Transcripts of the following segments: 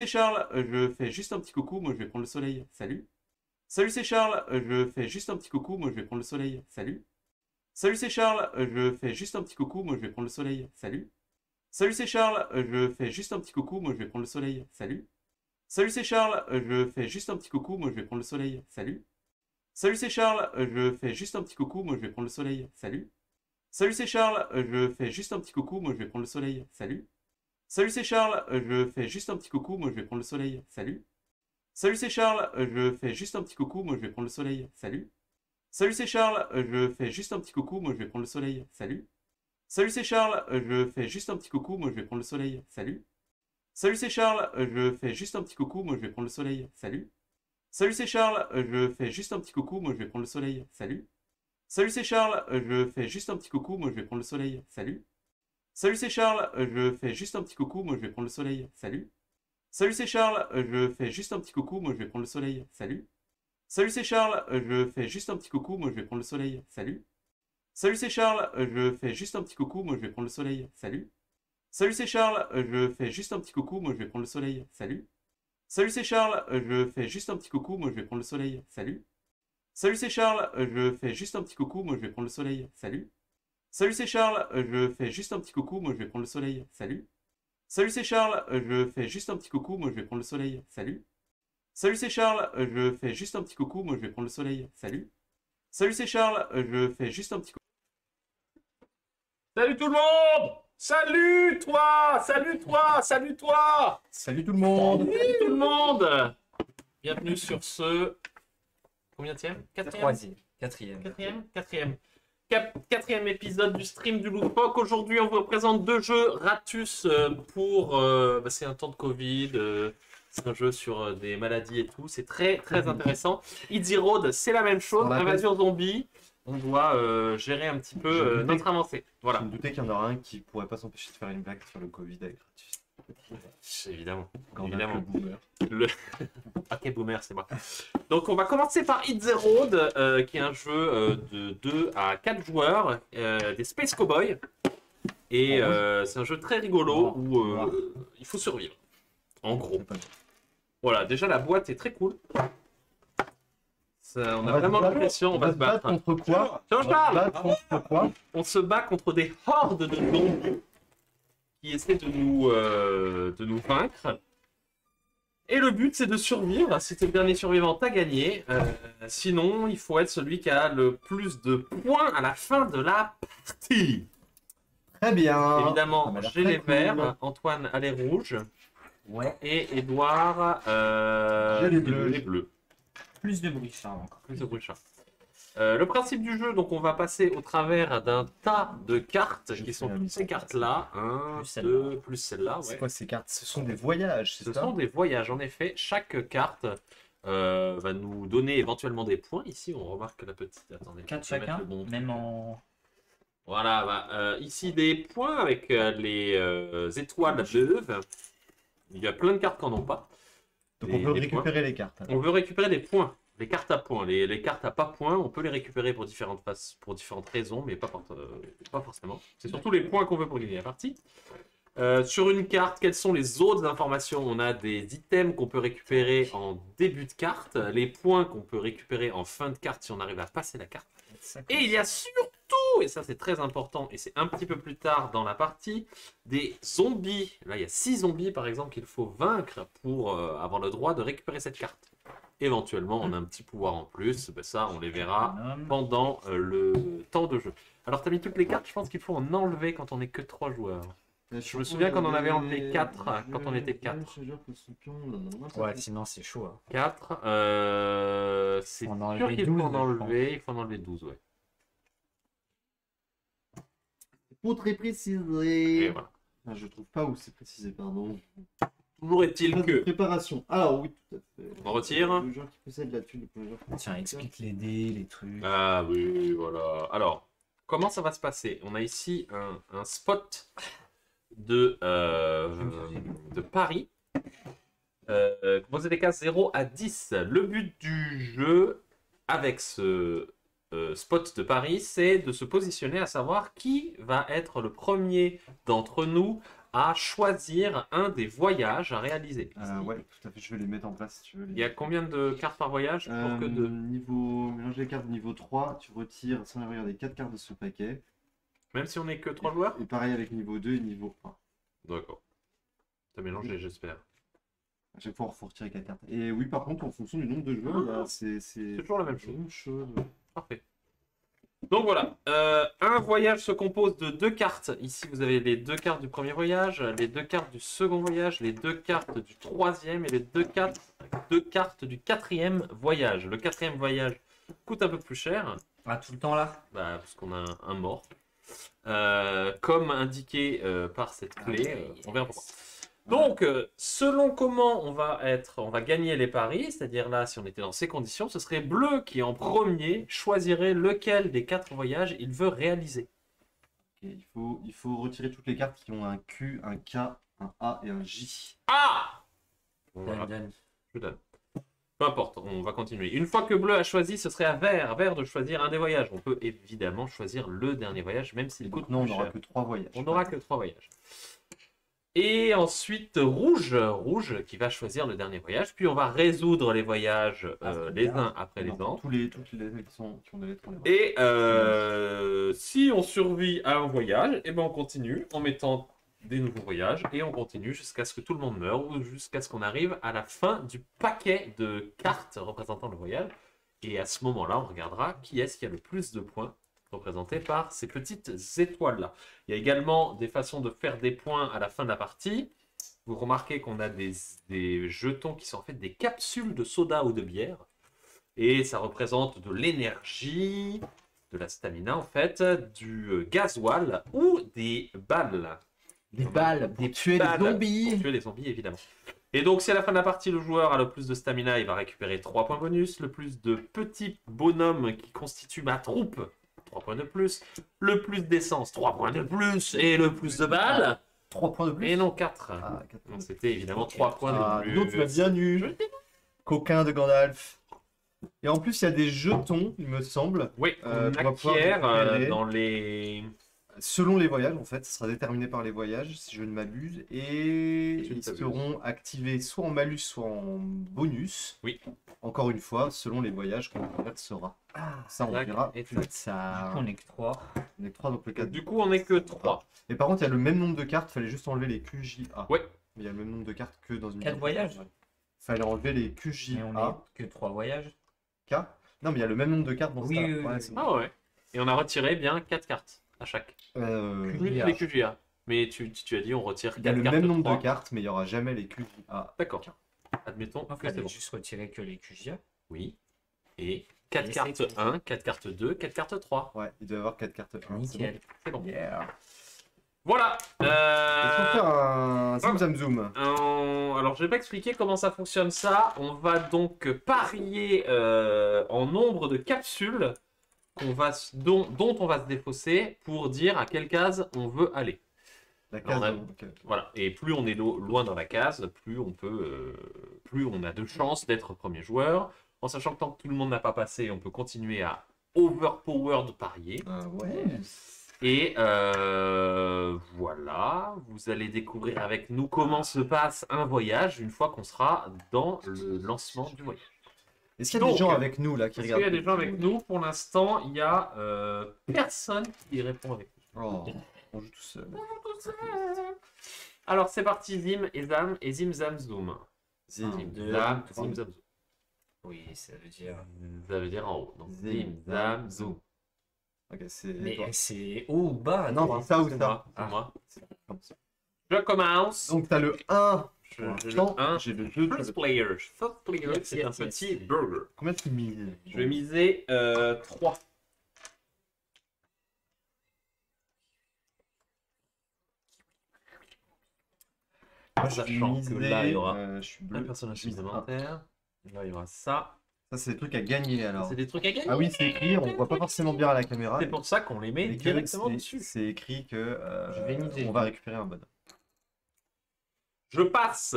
C'est Charles, je fais juste un petit coucou, moi je vais prendre le soleil, salut. Salut c'est Charles, je fais juste un petit coucou, moi je vais prendre le soleil, salut. Salut c'est Charles, je fais juste un petit coucou, moi je vais prendre le soleil, salut. Salut c'est Charles, je fais juste un petit coucou, moi je vais prendre le soleil, salut. Salut c'est Charles, je fais juste un petit coucou, moi je vais prendre le soleil, salut. Salut c'est Charles, je fais juste un petit coucou, moi je vais prendre le soleil, salut. Salut c'est Charles, je fais juste un petit coucou, moi je vais prendre le soleil, salut. Salut c'est Charles, je fais juste un petit coucou, moi je vais prendre le soleil, salut. Salut c'est Charles, je fais juste un petit coucou, moi je vais prendre le soleil, salut. Salut c'est Charles, je fais juste un petit coucou, moi je vais prendre le soleil, salut. Salut c'est Charles, je fais juste un petit coucou, moi je vais prendre le soleil, salut. Salut c'est Charles, je fais juste un petit coucou, moi je vais prendre le soleil, salut. Salut c'est Charles, je fais juste un petit coucou, moi je vais prendre le soleil, salut. Salut c'est Charles, je fais juste un petit coucou, moi je vais prendre le soleil, salut. Salut c'est Charles, je fais juste un petit coucou, moi je vais prendre le soleil, salut. Salut c'est Charles, je fais juste un petit coucou, moi je vais prendre le soleil, salut. Salut c'est Charles, je fais juste un petit coucou, moi je vais prendre le soleil, salut. Salut c'est Charles, je fais juste un petit coucou, moi je vais prendre le soleil, salut. Salut c'est Charles, je fais juste un petit coucou, moi je vais prendre le soleil, salut. Salut c'est Charles, je fais juste un petit coucou, moi je vais prendre le soleil, salut. Salut c'est Charles, je fais juste un petit coucou, moi je vais prendre le soleil, salut. Salut c'est Charles, je fais juste un petit coucou, moi je vais prendre le soleil, salut. Salut c'est Charles, je fais juste un petit coucou, moi je vais prendre le soleil, salut. Salut c'est Charles, je fais juste un petit coucou, moi je vais prendre le soleil, salut. Salut c'est Charles, je fais juste un petit coucou. Salut tout le monde! Salut toi! Salut toi! Salut toi! Salut tout le monde. Salut tout le monde! Bienvenue sur ce... Combienième? Troisième. Quatrième. Quatrième épisode du stream du Lootbox. Aujourd'hui, on vous présente deux jeux Ratus pour... c'est un temps de Covid, c'est un jeu sur des maladies et tout. C'est très très intéressant. Easy Road, c'est la même chose. Invasion zombie. On doit gérer un petit peu notre avancée. Voilà. Je me doutais qu'il y en aura un qui pourrait pas s'empêcher de faire une blague sur le Covid avec Ratus. Évidemment. Quand Évidemment. le boomer. Ok, boomer, c'est moi. Donc, on va commencer par Hit the Road, qui est un jeu de 2 à 4 joueurs, des Space Cowboys. Et c'est un jeu très rigolo où il faut survivre. En gros. Voilà, déjà la boîte est très cool. Ça, on a vraiment l'impression, on va se battre. Contre quoi? Tiens, je parle. Contre quoi? On se bat contre des hordes de zombies qui essaient de nous vaincre. Et le but, c'est de survivre. Si t'es le dernier survivant, t'as gagné. Sinon, il faut être celui qui a le plus de points à la fin de la partie. Très bien. Évidemment, Ça j'ai m'a l'air les très cool. verts, Antoine a les rouges, Ouais. et Edouard J'ai les bleus. les bleus. Plus de bruit charme encore. Plus de bruit de chat. Le principe du jeu, donc on va passer au travers d'un tas de cartes qui sont toutes ces cartes-là. Un, Plus celle-là. deux, plus celle-là. C'est Ouais. quoi ces cartes? Ce sont des voyages, c'est Ce ça? sont des voyages, en effet. Chaque carte va nous donner éventuellement des points. Ici, on remarque la petite. Attendez, 4 je vais mettre chacun, le bon truc. même en... Voilà, ici des points avec les étoiles bleues. Il y a plein de cartes qui n'en ont pas. Donc Des- on peut des récupérer les cartes. On veut récupérer des points, des cartes à points. Les cartes à pas points, on peut les récupérer pour différentes raisons, mais pas forcément. C'est surtout les points qu'on veut pour gagner la partie. Sur une carte, quelles sont les autres informations? On a des items qu'on peut récupérer en début de carte, les points qu'on peut récupérer en fin de carte si on arrive à passer la carte. Et il y a surtout, et ça c'est très important, et c'est un petit peu plus tard dans la partie, des zombies. Là il y a 6 zombies par exemple qu'il faut vaincre pour avoir le droit de récupérer cette carte. Éventuellement on a un petit pouvoir en plus, ben ça on les verra pendant le temps de jeu. Alors tu as mis toutes les cartes, je pense qu'il faut en enlever quand on n'est que 3 joueurs. Je me souviens qu'on en avait enlevé 4 quand on était 4. Ouais, sinon c'est chaud. Hein. 4, c'est On en sûr enlevait qu'il faut 12, en je enlever, il faut en enlever 12, ouais. Pour très Et préciser. voilà. Ah, je trouve pas où c'est précisé, pardon. Toujours est-il Phase de que préparation. Alors oui, tout à fait. on retire. Le joueur qui possède la thune, le joueur qui Tiens, explique les dés, les trucs. Ah oui, voilà. Alors, comment ça va se passer? On a ici un spot de Paris, composé des cases 0 à 10. Le but du jeu avec ce spot de Paris, c'est de se positionner à savoir qui va être le premier d'entre nous à choisir un des voyages à réaliser. Ouais, tout à fait, je vais les mettre en place si tu veux. Il y a combien de cartes par voyage pour que deux? Mélanger les cartes niveau 3, tu retires sans les regarder 4 cartes de ce paquet. Même si on n'est que 3 joueurs? Et pareil avec niveau 2 et niveau 1. D'accord. T'as mélangé, j'espère. À chaque fois, il faut retirer 4 cartes. Et oui, par contre, en fonction du nombre de joueurs, C'est toujours la même chose. Même chose. Parfait. Donc voilà, un voyage se compose de 2 cartes. Ici, vous avez les 2 cartes du premier voyage, les 2 cartes du second voyage, les 2 cartes du troisième et les 2 cartes du quatrième voyage. Le quatrième voyage coûte un peu plus cher, Ah, tout le temps là? bah, parce qu'on a un mort. Comme indiqué par cette clé, on verra pourquoi. Donc, selon comment on va gagner les paris, c'est-à-dire là, si on était dans ces conditions, ce serait Bleu qui en premier choisirait lequel des 4 voyages il veut réaliser. Ok, il faut retirer toutes les cartes qui ont un Q, un K, un A et un J. Ah! Voilà, Donne. je donne. Peu importe, on va continuer. Une fois que Bleu a choisi, ce serait à Vert de choisir un des voyages. On peut évidemment choisir le dernier voyage, même s'il coûte Non, on plus n'aura cher. que 3 voyages. On n'aura que 3 voyages. Et ensuite, Rouge qui va choisir le dernier voyage. Puis on va résoudre les voyages les uns après les autres. Toutes les qui ont des lettres, on les voit. Et si on survit à un voyage, et ben on continue en mettant des nouveaux voyages. Et on continue jusqu'à ce que tout le monde meure ou jusqu'à ce qu'on arrive à la fin du paquet de cartes représentant le voyage. Et à ce moment-là, on regardera qui est-ce qui a le plus de points représentés par ces petites étoiles-là. Il y a également des façons de faire des points à la fin de la partie. Vous remarquez qu'on a des jetons qui sont en fait des capsules de soda ou de bière. Et ça représente de l'énergie, de la stamina en fait, du gasoil ou des balles. Des balles pour tuer balles les zombies. Pour tuer les zombies, évidemment. Et donc, si à la fin de la partie, le joueur a le plus de stamina, il va récupérer 3 points bonus. Le plus de petits bonhommes qui constituent ma troupe, 3 points de plus. Le plus d'essence, 3 points de plus. Et le plus de balles, 3 points de plus. et non 4. Ah, 4 points. Donc, c'était évidemment 3 points de plus. Donc tu m'as bien eu. Coquin de Gandalf. Et en plus, il y a des jetons, il me semble. Oui, On on va pouvoir acquiert récupérer. dans les... Selon les voyages, en fait, ça sera déterminé par les voyages, si je ne m'abuse. Et Tu ne ils t'abuses. seront activés soit en malus, soit en bonus. Oui. Encore une fois, selon les voyages qu'on traversera. Ça, on Tac, verra et plus tac. tard. On est que 3. On est 3 donc le 4. Du coup, on n'est que 3. Et par contre, il y a le même nombre de cartes, il fallait juste enlever les QJA. Ouais. Mais il y a le même nombre de cartes que dans une 4 voyages. Il fallait enlever les Mais on QJA. est que 3 voyages. K. Non, mais il y a le même nombre de cartes dans Oui, ce oui, tas. oui, Ouais, oui. c'est Ah ouais. Et on a retiré bien 4 cartes à chaque. Plus QJA. les QJA. Mais tu as dit on retire 4 Il y a le cartes. même nombre 3. de cartes, mais il n'y aura jamais les QJA. D'accord. Admettons Il que c'est fallait bon. juste retirer que les QJA. Oui. Et 4 Et cartes c'est tout. 1, 4 cartes 2, 4 cartes 3. Ouais, il doit y avoir 4 cartes. Nickel. C'est bon. Yeah. Voilà. Il faut faire un zoom Ah. zoom zoom. Alors, je vais pas expliquer comment ça fonctionne ça. On va donc parier en nombre de capsules dont on va se défausser pour dire à quelle case on veut aller. La case. Alors, Voilà. Et plus on est loin dans la case, plus on a de chances d'être premier joueur. En sachant que tant que tout le monde n'a pas passé, on peut continuer à overpowered parier. Ouais. Et voilà, vous allez découvrir avec nous comment se passe un voyage une fois qu'on sera dans le lancement du voyage. Est-ce qu'il y a des Donc, gens avec nous là qui Est-ce regardent? qu'il y a des gens avec nous? Pour l'instant, il y a personne qui répond avec nous. Oh, on joue tout seul. Alors c'est parti, Zim et Zam et Zim Zam Zoom. Zim, Zim deux, Zam, trois. Zim Zam Zoom. Oui, ça veut dire. Ça veut dire en haut. Donc Zim, Zim Zam Zoom. Ok, c'est. Mais toi. c'est haut ou bas? Non, toi. c'est ça ou C'est ça. moi, c'est Ah. moi. Comme ça. Je commence. Donc t'as le 1. J'ai J'ai le 1. J'ai le 2. First player. First player, Yes, c'est yes, un yes. petit burger. Combien tu mises? Je vais miser 3. Moi, Sachant que là, il y aura je suis bleu. un personnage je mise un. supplémentaire. Là, il y aura ça. Ça, c'est des trucs à gagner alors. C'est des trucs à gagner. Ah oui, c'est écrit, on voit pas forcément bien à la caméra. C'est pour ça qu'on les met mais que directement c'est- dessus. C'est écrit que Je vais miser. on va récupérer un bonhomme. Je passe.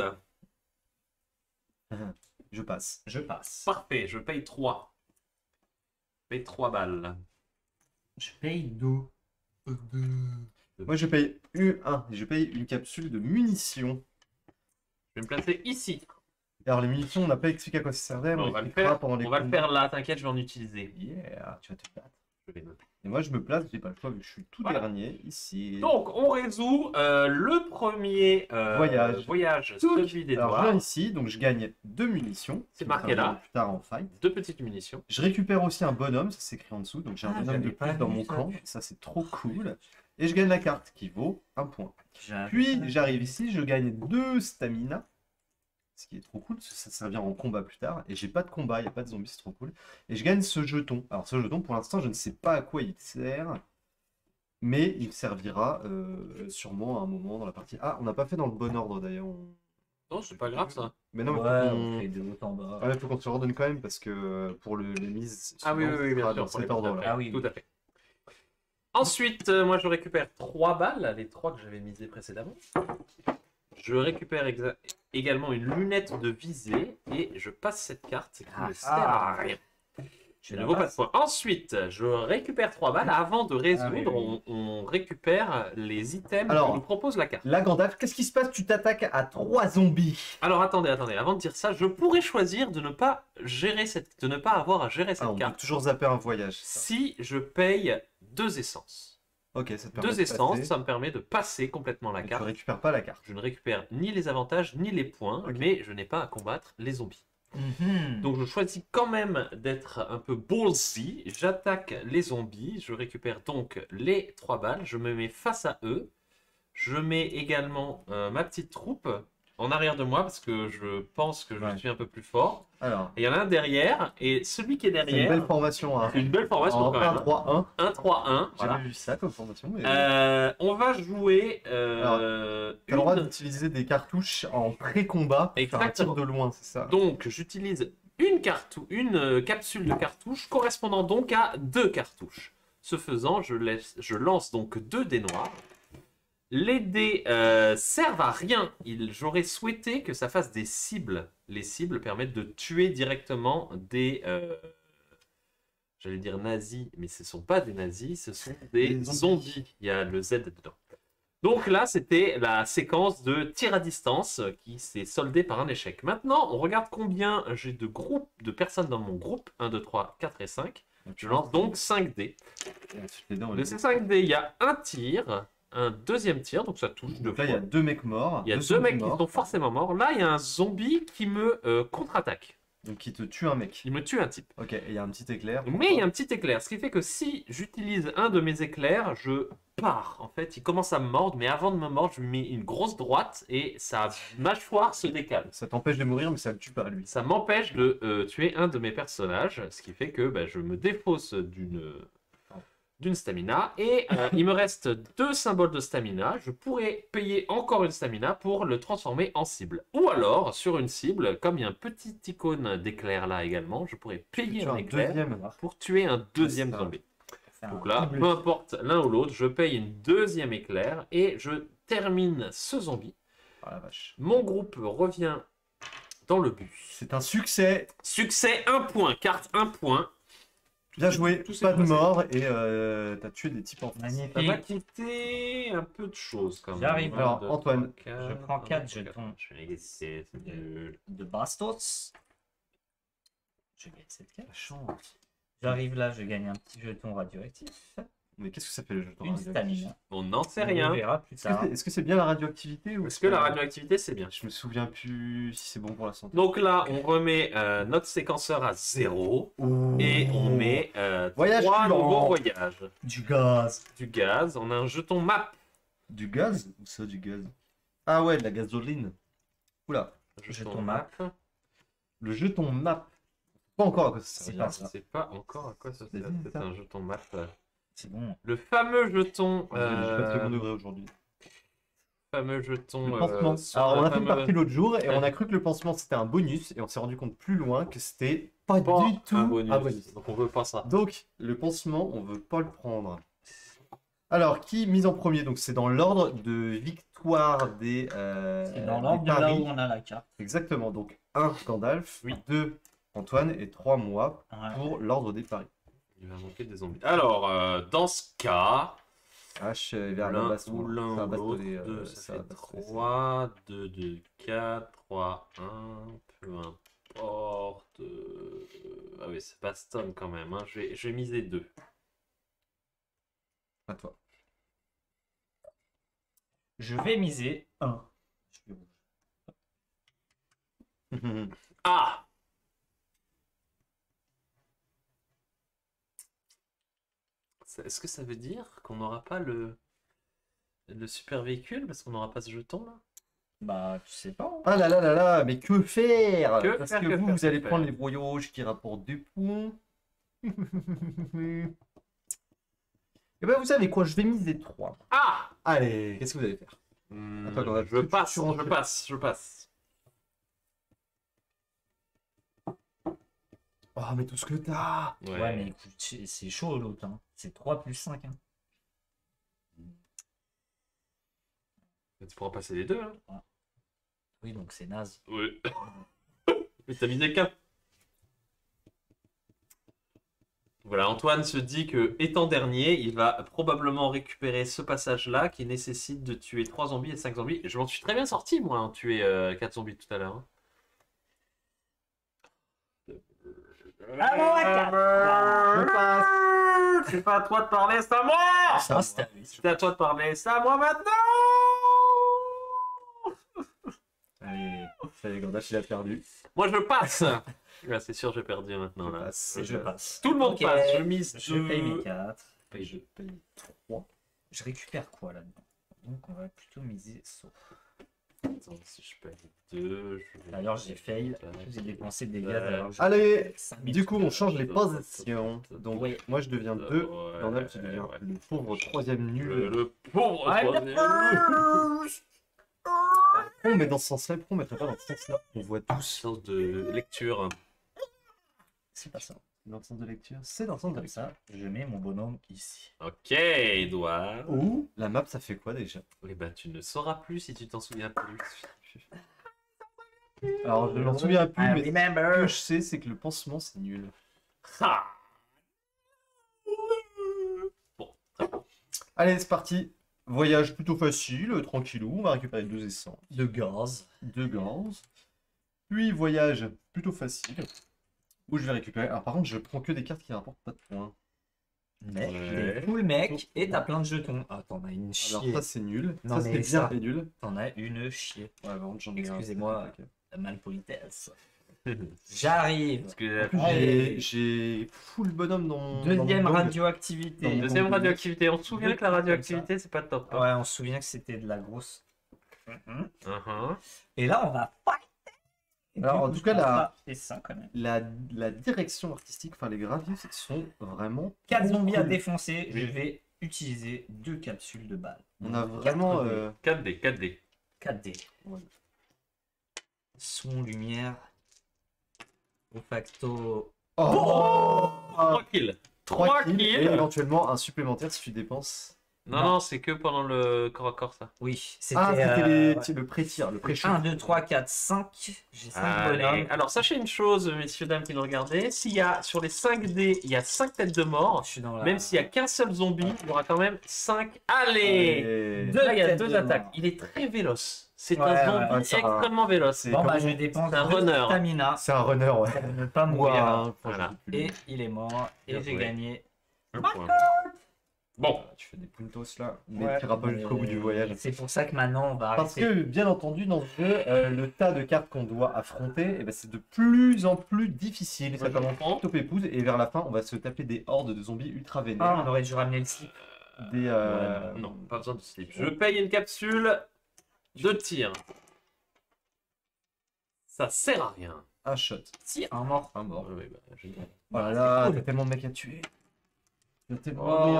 Je passe. Je passe. Parfait, je paye 3. Je paye 3 balles. Je paye 2. Moi, je paye U1. Je paye une capsule de munitions. Je vais me placer ici. Alors, les munitions, on n'a pas expliqué à quoi ça servait. On mais va le expliquera faire. pendant les On va le combats. faire là, t'inquiète, je vais en utiliser. Yeah, tu vas te battre. Je vais noter. Et moi, je me place, j'ai pas le choix, vu que je suis tout Voilà. dernier ici. Donc, on résout le premier voyage, Touc. celui Alors, je viens d'Edouard. ici, donc je gagne 2 munitions. C'est qui marqué me serviront là. Plus tard en fight. 2 petites munitions. Je récupère aussi un bonhomme, ça s'écrit en dessous, donc j'ai un Ah, bonhomme de j'avais pas plus dans vu mon ça. camp. Ça, c'est trop cool. Et je gagne la carte qui vaut 1 point. J'arrive. Puis, j'arrive ici, je gagne 2 stamina. Ce qui est trop cool, parce que ça servira en combat plus tard. Et j'ai pas de combat, il n'y a pas de zombies, c'est trop cool. Et je gagne ce jeton. Alors ce jeton, pour l'instant, je ne sais pas à quoi il sert. Mais il servira sûrement à un moment dans la partie. Ah, on n'a pas fait dans le bon ordre d'ailleurs. Non, c'est pas grave ça. Mais non, mais Ouais, faut on qu'on- fait de haut en bas. ouais, faut qu'on se redonne quand même parce que pour les mises. Ah oui, suivantes, oui, ce bien sera sûr. dans pour les cet ordre-là. affaires. Ah oui, Tout oui. à fait. Ensuite, moi je récupère 3 balles, les 3 que j'avais misées précédemment. Je récupère également une lunette de visée et je passe cette carte qui ne sert à rien. Je ne vaut pas de points. Ensuite, je récupère 3 balles. Avant de résoudre, Ah oui, oui. On récupère les items Alors, que nous propose la carte. Là, Gandalf, qu'est-ce qui se passe? Tu t'attaques à 3 zombies. Alors attendez, avant de dire ça, je pourrais choisir de ne pas gérer de ne pas avoir à gérer cette Ah, on peut carte toujours zapper un voyage. ça. si je paye 2 essences. Ok, ça te permet 2 de essences, passer. ça me permet de passer complètement la Et tu carte. récupères pas la carte. Je ne récupère ni les avantages ni les points, Ok. mais je n'ai pas à combattre les zombies. Mhm. Donc je choisis quand même d'être un peu ballsy, j'attaque les zombies, je récupère donc les 3 balles, je me mets face à eux, je mets également ma petite troupe en arrière de moi parce que je pense que je Ouais. suis un peu plus fort. Alors, Et il y en a un derrière, et celui qui est c'est une derrière, belle formation. Hein. c'est une belle formation En quand même. 1-3-1. 1-3-1, J'ai voilà. jamais vu ça comme formation. Mais... On va jouer t'as le droit d'utiliser des cartouches en pré-combat pour faire un tir Exactement. de loin, c'est ça? Donc, j'utilise une capsule de cartouche correspondant donc à 2 cartouches. Ce faisant, je lance donc 2 dés noirs. Les dés servent à rien. J'aurais souhaité que ça fasse des cibles. Les cibles permettent de tuer directement des... j'allais dire nazis, mais ce ne sont pas des nazis, ce sont des Des zombies. zombies. Il y a le Z dedans. Donc là, c'était la séquence de tir à distance qui s'est soldée par un échec. Maintenant, on regarde combien j'ai de groupes de personnes dans mon groupe. 1, 2, 3, 4 et 5. Je lance donc 5 dés. De ces 5 dés, il y a un tir, un deuxième tir, donc ça touche deux Donc là, fois. il y a 2 mecs morts. Il y a deux 2 zombies mecs qui morts, sont forcément morts. Là, il y a un zombie qui me contre-attaque. Donc qui te tue un mec. Il me tue un type. Ok, et il y a un petit éclair. Mais il y a un petit éclair, ce qui fait que si j'utilise un de mes éclairs, je pars. En fait, il commence à me mordre, mais avant de me mordre, je lui mets une grosse droite et sa mâchoire se décale. Ça t'empêche de mourir, mais ça le tue pas, lui. Ça m'empêche de tuer un de mes personnages, ce qui fait que je me défausse d'une stamina. Et il me reste 2 symboles de stamina. Je pourrais payer encore une stamina pour le transformer en cible. Ou alors, sur une cible, comme il y a un petit icône d'éclair là également, je pourrais payer Tu un as un éclair deuxième. pour tuer un deuxième ça. zombie. Faire Donc un là, double peu tir. importe l'un ou l'autre, je paye une deuxième éclair et je termine ce zombie. Ah la vache. Mon groupe revient dans le bus. C'est un succès. Succès 1 point, carte 1 point. Bien joué. tout s'est Pas de passé. mort et t'as tué des types en face. Magnifique. Ça va quitter un peu de choses quand même. J'arrive. Alors, Antoine, je prends 4 jetons. Je vais laisser. De bastos. Je gagne cette carte. La chance. J'arrive là, je gagne un petit jeton radioactif. Mais qu'est-ce que ça fait le jeton Une radioactif? stamina. On n'en sait On rien. verra plus Est-ce que tard. c'est- Est-ce que c'est bien la radioactivité ou Est-ce que la radioactivité c'est bien? Je me souviens plus si c'est bon pour la santé. Donc là, on remet notre séquenceur à 0 et on met Voyage 3 suivant. nouveaux voyages. Du gaz. Du gaz, on a un jeton map. Du gaz? Ou ça, du gaz? Ah ouais, de la gasoline. Oula. Jeton map. Le jeton map. Pas encore à quoi ça C'est sert. pas Je ça. sais pas encore à quoi ça sert. Vas-y, C'est ça. un jeton map. C'est bon. Le fameux jeton. Je suis pas second degré aujourd'hui. Fameux jeton. Le pansement. sur Alors, on la a fait une fameuse- partie l'autre jour et on a cru que le pansement c'était un bonus et on s'est rendu compte plus loin que c'était pas Pas du tout un bonus. un bonus. Donc on veut pas ça. Donc, le pansement, on veut pas le prendre. Alors, qui mise en premier? Donc, c'est dans l'ordre de victoire des. C'est dans des l'ordre de là paris. où on a la carte. Exactement. Donc, 1 Gandalf, Oui. 2 Antoine et 3 moi Ouais. pour l'ordre des paris. Il va manquer des zombies. Alors, dans ce cas, H vers la L'un baston. ou l'un Ça va ou bastonner, l'autre, 2, ça ça va fait bastonner, ça. 3, 2, 2, 4, 3, 1, peu importe. Ah oui, c'est pas stun quand même, hein. Je vais miser 2. À toi. Je vais miser 1. Ah! Est-ce que ça veut dire qu'on n'aura pas le super véhicule parce qu'on n'aura pas ce jeton là? Bah, tu sais pas. Ah là là là là, mais que faire? Que Parce faire, que que vous, faire, vous allez que prendre faire les brouillons rouges qui rapportent 2 points. Et ben vous savez quoi, je vais miser 3. Ah! Allez, qu'est-ce que vous allez faire? Attends, on va- je passe, tu rentres- je passe, je passe. Oh, mais tout ce que t'as! Ouais, mais écoute, c'est chaud l'autre. Hein. C'est 3 plus 5. Hein. Tu pourras passer les deux, hein. Oui, donc c'est naze. Oui. Mais t'as mis des caps. Voilà, Antoine se dit que, étant dernier, il va probablement récupérer ce passage-là qui nécessite de tuer 3 zombies et 5 zombies. Je m'en suis très bien sorti, moi, hein, tuer 4 zombies tout à l'heure. Hein. Je passe! C'est pas à toi de parler, c'est à moi! Ça, c'était à lui. C'est à toi de parler, c'est à moi maintenant! Allez, ça y est, Gandalf, il a perdu. Moi, je passe! Là, c'est sûr, j'ai perdu maintenant. Je Là. passe. Et je passe. Tout le monde Ok. passe, je mise Je deux. paye mes 4. Et je paye 3. Je récupère quoi là-dedans? Donc on va plutôt miser saut. Attends, si je paye 2, je vais... D'ailleurs, j'ai fail. J'ai dépensé des Ouais. gaz alors que j'ai Allez, 5000. du coup, on change les positions. Donc, Oui. moi, je deviens 2. Ouais, Gandalf, tu deviens ouais. le pauvre troisième nul. Le pauvre Ah, troisième. On met dans ce sens-là, pourquoi on mettrait pas dans ce sens-là? On voit tous. Sens de lecture. C'est pas ça. Dans le sens de lecture, c'est dans le sens de Comme lecture. ça, je mets mon bonhomme ici. Ok, Edouard. Ou la map, ça fait quoi déjà? Eh ben, tu ne sauras plus si tu t'en souviens plus. Alors, je m'en souviens plus, I mais ce remember. que je sais, c'est que le pansement, c'est nul. Ha. Bon, très bien. Allez, c'est parti. Voyage plutôt facile, tranquillou. On va récupérer 2 essences, De gaz. 2 gaz. Puis, voyage plutôt facile. Où je vais récupérer. Alors, par contre, je prends que des cartes qui rapportent pas de points. Mec, Ouais. t'es full mec et t'as plein de jetons. Ah, t'en as une Alors, chier. ça, c'est nul. Non, Ça, c'est mais bien ça- et nul. T'en as une chier. Ouais, par contre, j'en ai un. Excusez-moi. Ok. La malpolitesse. J'arrive. Parce que En plus, Allez. j'ai full bonhomme dans mon. Deuxième dans mon dog. radioactivité. Dans mon- deuxième radioactivité. On se souvient que la radioactivité, c'est pas top. Hein. Ouais, on se souvient que c'était de la grosse. Uh-huh. Et là, on va fight. Et Alors, du en coup, tout je cas, pense la- pas. Et ça, quand même. La direction artistique, enfin les graphismes sont vraiment 4 trop zombies à cool. défoncer. Oui. Je vais utiliser 2 capsules de balles. On a Donc, vraiment 4D. 4D, 4D. 4D. Son, lumière. Au facto. oh 3 kills. 3 3 kills et kills. éventuellement un supplémentaire si tu dépenses. Non, non, c'est que pendant le corps à corps, ça. Oui, c'était. Ah, c'était ouais. le pré-tir, le pré-shoot. 1, 2, 3, 4, 5. J'ai 5 bonhommes. Allez. Alors, sachez une chose, messieurs, dames qui nous regardez. S'il y a, sur les 5 dés, il y a 5 têtes de mort. Je suis dans la... Même s'il n'y a qu'un seul zombie, il y aura quand même 5. Allez Et- Deux Là, il y a têtes 2 de attaques. mort. Il est très véloce. C'est Ouais, un zombie ouais, ça va. extrêmement véloce. C'est Bon, bah, comme- je dépense c'est un 2 runner. stamina C'est un runner, ouais. pour ne pas mourir. Ouah, Voilà. Et il est mort. Et Bien j'ai joué. gagné. Un point. Bon. Tu fais des puntos là, mais Ouais, tu iras pas mais jusqu'au bout du voyage. C'est pour ça que maintenant, on va Parce arrêter. que, bien entendu, dans ce jeu, le tas de cartes qu'on doit affronter, eh ben, c'est de plus en plus difficile. Ça Moi, je commence comprends. top épouse, et vers la fin, on va se taper des hordes de zombies ultra Ah, vénères. on aurait dû ramener le slip. Des, Non, pas besoin de slip. Je paye une capsule de tir. Ça sert à rien. un shot. Si, un mort. Un mort. Ouais, bah, génial. Oh là là, t'as tellement de mecs à tuer. T'as tellement de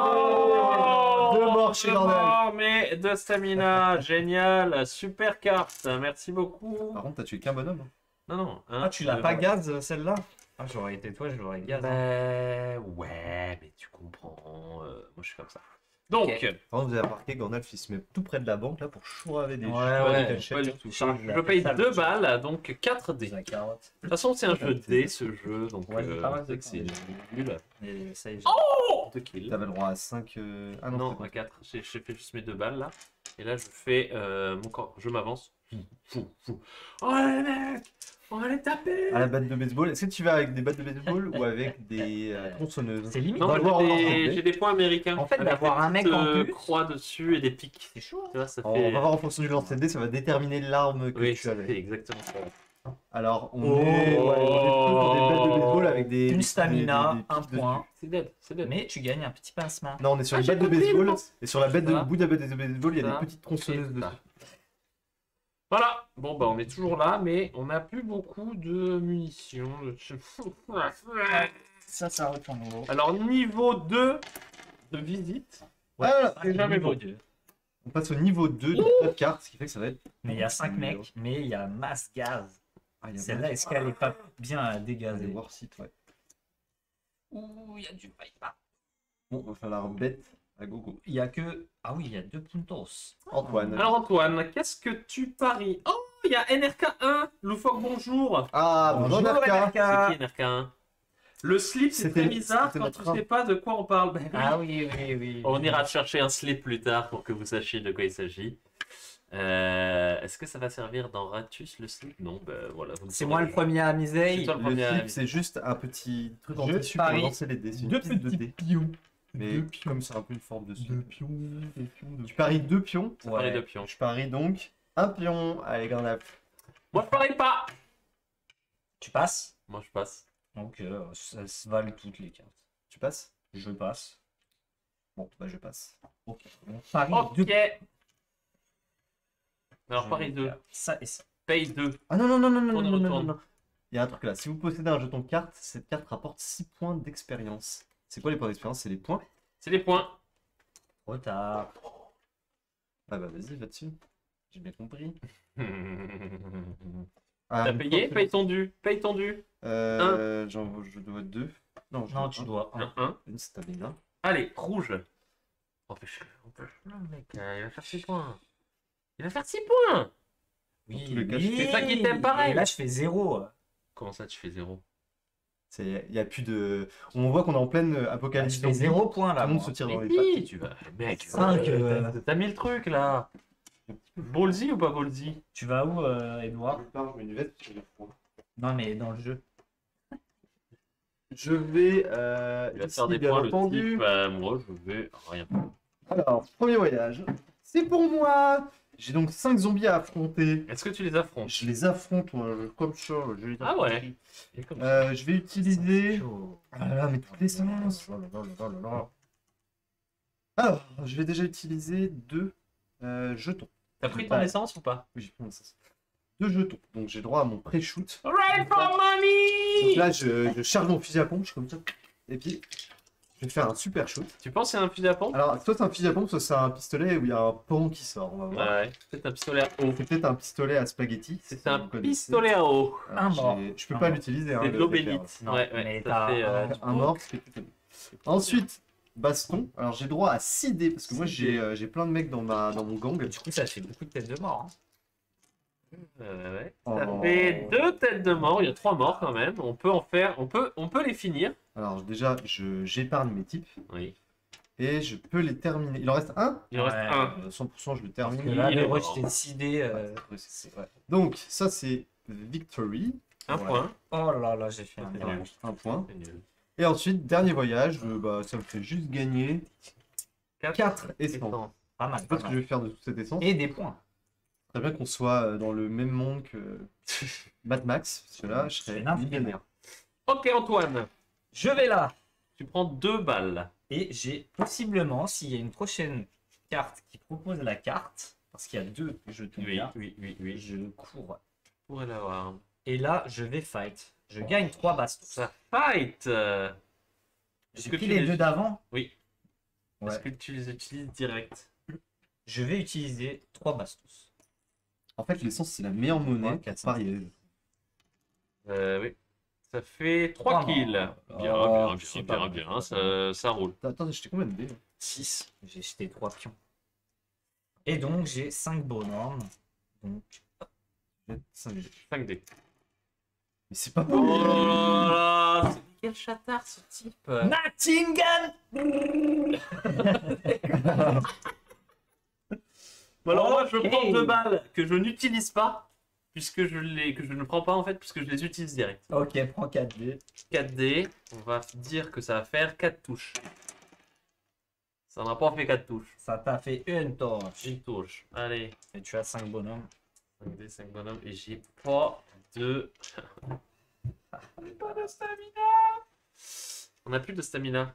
Oh, Deux morts chez Deux Gordon. morts, mais de stamina. Génial. Super carte. Merci beaucoup. Par contre, t'as tué qu'un bonhomme. Non, non. Ah, tu l'as pas gaz, celle-là? Ah, j'aurais été toi, je l'aurais gaz. Ouais, mais tu comprends. Moi, je suis comme ça. Donc, Ok. Par contre, vous avez remarqué, Gandalf, il se met tout près de la banque là pour chouraver des Ouais, jeux. ouais, des pas chèques. du tout. Charge Je la paye totale, 2 je- balles, donc 4 dés. La carotte. De toute façon, c'est un jeu de dés, ce jeu, donc Ouais, c'est pas mal, c'est que c'est c'est nul. Et ça y est, Oh 2 kills. T'avais le droit à 5. Ah non, Non, c'est pas- à 4. J'ai fait juste mes 2 balles là. Et là, je fais mon corps. Je m'avance. Fou, fou. Oh les mecs, on va les taper. À la batte de baseball. Est-ce que tu vas avec des battes de baseball ou avec des tronçonneuses? C'est limite. Non, On va le voir j'ai des points américains. En fait, avec d'avoir des un mec petites, en plus- croix dessus et des pics. C'est chaud. Tu vois, ça Alors, fait. on va voir en fonction du lancer de dés, ça va déterminer l'arme que Oui, tu c'est avais. exactement ça. Alors, on Oh. est ouais, on est plutôt sur des battes de baseball avec des. Une des stamina, pics un dessus. point. C'est dead, c'est dead. Mais tu gagnes un petit pincement. Non, on est sur Ah, une j'ai batte de compris, baseball. moi. Et sur la batte de, Ça. au bout de la batte de baseball, il y a Ça. des petites tronçonneuses Et dessus. ça. Voilà. Bon, bah, on est toujours là, mais on n'a plus beaucoup de munitions. Ça retourne en haut. Alors, niveau 2 de visite. Ouais, voilà. C'est jamais Niveau bon. 2. On passe au niveau 2 de notre carte, ce qui fait que ça va être. Mais il y a 5 mecs, mais il y a masse gaz. Ah, il y a Celle-là, est-ce qu'elle est pas bien à Allez, dégazer? voir site, ouais. Ouh, il y a du pipe. Bon, on va falloir bête à gogo. Il y a que. Ah oui, il y a 2 puntos. Antoine. Alors, Antoine, qu'est-ce que tu paries? Oh, il y a NRK1. Loufoque, bonjour. Ah, bonjour, Bonjour, Narka. C'est qui NRK1? Le slip, c'est C'était- très bizarre c'était quand notre tu train. sais pas de quoi on parle. Ben oui. Ah oui, oui, oui. On ira chercher un slip plus tard pour que vous sachiez de quoi il s'agit. Est-ce que ça va servir dans Ratus le slip? Non, ben voilà. vous ne C'est saurez moi le pas. premier à C'est miseille. toi le Le premier à- slip, c'est juste un petit truc en Je tissu pour parie lancer les dés. C'est une 2 piste de petits dés. pions. Mais Deux pions. comme c'est un peu une forme de slip. pions, de Tu paries 2 pions. Ça paraît de pions. Je parie donc un pion. Allez, Garnap. Moi, je parie pas. Tu passes? Moi, je passe. Donc, ça se valent toutes les cartes. Tu passes? Je passe. Bon, bah je passe. Ok. On parie Ok. 2. Alors, parie 2. Ça et ça. Paye 2. Ah non, non, non, non, non, Tourne, non, non, non, retourne. non. Il y a un truc là. Si vous possédez un jeton de carte, cette carte rapporte 6 points d'expérience. C'est quoi les points d'expérience? C'est les points. C'est les points. Retard. Ah bah vas-y, va dessus. J'ai bien compris. T'as Ah, payé? Paye ton dû. Paye ton dû. je dois 2. Non, je Non, dois tu un. dois. Un 1. Une stamina. Allez, rouge. Empêche-le. Empêche-le, mec. Il va faire 6 points. Il va faire 6 points. Oui, tous les cas, oui. c'est ça qui t'aime pareil. Et là, je fais 0. Comment ça, tu fais 0? Il n'y a plus de. On voit qu'on est en pleine apocalypse. Je fais zombie. 0 points là. Tout le monde moi. se tire dans Mais les pattes. si, tu vas. Mec, Cinq, t'as mis le truc là. Ballsy ou pas Ballsy? Tu vas où, Edouard? Je mets une veste, j'ai froid. Non, mais dans le jeu. Je vais. Il va ici, faire des bien points, entendu. le type. Moi, je vais rien. Alors, premier voyage. C'est pour moi. J'ai donc 5 zombies à affronter. Est-ce que tu les affrontes? Je les affronte comme ça. Je les Ah affronte. ouais. Et comme ça. Je vais utiliser. Chaud. Ah là là, mais tous les sens. Alors, je vais déjà utiliser 2 jetons. T'as pris ton Ouais. essence ou pas? Oui, j'ai pris mon sens. 2 jetons. Donc j'ai droit à mon pré-shoot. Right for Donc money! là, je charge mon fusil à pompe, je suis comme ça. Et puis, je vais faire un super shoot. Tu penses que c'est un fusil à pompe? Alors, soit c'est un fusil à pompe, soit c'est un pistolet où il y a un pan qui sort. On va voir. Ouais, peut-être un pistolet à eau. C'est peut-être un pistolet à spaghetti. C'est si un vous connaissez. pistolet à eau. Alors, Un mort. je peux Un pas mort. l'utiliser. hein, C'est de le l'eau réflexe. bénite. Non, Ouais, mais ouais, t'as ça fait. Un mort, c'est plutôt bien. Ensuite, baston. Alors, j'ai droit à 6 dés parce que moi, 6 dés. j'ai plein de mecs dans mon gang. Du coup, ça fait beaucoup de têtes de mort. Hein. Ouais. Oh. Ça fait 2 têtes de mort. Il y a 3 morts quand même. On peut en faire. On peut les finir. Alors, déjà, j'épargne mes types Oui. et je peux les terminer. Il en reste un. Il en reste Ouais. un. 100%, je le Parce termine. que là, Il les est rushs, mort. j'ai décidé. Ouais. Donc, ça, c'est victory. Un Voilà. point. Oh là là, j'ai fait un C'est miracle. nul. Un point. C'est nul. Et ensuite, dernier voyage, bah, ça me fait juste gagner 4 essences. essence. Pas mal. Je sais pas Pas ce que je mal. vais faire de toute cette essence. Et des points. Très bien qu'on soit dans le même monde que Mad Max, parce que là, je serais C'est n'importe millionnaire. Ok, Antoine. Je vais là. Tu prends 2 balles. Et j'ai possiblement, s'il y a une prochaine carte qui propose la carte, parce qu'il y a 2 jetons Oui, là, oui. je cours. Pourrait l'avoir. Et là, je vais fight. Je gagne 3 bastos. Ça fight. J'ai pris les 2 d'avant. Oui. Ouais. Est-ce que tu les utilises direct? Je vais utiliser 3 bastos. En fait, l'essence, c'est la meilleure monnaie Ouais, pour 400. parier. Oui. Ça fait 3 Trois kills. morts. Bien, Oh, bien, c'est bien, pas bien, mal. ça roule. Attends, j'ai jeté combien de dés là 6. J'ai jeté 3 pions. Et donc, j'ai 5 bonhommes. Donc, 5 dés. 5 dés. Mais c'est pas Oh possible. là là, c'est quel chatard ce type. Nottingham. Bon, alors moi je Ok. prends 2 balles que je n'utilise pas, puisque que je ne prends pas en fait, puisque je les utilise direct. Ok, prends 4D. 4D, on va dire que ça va faire 4 touches. Ça n'a pas fait 4 touches. Ça t'a fait une torche. Une touche. Allez, Et tu as 5 bonhommes. 5D, 5 bonhommes, et j'ai pas de... J'ai pas de stamina. On a plus de stamina.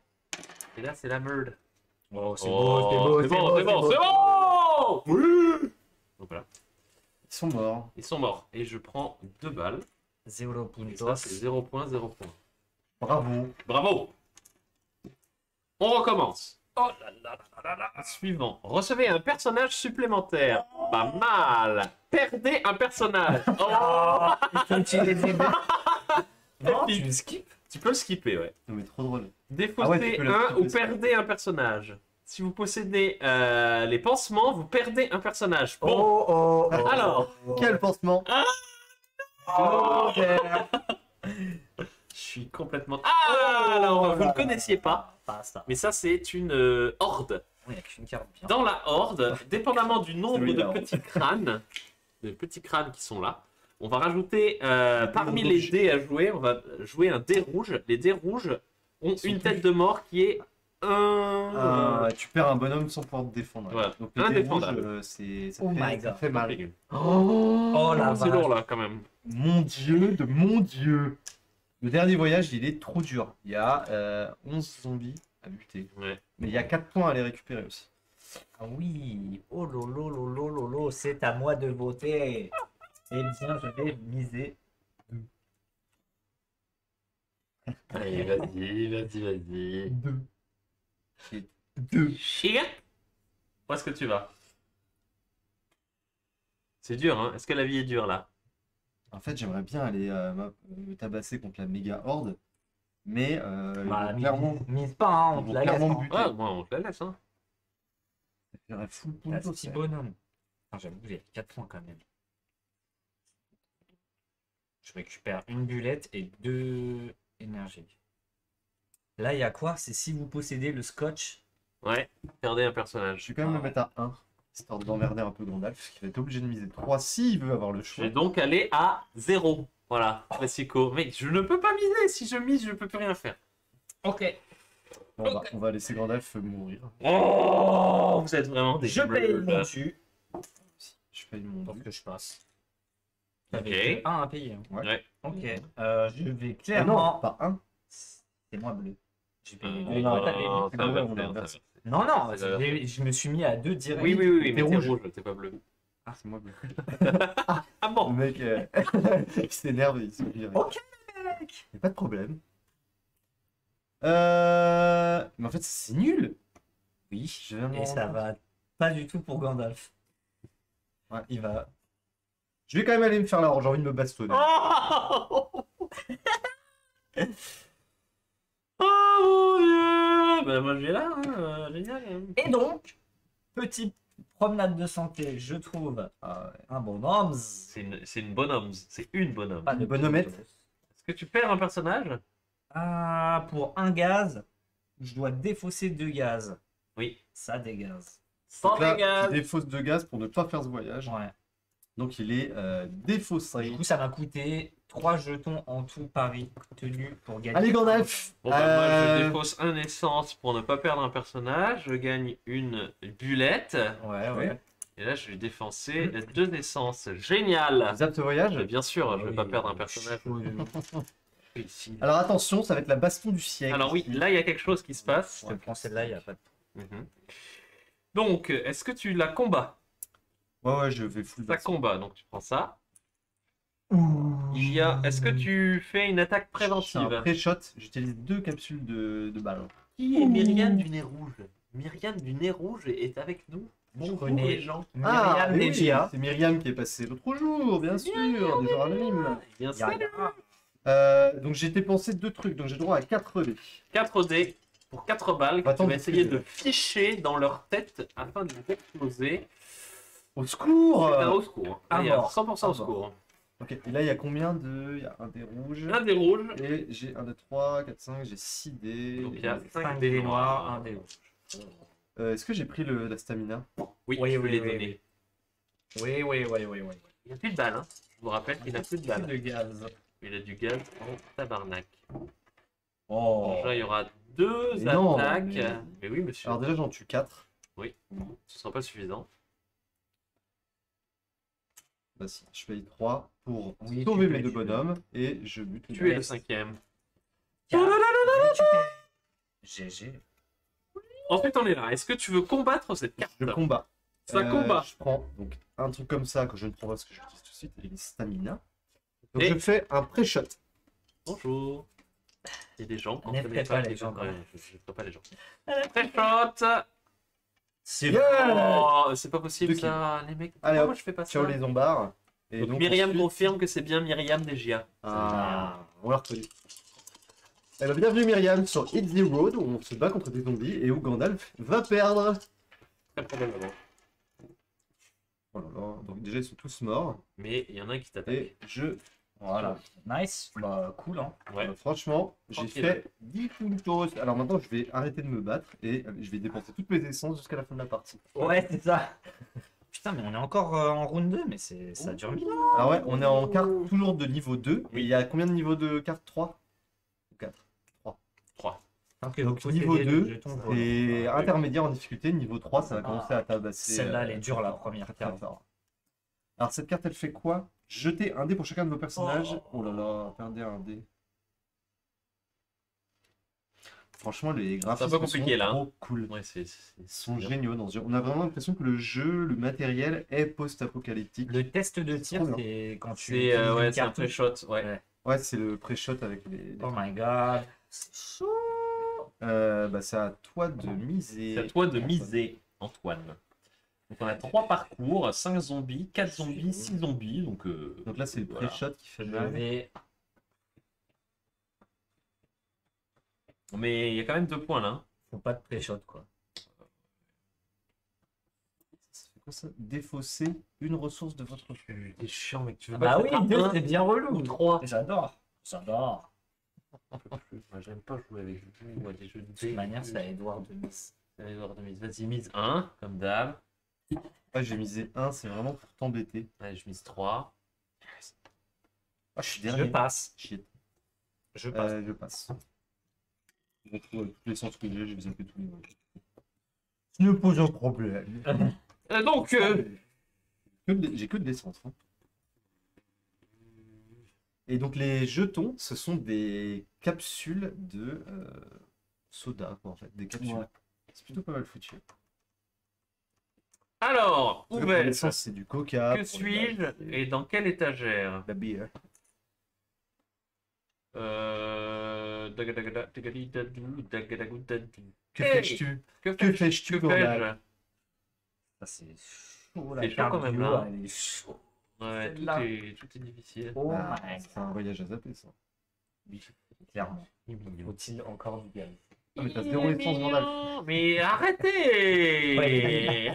Et là c'est la merde. Oh, c'est Oh, beau, c'est bon, c'est bon, c'est bon. Oui. Donc voilà, Ils sont morts. ils sont morts. Et je prends 2 balles. 0 Et ça puntos. c'est 0 points, 0 points. Bravo. Bravo. On recommence. Oh là là là là là. Suivant. Recevez un personnage supplémentaire. Pas mal. Perdez un personnage. Oh. Il faut utiliser deux. Non, Épique. tu skip. Tu peux le skipper, ouais. Non mais trop drôle. Défaussez Ah ouais, tu peux le un skipper, ou ça. perdez un personnage. Si vous possédez les pansements, vous perdez un personnage. Bon, Oh, oh, oh. Alors. Quel pansement. Oh, je suis complètement... Ah, alors, vous ne le connaissiez pas, Basta. mais ça, c'est une horde. Il n'y a qu'une carte bien. Dans la horde, dépendamment du nombre Oui, de la horde. petits crânes qui sont là, on va rajouter parmi dés les rouges. dés à jouer, on va jouer un dé rouge. Les dés rouges ont Ils sont une plus- tête de mort qui est un... Tu perds un bonhomme sans pouvoir te défendre. Voilà. Donc le dé rouge, Indéfendable. ça Oh fait, my ça God. fait mal. Oh la C'est vache. lourd là quand même. Mon dieu de mon dieu. Le dernier voyage, il est trop dur. Il y a 11 zombies à buter. Ouais. Mais il y a 4 points à les récupérer aussi. Ah oui. Oh lolo lolo lolo, c'est à moi de voter. Eh bien, je vais miser. Allez, vas-y. 2. Chien. Où est-ce que tu vas? C'est dur, hein? Est-ce que la vie est dure là? En fait, j'aimerais bien aller me tabasser contre la méga horde. Mais ils Bah, vont clairement, mise pas, hein, on ils te vont la laisse. clairement hein. buter. Ouais, moi on te la laisse, hein. Ça ferait full T'as punto, ce petit ça. bonhomme. Ah, j'avoue, j'ai 4 points quand même. Je récupère une bullette et 2 énergiques. Là, il y a quoi? C'est si vous possédez le scotch. Ouais, perdez un Je personnage. vais quand même le mettre à 1. Histoire d'emmerder un peu Gandalf, parce qu'il va être obligé de miser 3 s'il veut avoir le Je choix. vais donc aller à 0. Voilà, classico. Mais je ne peux pas miser. Si je mise, je peux plus rien faire. Ok. Bon, bah, on va laisser Gandalf mourir. Oh, vous êtes vraiment des Je paye bleus, mon là. dessus. Je paye mon Pour dû. que je passe. Ok. J'avais que un à payer. hein. Ouais. Ok. Je vais Ah non, clairement. pas 1. C'est moi bleu. J'ai payé Euh, deux. non, Toi, t'as payé. non, c'est t'as bon, versé, on a t'as versé. versé. Non, non, C'est la je me suis mis à 2 direct. Oui, mais T'es t'es rouge. rouge, t'es pas bleu. Ah, c'est moi bleu. Ah Le bon? mec, il s'énerve et il se vire. Ok. Y a pas de problème. Mais en fait, c'est nul. Oui. Je viens de m'en Et ça rendre va pas du tout pour Gandalf. Ouais. Il va. Je vais quand même aller me faire la j'ai envie de me bastonner. Oh, oh mon dieu! Bah, moi je vais là, hein. Génial. Et donc, petite promenade de santé, je trouve Ah ouais. un bonhomme. C'est une bonhomme. C'est une bonhomme. Pas de Une bonhommette. Est-ce que tu perds un personnage? Ah, pour un gaz, je dois défausser 2 gaz. Oui. Ça dégaze. Sans Donc là, dégâts. tu défausses de gaz pour ne pas faire ce voyage. Ouais. Donc il est défaussé. Du coup, ça m'a coûté 3 jetons en tout pari tenu pour gagner. Allez Gandalf. Bon, bah, moi je défausse un essence pour ne pas perdre un personnage. Je gagne une bullette. Ouais, ouais. Et là je vais défoncer 2 essences. Génial! Zap ce voyage. Mais bien sûr, je vais Oui, pas perdre un personnage. Ici. Alors attention, ça va être la baston du siècle. Alors oui, là il y a quelque chose qui se passe. Je te prends celle-là, il n'y a pas de. Mhm. Donc, est-ce que tu la combats? Ouais, je vais full Ça baston. combat, donc tu prends ça. Il y a. Est-ce que tu fais une attaque C'est un préventive? pré-shot, j'utilise 2 capsules de balles. Qui est Myriam du nez rouge? Myriam du nez rouge est avec nous. Bonjour connais. les gens. Myriam mais oui, Negia. c'est Myriam qui est passée l'autre jour, bien sûr, des jours anonymes. Bien Il y a- sûr. Donc j'ai dépensé 2 trucs, donc j'ai droit à 4 dés. 4 dés pour 4 balles que Attends, tu vas essayer parce que- de ficher dans leur tête afin de les exploser. Au secours C'est un au secours. À Allez, mort. 100% au À secours. Ok, et là, il y a combien de... Il y a un dé rouge. Un des rouges. Et j'ai 1, 2, 3, 4, 5, j'ai 6 dés. Donc il y a 5 5 dés dés noirs. noirs, un dé rouge. Est-ce que j'ai pris la stamina? Oui, Oui, je oui, l'ai oui, donné. Oui, oui, oui, oui, oui. Il n'a plus de balles. Hein. Je vous rappelle qu'il n'a plus de Plus balles. de gaz. Il a du gaz en tabarnak. Oh. Déjà, il y aura 2 Mais non, attaques. mais- Mais oui, monsieur. Alors déjà, j'en tue 4. Oui, ce sera pas suffisant. Bah si, je paye 3 pour Oui, sauver tu mes peux, deux tu peux. bonhommes et je bute les Tu es le deux. 5e. GG. Ensuite, on est là. Est-ce que tu veux combattre cette carte? Je combats. Ça combat. Je prends donc un truc comme ça que je ne prends pas parce que je l'utilise tout de suite, et une stamina. Donc Et- je fais un pré-shot. Bonjour. Il y a des gens. quand N'effraie on connaît pas les gens, Ouais, quoi. je ferai pas les gens. Pré-shot. C'est Yeah. Oh, c'est pas possible Deux ça, les mecs. Allez, Pourquoi hop, moi je fais pas ça? Ciao les zombards. Et Donc, donc, Myriam ensuite- confirme que c'est bien Myriam des GIA. Ah, on l'a reconnu. Eh ben, bienvenue Myriam sur Hit the Road où on se bat contre des zombies et où Gandalf va perdre. Très probablement. Oh là là, donc déjà ils sont tous morts Mais il y en a un qui t'attaque. et je... Voilà. Nice. Bah, cool, hein. Ouais. Franchement, j'ai Tranquille. fait 10 puntos. Alors maintenant je vais arrêter de me battre et je vais dépenser toutes mes essences jusqu'à la fin de la partie. Ouais, c'est ça. Putain, mais on est encore en round 2, mais ça dure 1000 ans. Alors ouais, on est en carte toujours de niveau 2. Et il y a combien de niveaux de cartes? 3 ou 4? 3. Donc, Donc niveau 2, c'est intermédiaire en difficulté. Niveau 3, ça va commencer à tabasser. Celle-là, elle est dure, la fort, première très, très carte. fort. Alors cette carte, elle fait quoi? Jeter un dé pour chacun de vos personnages. Oh. Oh là là, perdez un dé. Franchement, les graphismes peu compliqué, sont là, hein. trop cool. Ouais, Ils sont géniaux dans ce jeu. On a vraiment l'impression que le jeu, le matériel est post-apocalyptique. Le test de tir, trop bien. c'est quand tu C'est utilises ouais, une c'est un cartouche. pré-shot. Ouais. Ouais, c'est le pré-shot avec les... Oh my god. C'est chaud. Bah, c'est à toi de miser. C'est à toi de miser, Antoine. Donc on a 3 parcours, 5 zombies, 4 zombies, 6 zombies. Donc Donc là, c'est le voilà. pré-shot qui fait Je mal. vais. Mais il y a quand même 2 points là. Faut pas de pré-shot, quoi. Ça fait quoi ça? Défausser une ressource de votre jeu. T'es chiant, mec. Tu veux Bah pas oui, faire 2, un c'est bien relou. ou 3? J'adore. J'adore. Moi, j'aime pas jouer avec vous. Moi, des jeux de De toute manière, c'est à Edouard de Nice. Vas-y, mise 1, comme d'hab. Ah, j'ai misé 1, c'est vraiment pour t'embêter. Allez, je mise 3. Ah, je suis Je dernier. passe. Shit. Je passe. Je passe. Je retrouve toutes les sens que j'ai zappé tous les mots. Ce ne pose un problème. Donc, J'ai que de l'essence. Hein. Et donc les jetons, ce sont des capsules de soda, quoi, en fait. Des capsules. Ouais. C'est plutôt pas mal foutu. alors, où Pour vais-je? l'essence, c'est du coca. Que pour suis-je le gaz, et dans quelle étagère? la bière. Que Hey, fais-tu? Que Que fais-tu, Que Gandalf? fais-je? Ça, c'est chaud. C'est chaud quand même, là. Elle est chaud. Ouais, Celle-là. tout est difficile. Oh Ah, my c'est un voyage à zapper, ça. Clairement. Il est mignon. Faut-il encore du gaz? Ah, mais t'as zéro essence, Gandalf. mignon. Mais arrêtez! Ouais.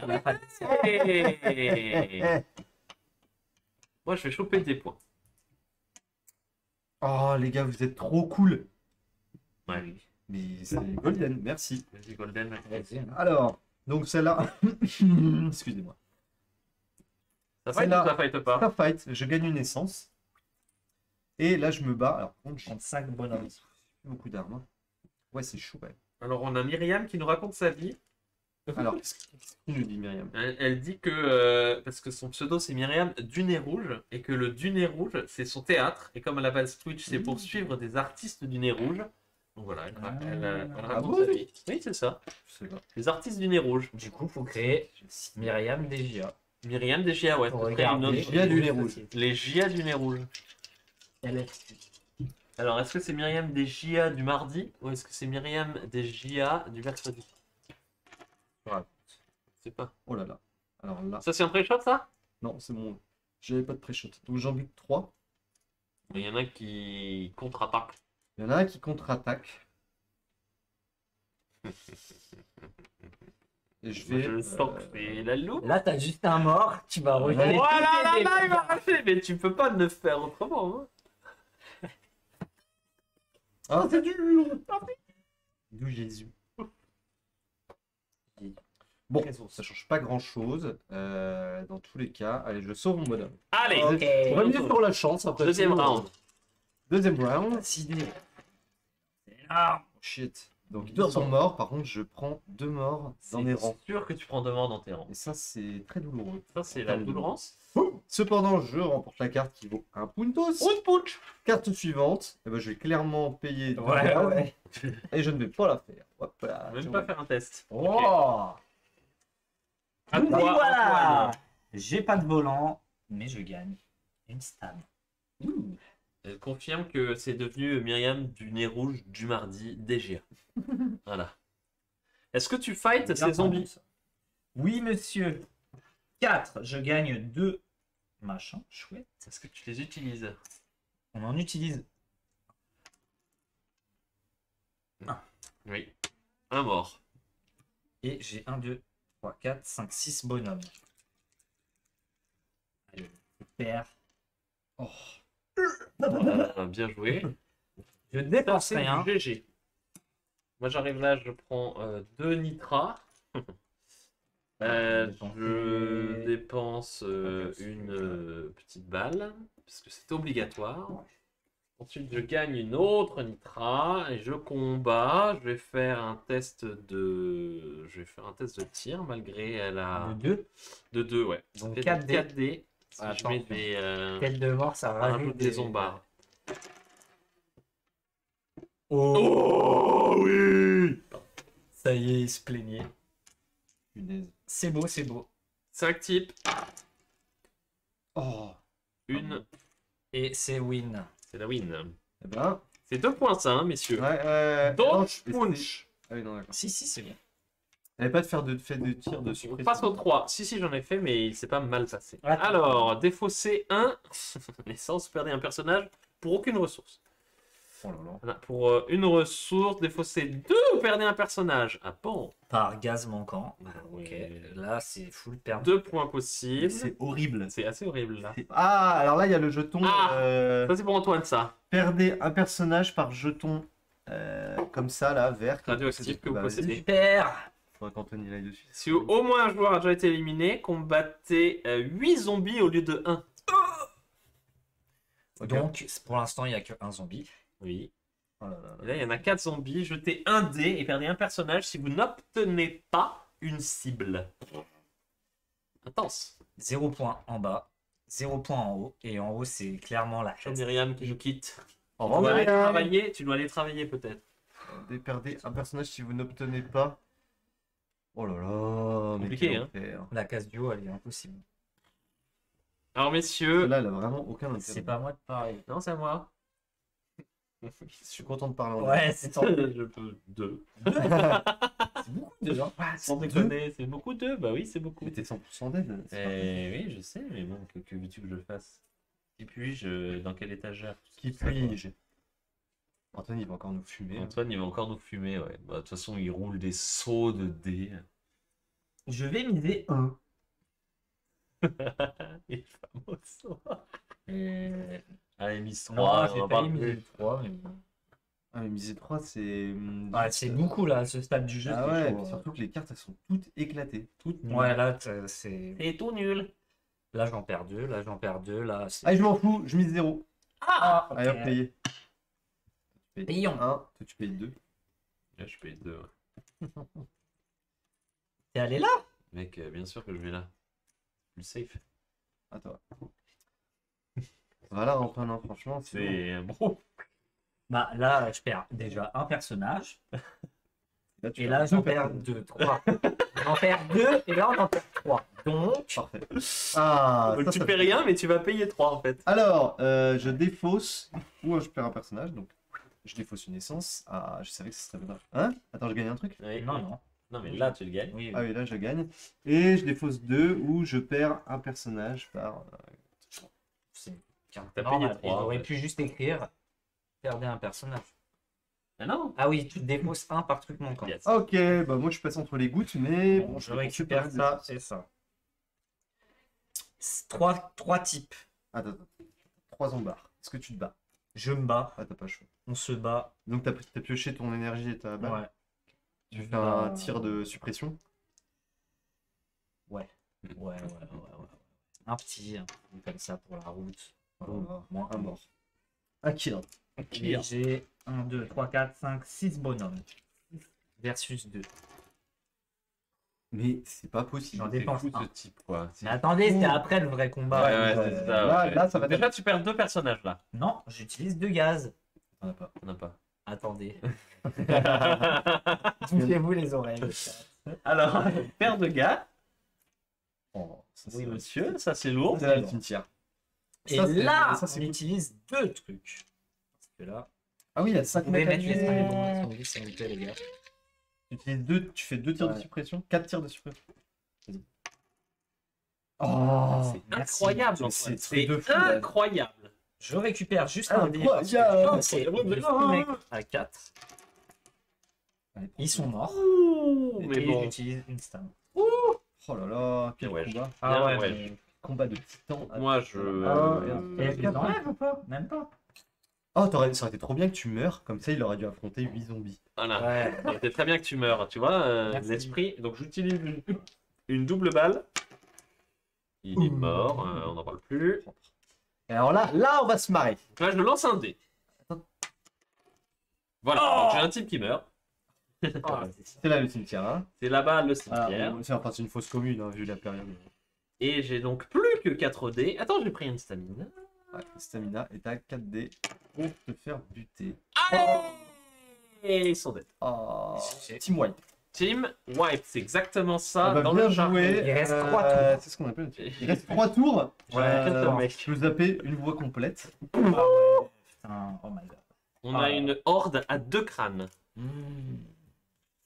Arrêtez! Moi, je vais choper des points. Oh, les gars, vous êtes trop cool. Ouais, oui. Mais c'est golden, merci. Vas-y, Golden. Vas-y, hein. Alors, donc celle-là. Excusez-moi. Ça fight ou Celle-là. ça fight pas? Ça fight, je gagne une essence. Et là, je me bats. Alors, par contre, j'ai 35 bonhommes. plus beaucoup d'armes. Hein. Ouais, c'est chaud, ouais. Alors, on a Myriam qui nous raconte sa vie. Alors, qu'est-ce qu'il nous dit, Myriam? Elle dit que, parce que son pseudo c'est Myriam du nez rouge, et que le du nez rouge c'est son théâtre, et comme à la base Twitch c'est pour suivre des artistes du nez rouge, donc voilà, elle raconte bon sa vie. Oui, c'est ça, Je sais pas. les artistes du nez rouge. Du coup, faut créer Myriam DGA. Myriam des GIA, ouais, Pour ce serait une regarder. autre- GIA du nez rouge. Les GIA du nez rouge. Alors, est-ce que c'est Myriam des GIA du mardi, ou est-ce que c'est Myriam des GIA du mercredi? Ouais. Je sais pas. Oh là là. Alors là. Ça c'est un pré-shot ça? Non, c'est bon. J'avais pas de pré-shot. Donc j'en bute 3. Il y en a qui contre-attaquent. Il y en a un qui contre-attaque. Et je Moi, vais. je sens que c'est la loupe. Là, t'as juste un mort, tu vas Ouais. rejeter. Voilà, tous là, tes là, il dégâts. va arracher, mais tu peux pas le faire autrement. Hein. Ah, c'est dur. D'où Jésus. Bon, ça change pas grand chose. Dans tous les cas, allez, je sauve mon bonhomme. Allez, Ok. On va miser sur la chance après. deuxième tout. round. Deuxième round. Décidé. C'est énorme. Shit. Donc deux sont morts, par contre je prends 2 morts dans mes rangs. C'est sûr que tu prends deux morts dans tes rangs. Et ça c'est très douloureux. Ça, c'est la doulourance. Cependant, je remporte la carte qui vaut un puntos. Carte suivante, eh ben, je vais clairement payer 2 Ouais, morts, ouais. et je ne vais pas la faire. Hop là, Même tiens. pas faire un test. Oh. À Oui, toi, voilà. Antoine. J'ai pas de volant, mais je gagne une stab. Elle confirme que c'est devenu Myriam du nez rouge du mardi DGA. Voilà. Est-ce que tu fights ces zombies? Oui, monsieur. 4. Je gagne 2 machins. Chouette. Est-ce que tu les utilises? On en utilise. Oui. Un mort. Et j'ai 1, 2, 3, 4, 5, 6 bonhommes. Allez, super. Oh. Bien joué. Je dépense C'est rien. du GG. Moi j'arrive là, je prends 2 nitras. Je dépense une petite balle, parce que c'est obligatoire. Ensuite, je gagne une autre nitra et je combats. Je vais faire un test de, tir malgré la De 2. de 2, ouais. Donc Ça fait 4 dés. 4D. Si je Attends. mets des Tête de mort, ça rajoute rajoute des zombards. Oh, Oh oui. ça y est, il se plaignait. Punaise. C'est beau, c'est beau. 5 types, Oh. une, Et c'est win. c'est la win. Eh ben, C'est 2 points ça, hein, messieurs. ouais. Donc, Non, je- punch. Ah oui, non, d'accord. Si, si, c'est bien. T'avais pas de faire de tir de On suppression. passe au 3. Si, j'en ai fait, mais il s'est pas mal passé. Attends. Alors, défausser 1, l'essence, perdez un personnage pour aucune ressource. Oh là là. Voilà, pour une ressource, défausser 2, perdez un personnage. Ah bon? Par gaz manquant. Ah Ok. ouais. Là, c'est full perte. 2 points Mais possibles. c'est horrible. C'est assez horrible là. Ah, alors là, il y a le jeton. Ah. Ça, c'est pour Antoine, ça. Perdez un personnage par jeton. Comme ça, là, vert. Radioactif que vous Bah, vas-y. possédez. Super. Faudrait qu'Anthony il aille dessus. Si au moins un joueur a déjà été éliminé, combattez 8 zombies au lieu de 1. Ok. Donc, pour l'instant, il n'y a qu'un zombie. Oui. Oh là là Et là. là, il y en a 4 zombies. Jetez un dé et perdez un personnage si vous n'obtenez pas une cible. Intense. 0 point en bas, 0 point en haut. Et en haut, c'est clairement la Jean chaise. Myriam qui nous quitte. Au Tu revoir, dois aller Myriam. travailler, tu dois aller travailler peut-être. Perdez un personnage si vous n'obtenez pas. Oh là là, mais Compliqué, quel hein. enfer. La case du haut, elle est impossible. Alors messieurs, Là, elle a vraiment aucun intérêt. C'est pas moi de parler. non c'est à moi. Je suis content de parler en Ouais, c'est ton. Je peux 2. C'est beaucoup de gens. Sans Deux. déconner, c'est beaucoup 2. Bah oui, c'est beaucoup. Mais t'es 100% dead. c'est parfait. Oui, je sais, mais bon, que veux-tu que je fasse? Qui puis-je? Dans quelle étagère? Qui puis-je? Anthony, il va encore nous fumer. hein. Antoine, il va encore nous fumer, ouais. Bah, de toute façon, il roule des sauts de dés. Je vais miser 1. Il est fameux, ça. Allez, mise 3. Non, j'ai pas miser 3. Ah, mais miser 3, c'est. C'est beaucoup là, à ce stade du jeu. Ah c'est ouais, chaud, puis hein. surtout que les cartes elles sont toutes éclatées. Toutes nulles. Ouais, là, c'est. C'est tout nul. Là, j'en perds 2. Là, j'en perds 2. Là, c'est. Allez, je m'en fous, je mise 0. Ah, Allez, hop, payé. Payons. 1, toi tu payes 2. Là, je paye 2. T'es allé là? Mec, bien sûr que je vais là. Plus safe. À toi. Voilà, Antoine, hein, franchement, C'est bon. Bah, là, je perds déjà un personnage. Là, tu Et perds là, deux j'en perds personnes. 2, 3. J'en perds 2 et là, on en perd 3. Donc, Parfait. Ah, Donc, ça, tu ça paies fait- rien, mais tu vas payer 3 en fait. Alors, je défausse ou je perds un personnage, donc je défausse une essence. Ah, je savais que ce serait bien. Hein? Attends, je gagne un truc? Oui. non, non. Non, mais là, tu le gagnes. Oui, Ah oui, là je gagne. Et je défausse 2 ou je perds un personnage par. c'est T'as normal. payé 3. J'aurais pu juste écrire perdez un personnage. Ah non. Ah oui, tu défausses un par truc manquant. Yes. Ok, bah moi je passe entre les gouttes, mais Bon, je pense récupère que ça, c'est ça. Trois types. Attends, 3 en barre. Est-ce que tu te bats? Je me bats, Ah, t'as pas chaud. on se bat. Donc t'as pioché ton énergie et ta balle. Ouais. Tu fais un tir de suppression. Ouais. Un petit comme ça pour la route. Voilà. Moi, Un mort. Un kill. Et j'ai 1, 2, 3, 4, 5, 6 bonhommes. Versus 2. Mais c'est pas possible. J'en C'est dépense fou un. ce type quoi. Mais attendez, c'est après le vrai combat. Ouais, c'est ça. Là, ok. là, ça va Déjà, tu perds 2 personnages là. Non, j'utilise 2 gaz. On a pas. On n'a pas. Attendez. Bouffez-vous les oreilles. Alors, paire de gars. Oh, ça, Oui, c'est- monsieur, ça c'est lourd. C'est là le cimetière. Et Ça, c'est- là, ça, c'est on cool. utilise 2 trucs. Parce que là, Ah oui, il y a vous 5 pouvez mecs à mettre les tuer. bombes s'il vous plaît, les gars. Tu fais 2 tirs de Ouais. suppression, 4 tirs de suppression. Vas-y. Oh, C'est merci. incroyable, Mais Antoine. c'est C'est truc de fou, là. incroyable. Je récupère juste Ah, un dé. incroyable. C'est Incroyable. le mec à 4. Allez, prends Ils ça. sont morts. Ouh, mais Et bon. j'utilise une stam. Oh là là, quel Ouais, combat. Ah ouais, mais combat de titan. Moi je. Et je les enlève ou pas? Même pas. Oh, ça aurait été trop bien que tu meurs, comme ça il aurait dû affronter 8 zombies. Voilà. Ouais. C'était très bien que tu meurs, tu vois, Merci. l'esprit. Donc j'utilise une double balle. Il est Ouh. mort, on n'en parle plus. Et alors là, on va se marrer. Là, je lance un dé. Voilà, Oh donc j'ai un type qui meurt. C'est là le cimetière, hein. C'est là-bas le Ah, cimetière. c'est une fausse commune, hein, vu la période. Et j'ai donc plus que 4 dés. Attends, j'ai pris une stamina. Ouais, stamina est à 4D pour te faire buter. Et ils sont dead. Oh, C'est- Team White. Team Wipe, c'est exactement ça Ah bah, dans bien le jargon. joué. Il reste 3 tours. C'est ce qu'on appelle. Il reste 3 tours. Ouais, Je peux zapper une voix complète. Ah ouais. Putain, oh my god. On Ah. a une horde à 2 crânes.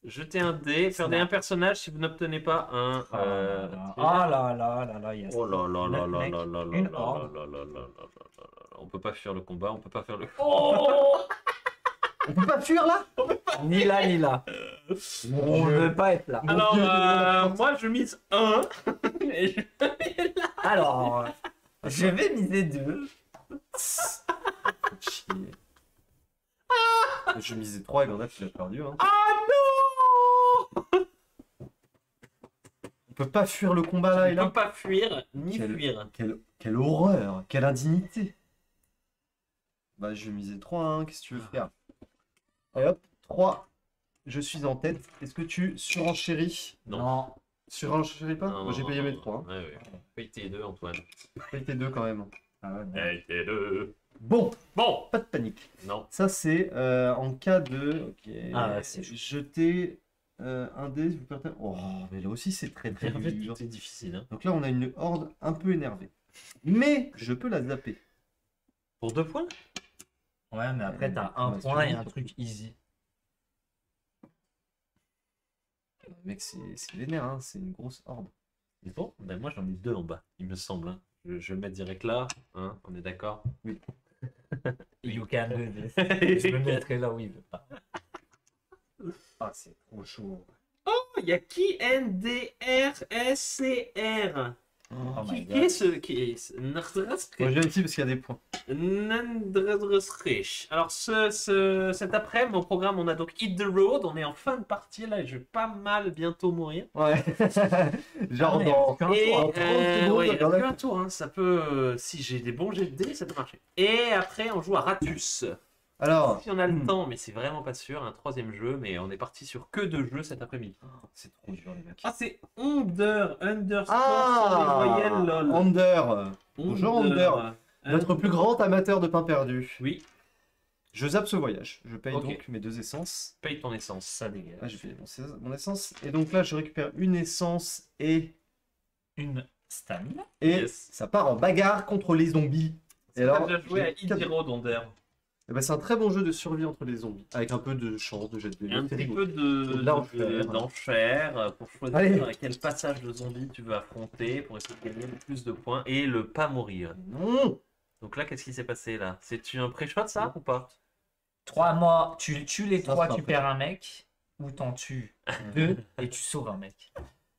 Jetez un dé, perdez un personnage si vous n'obtenez pas un. Ah là là, yes. Oh là là là là Mec, là là là une là horde. là là là là là là. On peut pas fuir le combat, on peut pas faire le. On peut pas fuir là. Ni là, ni là. On ne veut pas être là. Alors, Dieu, moi je mise 1. Alors, je vais miser 2. Chier. Je misais 3 et Gandalf tu l'as perdu. Hein. On peut pas fuir le combat là et On peut là. pas fuir ni Quel- fuir. Quelle horreur, quelle indignité. Bah je misais 3, hein. Qu'est-ce que tu veux faire? Et hop, 3. Je suis en tête. Est-ce que tu surenchéris? Non. Surenchéris pas? Non, Moi j'ai non, payé non, mes 3. non. Ouais, ouais. Paye tes 2, Antoine. Paye tes 2 quand même. Ah ouais, non. Paye tes 2. Bon, Bon. pas de panique. Non. Ça c'est en cas de. Ok. Ah ouais, c'est jeter un dé. Vous perdez... Oh, mais là aussi c'est très très dur. C'est difficile. Hein. Donc là on a une horde un peu énervée. Mais je peux la zapper. Pour 2 points. Ouais, mais après, t'as un Ouais, point et c'est un bon. truc easy. Mec, c'est vénère, hein. C'est une grosse horde. Bon, ben moi j'en ai 2 en bas, il me semble. Hein. Je vais le mettre direct là, hein, on est d'accord. You can do this. Je me mettrai là où il veut pas. Ah, c'est trop chaud. Oh, il y a qui NDRSCR. Oh my Qui god. est ce qui est Moi je viens ici parce qu'il y a des points. Nandrezrich. Alors cet après-midi, au programme, on a donc Hit the Road. On est en fin de partie là et je vais pas mal bientôt mourir. Ouais. Genre Ah, mais dans. qu'un Et tour, en 30 secondes, ouais, il dans reste la- qu'un tour. Hein. Ça peut, si j'ai des bons jets de dés, ça peut marcher. Et après, on joue à Ratus. Alors, Si on a le temps, mais c'est vraiment pas sûr. Un 3e jeu, mais on est parti sur que 2 jeux cet après-midi. c'est trop dur les mecs. Ah, c'est underscore Ah, sur les voyelles, lol. Under. Bonjour, Under. Notre plus grand amateur de pain perdu. Oui, Je zappe ce voyage. Je paye Ok. donc mes 2 essences. paye ton essence. Ça dégage. Ah, j'ai payé mon essence. Et donc là, je récupère une essence et Une stamina. Yes. ça part en bagarre contre les zombies. Et On a alors, déjà joué à j'ai Hit the Road, Under. eh ben, c'est un très bon jeu de survie entre les zombies, avec un peu de chance, de jet de Et vélo. un C'est petit rigolo. peu d'enchères pour choisir Allez. quel passage de zombie tu veux affronter pour essayer de gagner le plus de points et le pas mourir. Non. Donc là, qu'est-ce qui s'est passé là? C'est-tu un pré-shot ça ou pas? 3 morts, tu tues les Ça 3, sera tu après. perds un mec. Ou t'en tues 2 et tu sauves un mec.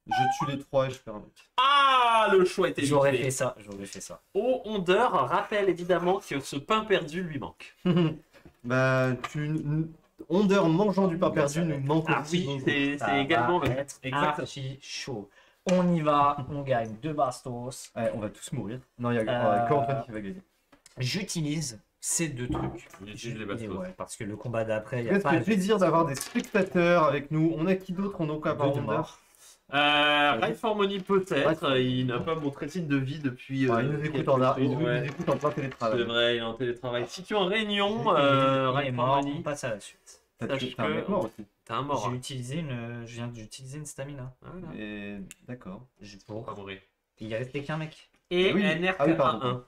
Je tue les 3 et je perds un mec. Ah, le choix était J'aurais vite fait ça, j'aurais fait ça. Au Hondeur rappelle évidemment que ce pain perdu lui manque. Bah, Hondeur mangeant du pain Bah, perdu ça va nous être- manque Ah aussi. oui, c'est Ça également va le... être Exactement. archi chaud. On y va, on gagne 2 bastos. Ouais, on va tous mourir. Non, il y a que Antoine qui va gagner. J'utilise ces 2 trucs. J'utilise les bastos. Ouais, parce que le combat d'après, il y Ça a pas fait plaisir d'avoir des spectateurs avec nous. On a qui d'autre? On a encore Deux de Hondeur. mort. Rife Harmony peut-être, Ouais. il n'a pas montré signe de vie depuis... Ouais, il nous écoute quelques en jours, ouais. plein C'est télétravail. vrai, il est en télétravail. Si tu es en réunion, Il est Rife mort, on Harmony, passe à la suite. T'as sache t'as un que- mec mort aussi. t'as un mort. J'ai hein. utilisé je viens d'utiliser une stamina. Voilà. Et... D'accord. Pour pas mourir. Il y a resté qu'un mec. Et Oui. NRK1. Ah oui, pardon.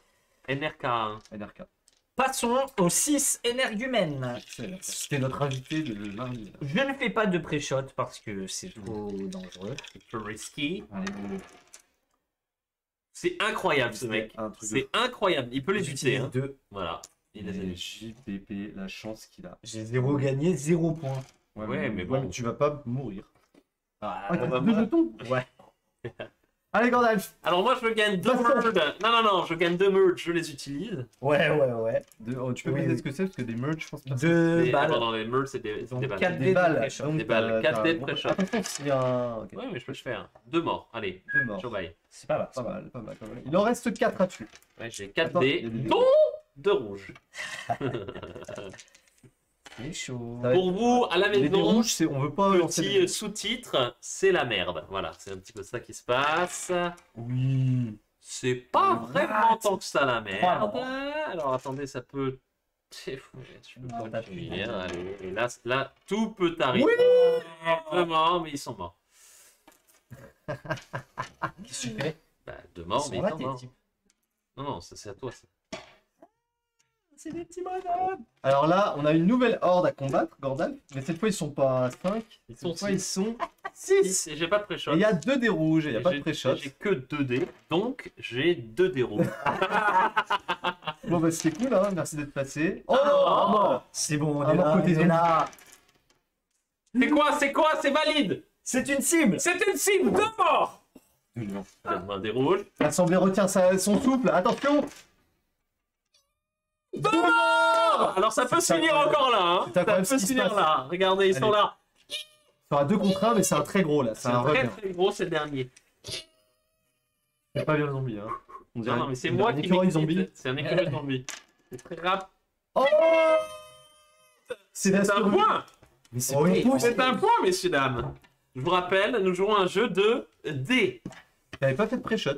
NRK1. NRK. Passons aux 6 énergumènes. C'était notre invité de mardi. Je ne fais pas de pré-shot parce que c'est trop dangereux. C'est peu risky. Allez, C'est incroyable ce mec. un truc de C'est incroyable. Il peut les J'utilise utiliser. Hein. 2. Voilà. Il les a Et mis. JPP, la chance qu'il a. J'ai 0 gagné, 0 points. Ouais, mais bon. tu vas pas mourir. Ah, Ah, t'as bah, deux moi- jetons. ouais. Allez, Gandalf. Alors moi je gagne 2 Baston. merge. Non, je gagne 2 merge, je les utilise. Ouais. Tu peux Oui, me dire oui. ce que c'est parce que des merch, je pense pas. 2 Et- balles. Dans les merge c'est des Donc, balles. 4 Des dés de balles. pré-shot. Donc, Des balles. 4 dés de t'as- pré-shot. Attention, s'il y a un. Ok, Ouais, mais je peux le faire. 2 morts. Allez, deux morts. Jobaï. C'est pas mal. Pas mal, pas mal, pas mal. Il en reste 4 à tuer. Ouais, j'ai 4 Attends, dés, il y a des dés. dont 2 rouges. C'est chaud. Ça va Pour vous, à la Les dés maison, rouges, c'est on veut pas lancer les petit dés. sous-titre, c'est la merde. Voilà, c'est un petit peu ça qui se passe. Oui. C'est pas vraiment tant que ça la merde. Trois. Alors attendez, ça peut... Je peux Non, pas t'as finir, plus. allez. Et là, tout peut arriver. Vraiment, mais ils sont morts. Qu'est-ce que tu fais? Bah, 2 morts, Ils mais sont ils là, sont tes morts. types. Non, ça c'est à toi. Ça. C'est des petits bonhommes. Alors là, on a une nouvelle horde à combattre, Gandalf. Mais cette fois, ils sont pas 5. Ils sont Cette fois, 6. ils sont 6. Et j'ai pas de pré-shot. Et il y a 2 dés rouges et il n'y a pas de J'ai- pré-shot. J'ai que 2 dés, donc j'ai 2 dés rouges. Bon, bah, c'était cool, hein. Merci d'être passé. Oh, Ah, mort. C'est bon, on Ah, est mort là, côté on est zombie. là. C'est quoi C'est valide. C'est une cible. C'est une cible, 2 morts. Donne-moi un dé rouge. L'Assemblée retient son souffle. Attention. 2 morts. Alors ça peut se C'est finir incroyable. encore là. Hein. C'est Ça incroyable peut ce se qui se finir passe. là. Regardez, ils sont Allez. là. Ça sera 2 contre 1, mais c'est un très gros là. C'est C'est un un très requin. très gros, c'est le dernier. C'est pas bien le zombie, hein. On Non, mais c'est on moi dirait un qui écureuil m'excite. zombie. C'est un écureuil zombie. C'est très rapide. Oh, c'est C'est un point. Mais c'est Oui. pas C'est un point, messieurs, dames. Je vous rappelle, nous jouons un jeu de dés. T'avais pas fait de pré-shot.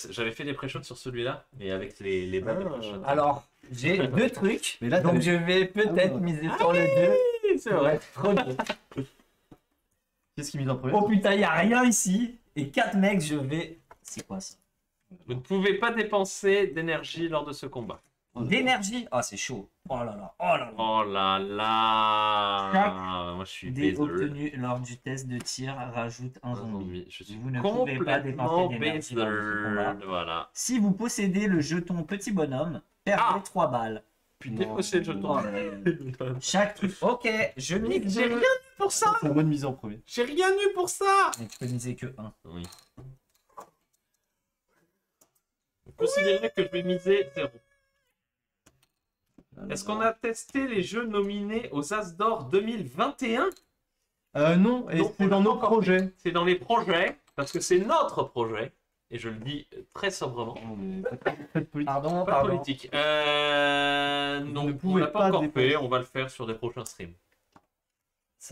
J'avais fait des pré-shots sur celui-là, mais avec les balles de Ah. pré-shot. Alors, j'ai 2 trucs. Mais là, Donc t'avais- je vais peut-être Ah ouais. miser sur le 2. C'est Ça va vrai. être trop bien. Qu'est-ce qui mise en premier? Oh putain, y a rien ici. Et 4 mecs, je vais. C'est quoi ça? Vous ne pouvez pas dépenser d'énergie lors de ce combat. D'énergie. Ah, c'est chaud. Oh là là. Oh là là. Oh là là. Chaque Moi, je suis Dés baiser. obtenus lors du test de tir rajoute un Un zombie. zombie. Je suis Vous ne pouvez pas dépenser complètement d'énergie lors de ce combat. baiser. Voilà. Si vous possédez le jeton petit bonhomme, perdez Ah 3 balles. Puis déposer le jeton. Chaque truc. Ok, je mise. J'ai rien eu pour ça. C'est à moi de miser en premier. J'ai rien eu pour ça. Mais tu peux miser que 1. Oui. Considérez que je vais miser 0. Est-ce qu'on a testé les jeux nominés aux As d'Or 2021? Non, et Donc, c'est on dans a nos encore- projets. C'est dans les projets, parce que c'est notre projet, et je le dis très sobrement. Faites politique. Pardon, Pas pardon. politique. Vous Donc, ne on pouvez l'a pas pas encore dépenser. fait, on va le faire sur des prochains streams.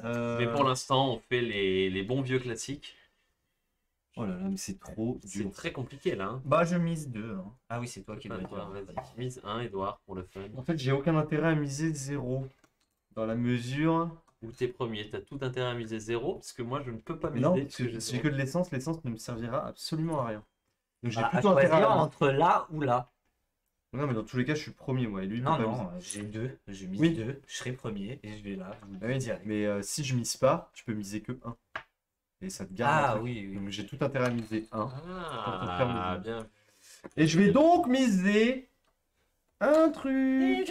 Mais pour Oh l'instant, on fait les bons vieux classiques. là là, mais c'est trop dur. C'est très compliqué là. Hein. Bah, je mise 2. Ah oui, c'est toi qui dois le Vas-y, dire. mise 1, Edouard, pour le fun. En fait, j'ai aucun intérêt à miser 0. Dans la mesure. Ou t'es premier, t'as tout intérêt à miser 0, parce que moi je ne peux pas Mais miser. non, parce que j'ai si j'ai zéro. que de l'essence, l'essence ne me servira absolument à rien. Donc j'ai Bah, à plutôt intérêt choisir à. entre là ou là. Non, mais dans tous les cas, je suis premier, moi. Et lui, il peut Non, pas non, miser. j'ai 2. Je mise Oui. 2. Je serai premier et je vais là. Je vous Ah oui, direct. mais si je mise pas, tu peux miser que 1. Et ça te garde. un Ah truc. oui, oui. Donc j'ai tout intérêt à miser 1. Ah, bien. Et je vais donc miser un truc.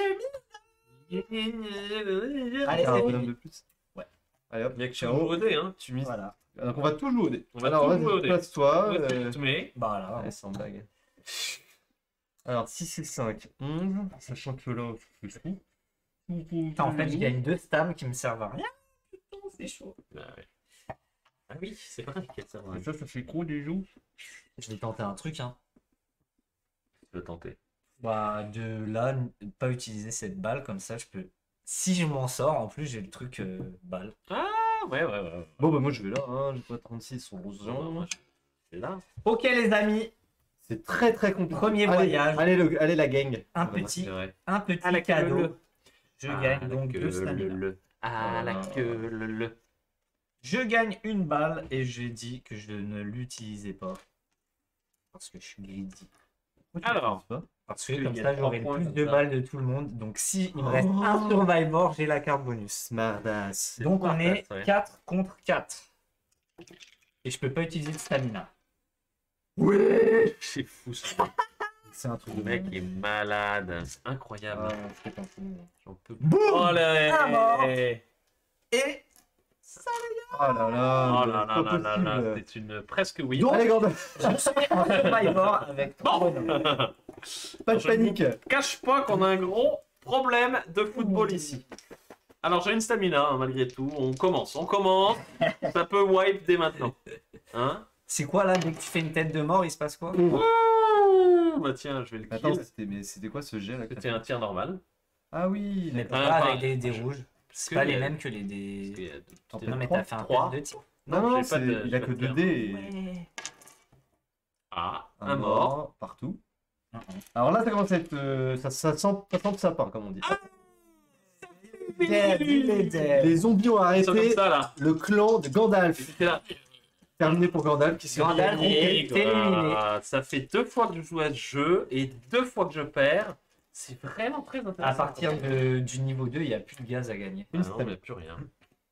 Allez, un c'est bonhomme fini. de plus. Ouais. Allez hop, Il y a que ciao. au dé, hein. Tu mises. Voilà. Donc on va tout jouer au dé. On va Alors tout jouer au vas-y, dé. place-toi. Mais Voilà. Ouais, sans blague. Alors 6 et 5, 11. Sachant que là, je suis fou. Putain, en fait, je gagne 2 stammes qui me servent à rien. Putain, c'est chaud. Ah oui, c'est vrai qu'elle sert à Et ça fait gros des joues. Je vais tenter un truc, hein. Je vais tenter. Bah, de là, ne pas utiliser cette balle, comme ça, je peux. Si je m'en sors, en plus, j'ai le truc balle. Ah ouais. Bon bah moi je vais là, hein. J'ai pas 36 sur 11 Non, gens. moi, je vais là. Ok, les amis, C'est très très compliqué. Premier Allez, voyage. Allez la gang. un Voilà. petit, C'est vrai. un petit À la queue cadeau. leu. Je Ah, gagne la donc queue 2 stamina. leu. Ah, la queue le. Je gagne une balle et j'ai dit que je ne l'utilisais pas. Parce que je suis greedy. Alors, Parce que Tu comme gagnes ça, trois j'aurai points plus comme de ça. balles de tout le monde. Donc si il me reste un Survivor, j'ai la carte bonus. Smartass. Donc on est ouais. 4 contre 4. Et je peux pas utiliser de stamina. c'est fou ce mec. C'est un truc Le de mec est malade. C'est incroyable. Ah, je fais pas ça. J'en peux Boum Oh là À mort. là. Et Oh là là. Oh là là pas là là là, possible. c'est une presque oui. Donc, allez Gordon, je suis en Survivor avec 3 bonhommes. pas de Je panique. cache pas qu'on a un gros problème de football ici. Alors j'ai une stamina hein, malgré tout. On commence. Ça peut wipe dès maintenant. Hein? C'est quoi là, dès que tu fais une tête de mort, il se passe quoi? Bah tiens, je vais le kill. Attends, c'était quoi ce jet là que C'était un tir normal. Ah oui, Mais d'accord. pas Ah, avec pas- les dés rouges. C'est que pas il y les a- mêmes que les Parce dés. qu'il y a deux- Non, mais Trois. t'as fait un Trois. test de tir. Non, j'ai pas de- il a j'ai que pas de 2 tir. dés et Ouais. Ah, un un mort. partout. Mhm. Alors là, ça commence à être. Ça sent le sapin, comme on dit. Dead, il est dead. Les zombies ont Ils sont comme arrêté ça là. le clan de Gandalf. C'était là. Terminé pour Gandalf qui se Gandalf, fait ok. T'es éliminé. Ça fait 2 fois que je joue à ce jeu et 2 fois que je perds. C'est vraiment très intéressant. À partir du niveau 2, il n'y a plus de gaz à gagner. Ah non, mais plus rien.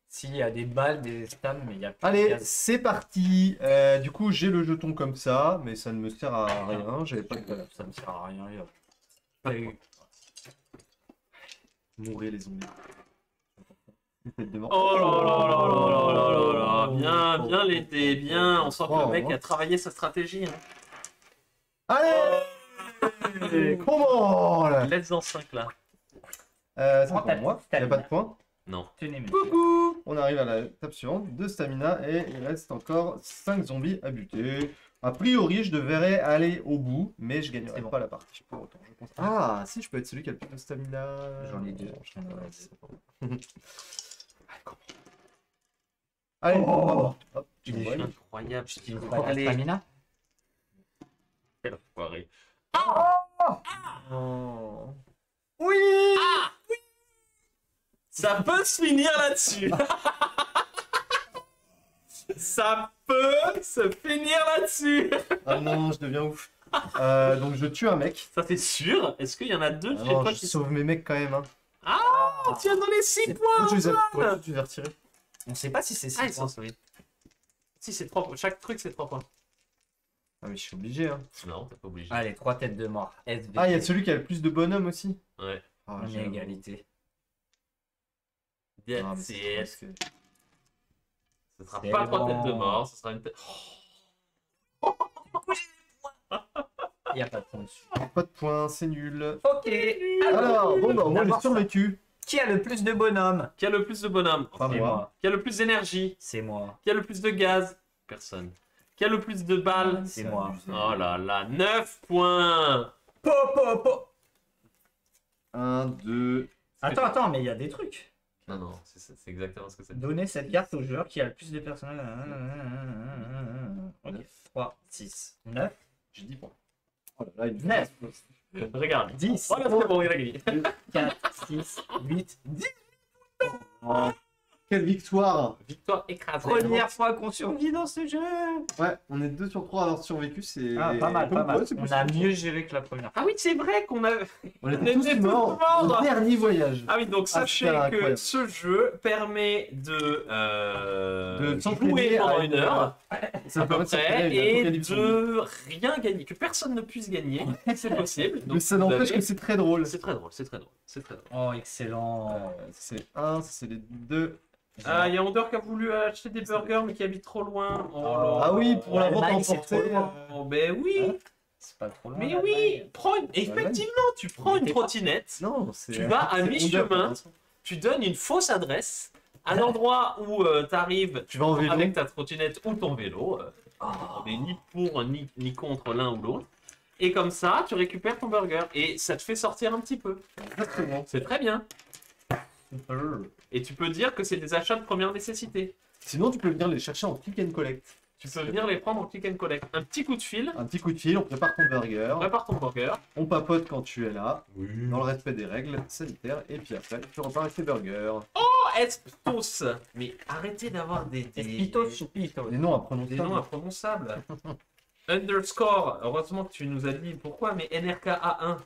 S'il y a des balles, des stams, mais il n'y a plus de Allez, gaz. c'est parti. Du coup, j'ai le jeton comme ça, mais ça ne me sert à rien. J'avais pas de valeur. Ça me sert à rien. T'as eu- Mourir les zombies. Tête de mort. Oh là là là là là là là là. Bien l'aider, bien. On sent que le mec a travaillé sa stratégie. Hein. Allez, comment là Let's en 5 là. C'est Prends pour ta moi. petite Il n'y a pas de point. Non. Tenez, mais- Coucou. On arrive à la table suivante. 2 stamina et il reste encore 5 zombies à buter. A priori, je devrais aller au bout, mais je gagnerai C'est bon. pas la partie pour autant, je pense. Ah, si, je peux être celui qui a le plus de stamina. J'en ai 2. Allez, Oh. hop, tu Il est vois, Incroyable. Tu veux pas la Allez. stamina? Quel enfoiré. Oh. Oui! Ça peut se finir là-dessus. Ça peut se finir là-dessus. Ah non, je deviens ouf. Donc je tue un mec. Ça c'est sûr. Est-ce qu'il y en a deux Ah chez non, toi je qui sauve mes mecs quand même. Hein. Oh, tu as donné 6 points. Pourquoi tu les as, Antoine. pourquoi tu les as retirés? On sait pas si c'est Ah, ça. ils sont sauvés. Si, c'est 3 points. Chaque truc, c'est 3 points. Ah mais je suis obligé. Hein. Non, t'es pas obligé. Allez, 3 têtes de mort. SVP. Ah, il y a celui qui a le plus de bonhommes aussi. Ouais. Ah, On est j'avoue. égalité. Ah, mais That's c'est it. parce que- Ce sera C'est pas 3 bon. têtes de mort, ce sera une tête. Il n'y a pas de point dessus. Pas de points, c'est nul. Ok. Alors, bon bah, moi j'ai D'abord ça. survécu. Qui a le plus de bonhommes? Qui a le plus de bonhommes? Pas C'est moi. moi. Qui a le plus d'énergie? C'est moi. Qui a le plus de gaz? Personne. Qui a le plus de balles? C'est moi. abusé. Oh là là, 9 points! Po, po, po. 1, 2. Attends, mais il y a des trucs. Non, non, c'est exactement ce que c'est. Donner cette carte au joueur qui a le plus de personnages. Ok. 3, 6, 9, J'ai 10 points. Oh là là, une 9, Regarde. 10, Oh là, c'est bon, il a gagné. 4, 6, 8, 10. Quelle victoire! Victoire écrasée. Première fois qu'on survit dans ce jeu. Ouais, on est 2 sur 3 à avoir survécu, c'est... Ah, pas mal, Comme pas quoi, mal. c'est On a possible. mieux géré que la première fois. Ah oui, c'est vrai qu'on a... On était On tous était tous morts morts. au dernier voyage. Ah oui, donc Ah, sachez c'était que incroyable. ce jeu permet de De s'entraîner jouer pendant à une heure Ça à peu permet de s'entraîner à près une et apocalypse zombie. de rien gagner, que personne ne puisse gagner, c'est possible. Mais Donc, ça vous n'empêche avez- que c'est très drôle. c'est très drôle, c'est très drôle, c'est très drôle. Oh, excellent. Ça c'est 1, ça c'est les 2. Ah, il y a Onder qui a voulu acheter des burgers mais qui habite trop loin. Oh là Ah oui, là. pour la vente L'Allemagne, c'est emportée. trop loin. Oh, ben oui, C'est pas trop loin. mais l'Allemagne. oui, effectivement, tu prends une trottinette, Non, c'est... Tu vas à c'est mi-chemin. Honda. tu donnes une fausse adresse à l'endroit où tu arrives Tu vas en vélo. avec ta trottinette ou ton vélo. On n'est ni pour ni contre l'un ou l'autre. Et comme ça, tu récupères ton burger et ça te fait sortir un petit peu. Exactement. C'est très bien. Et tu peux dire que c'est des achats de première nécessité. Sinon, tu peux venir les chercher en click and collect. Tu peux venir les prendre en click and collect. Un petit coup de fil, Un petit coup de fil, on prépare ton burger, prépare ton burger. on papote quand tu es là, dans le respect des règles sanitaires, et puis après, tu repars avec tes burgers. Oh, Esptos. Mais arrêtez d'avoir des Pitos. Des noms à des prononcer. noms imprononçables. Underscore, heureusement que tu nous as dit pourquoi, mais NRKA1.